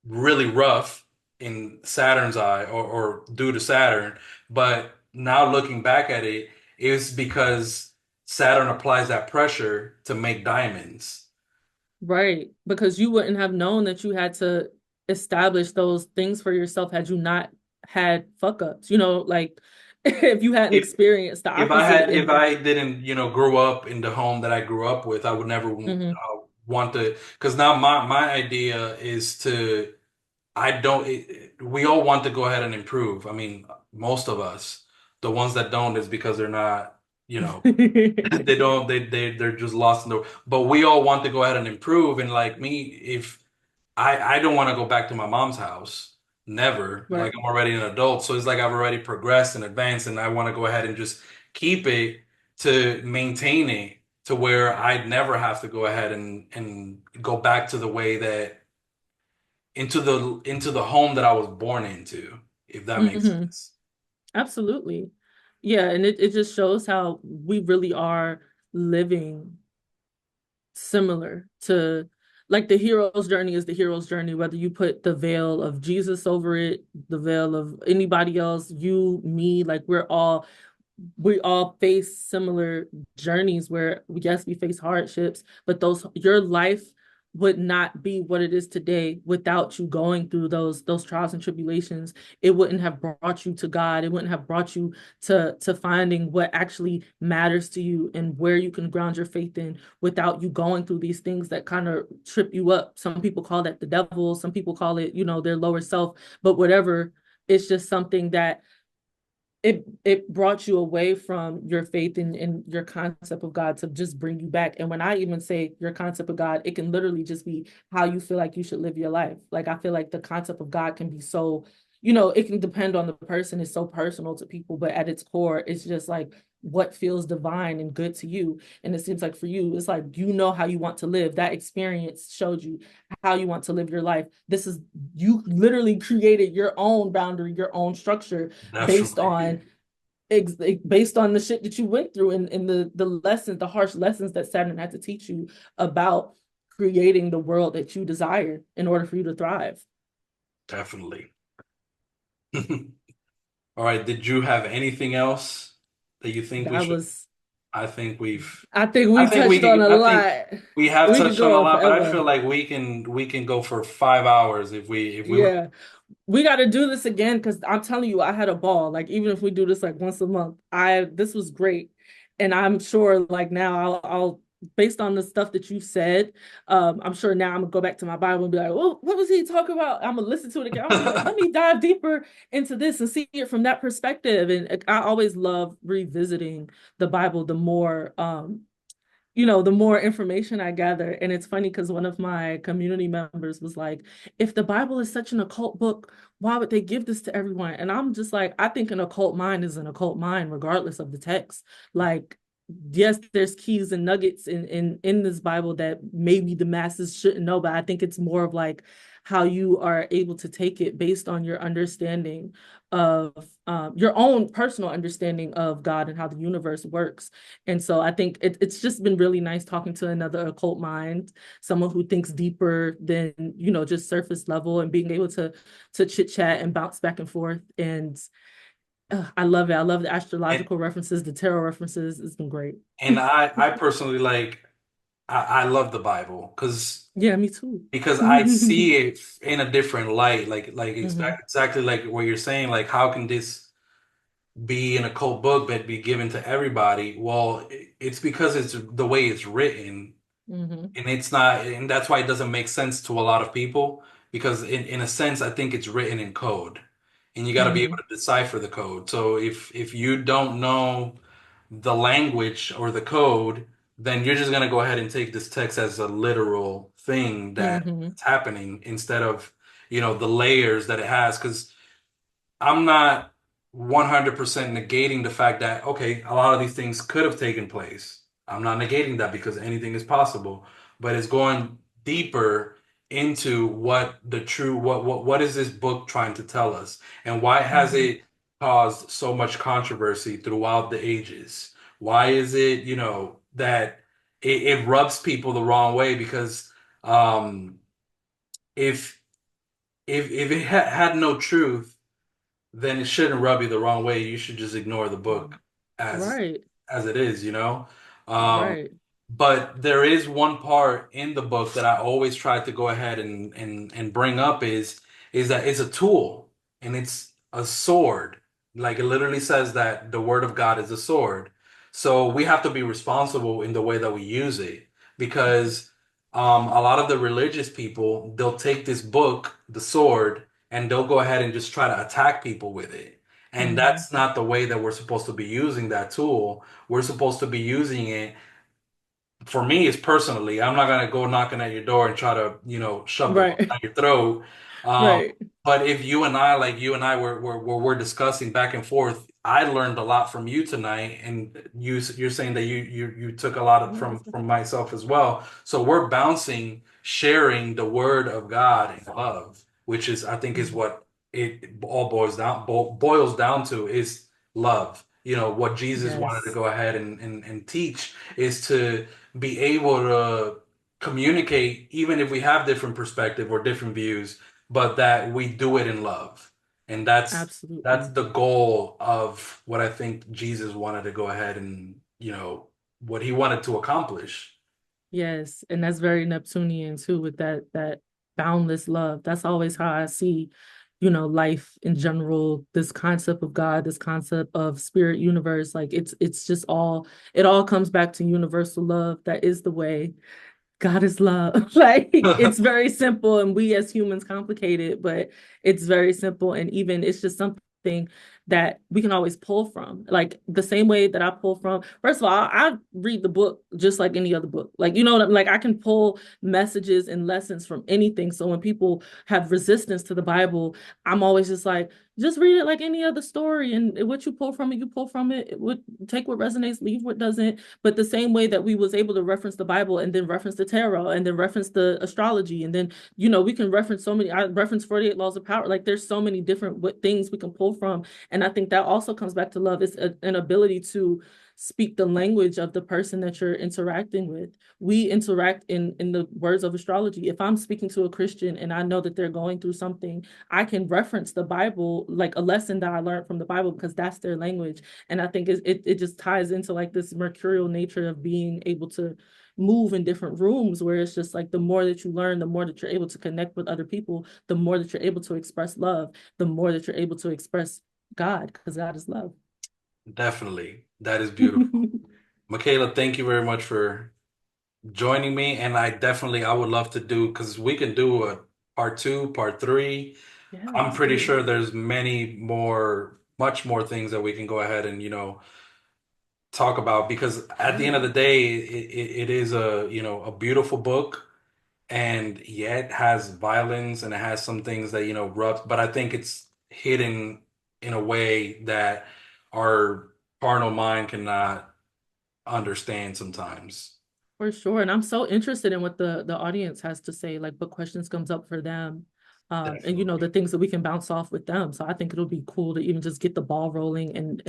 really rough in Saturn's eye or due to Saturn. But now looking back at it, it's because Saturn applies that pressure to make diamonds. right. Because you wouldn't have known that you had to establish those things for yourself had you not had fuck ups, like if you hadn't If experienced the opposite if and I didn't, grow up in the home that I grew up with, I would never Mhm. want to. Because now my idea is to. I don't. We all want to go ahead and improve. I mean, most of us. The ones that don't is because they're not. You know, they don't they're just lost in the but we all want to go ahead and improve and like me if I don't want to go back to my mom's house never like Right. I'm already an adult so it's like I've already progressed and advanced and I want to go ahead and just keep it to maintain it to where I'd never have to go ahead and go back to the way that into the home that I was born into if that makes Hmm. sense. Absolutely. Yeah, and it just shows how we really are living similar to like the hero's journey is the hero's journey, whether you put the veil of Jesus over it, the veil of anybody else, you, me, like we all face similar journeys where yes, we face hardships, but those your life would not be what it is today without you going through those trials and tribulations. It wouldn't have brought you to God. It wouldn't have brought you to finding what actually matters to you and where you can ground your faith in without you going through these things that kind of trip you up. Some people call that the devil, some people call it, their lower self, but whatever, it's just something that it brought you away from your faith and your concept of God to just bring you back. And when I even say your concept of God, it can literally just be how you feel like you should live your life. Like I feel like the concept of God can be so, it can depend on the person. It's so personal to people, but at its core, it's just like what feels divine and good to you. And it seems like for you, it's like how you want to live. That experience showed you how you want to live your life. This is you literally created your own boundary, your own structure based Definitely. on based on the shit that you went through and the lessons, the harsh lessons that Saturn had to teach you about creating the world that you desire in order for you to thrive. Definitely. All right, did you have anything else that you think we That should? was, I think I think I we think touched on a I think lot. we have We could touched on a go on lot, but I feel forever. like we can go for 5 hours if we Yeah. We got to do this again because I'm telling you, I had a ball. Like even if we do this like once a month, this was great, and I'm sure like now I'll based on the stuff that you said, I'm sure now I'm gonna go back to my Bible and be like, well, what was he talking about? I'm gonna listen to it again. I'm gonna be like, let me dive deeper into this and see it from that perspective. And I always love revisiting the Bible. The more information I gather. And it's funny because one of my community members was like, if the Bible is such an occult book, why would they give this to everyone? And I'm just like, I think an occult mind is an occult mind, regardless of the text. Like, yes, there's keys and nuggets in this Bible that maybe the masses shouldn't know, but I think it's more of like how you are able to take it based on your understanding of your own personal understanding of God and how the universe works. And so I think it's just been really nice talking to another occult mind, someone who thinks deeper than, just surface level and being able to chit chat and bounce back and forth. And I love it. I love the and astrological references, the tarot references. It's been great. and I personally like I love the Bible Yeah, me too. because I see it in a different light, like Hmm. exactly like what you're saying, like how can this be in a cult book but be given to everybody? Well, it's because it's the way it's written, Hmm. and it's not, and that's why it doesn't make sense to a lot of people because in a sense, I think it's written in code. and you got to be able Hmm. to decipher the code. So if you don't know the language or the code, then you're just going to go ahead and take this text as a literal thing Hmm. that's happening instead of, the layers that it has. Because I'm not 100% negating the fact that, okay, a lot of these things could have taken place. I'm not negating that because anything is possible, but it's going deeper into what is this book trying to tell us, and why has Hmm. it caused so much controversy throughout the ages? Why is it, that it rubs people the wrong way? Because um, if if it had no truth, then it shouldn't rub you the wrong way. You should just ignore the book as Right. as it is, Um, Right. but there is one part in the book that I always try to go ahead and bring up is that it's a tool and it's a sword. Like it literally says that the word of God is a sword. So we have to be responsible in the way that we use it because a lot of the religious people, they'll take this book, the sword, and they'll go ahead and just try to attack people with it. And Hmm. that's not the way that we're supposed to be using that tool. We're supposed to be using it for me is personally, I'm not gonna go knocking at your door and try to, shove the book Right. down your throat. Um, Right. but if you and I, like you and I, were discussing back and forth, I learned a lot from you tonight, and you're saying that you took a lot of from myself as well. So we're bouncing, sharing the word of God in love, which is I think is Mhm. what it all boils down to is love. What Jesus wanted to Yes. go ahead and teach is to be able to communicate, even if we have different perspective or different views, but that we do it in love. And that's Absolutely. the goal of what I think Jesus wanted to go ahead and, what he wanted to accomplish. Yes, and that's very Neptunian too, with that boundless love. That's always how I see, life in general, this concept of God, this concept of spirit universe. Like it's just all it all comes back to universal love. That is the way. God is love. Like it's very simple, and we as humans complicate it, but it's very simple. And even it's just something that we can always pull from. Like the same way that I pull from, first of all, I read the book just like any other book. Like, you know what I'm like, I can pull messages and lessons from anything. So when people have resistance to the Bible, I'm always just like, just read it like any other story. And what you pull from it, you pull from it. It would take what resonates, leave what doesn't. But the same way that we was able to reference the Bible and then reference the tarot and then reference the astrology and then we can reference so many. I reference 48 laws of power. Like there's so many different things we can pull from, and I think that also comes back to love. It's an ability to speak the language of the person that you're interacting with. We interact in the words of astrology. If I'm speaking to a Christian and I know that they're going through something, I can reference the Bible, like a lesson that I learned from the Bible, because that's their language. And I think it just ties into like this mercurial nature of being able to move in different rooms, where it's just like the more that you learn, the more that you're able to connect with other people, the more that you're able to express love, the more that you're able to express God, because God is love. Definitely. That is beautiful. Michaela, thank you very much for joining me. And I would love to do, because we can do a part two, part three. Yeah, I'm let's pretty do it. sure there's much more things that we can go ahead and, talk about because at the end Yeah, of the day, it is a beautiful book and yet has violence and it has some things that, rub, but I think it's hidden in a way that our carnal mind cannot understand sometimes. for sure. And I'm so interested in what the audience has to say, like what questions comes up for them. And the Definitely. things that we can bounce off with them. So I think it'll be cool to even just get the ball rolling, and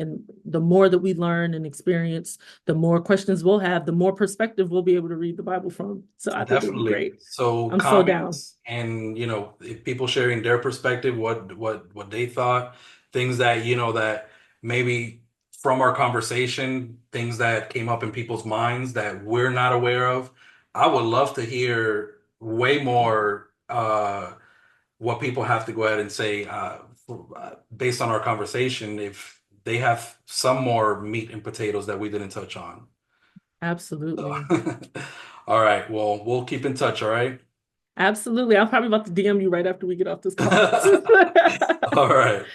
the more that we learn and experience, the more questions we'll have, the more perspective we'll be able to read the Bible from. So I think it'll be Definitely. great. So I'm so down. comments and if people sharing their perspective, what they thought, things that that maybe from our conversation, things that came up in people's minds that we're not aware of. I would love to hear way more what people have to go ahead and say based on our conversation if they have some more meat and potatoes that we didn't touch on. So, Absolutely. all right. Well, we'll keep in touch. All right. Absolutely. I'm probably about to DM you right after we get off this call. All right.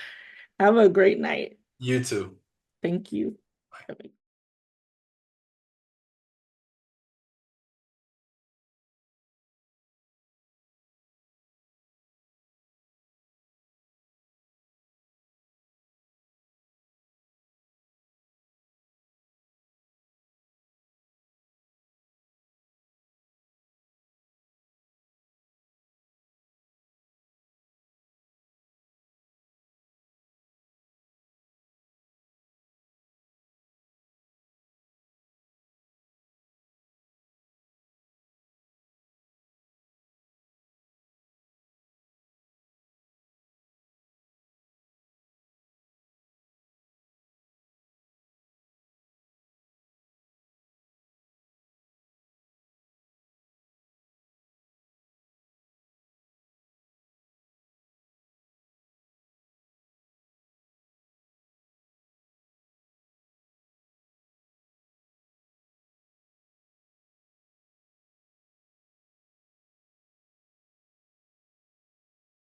Have a great night. You too. Thank you. Bye.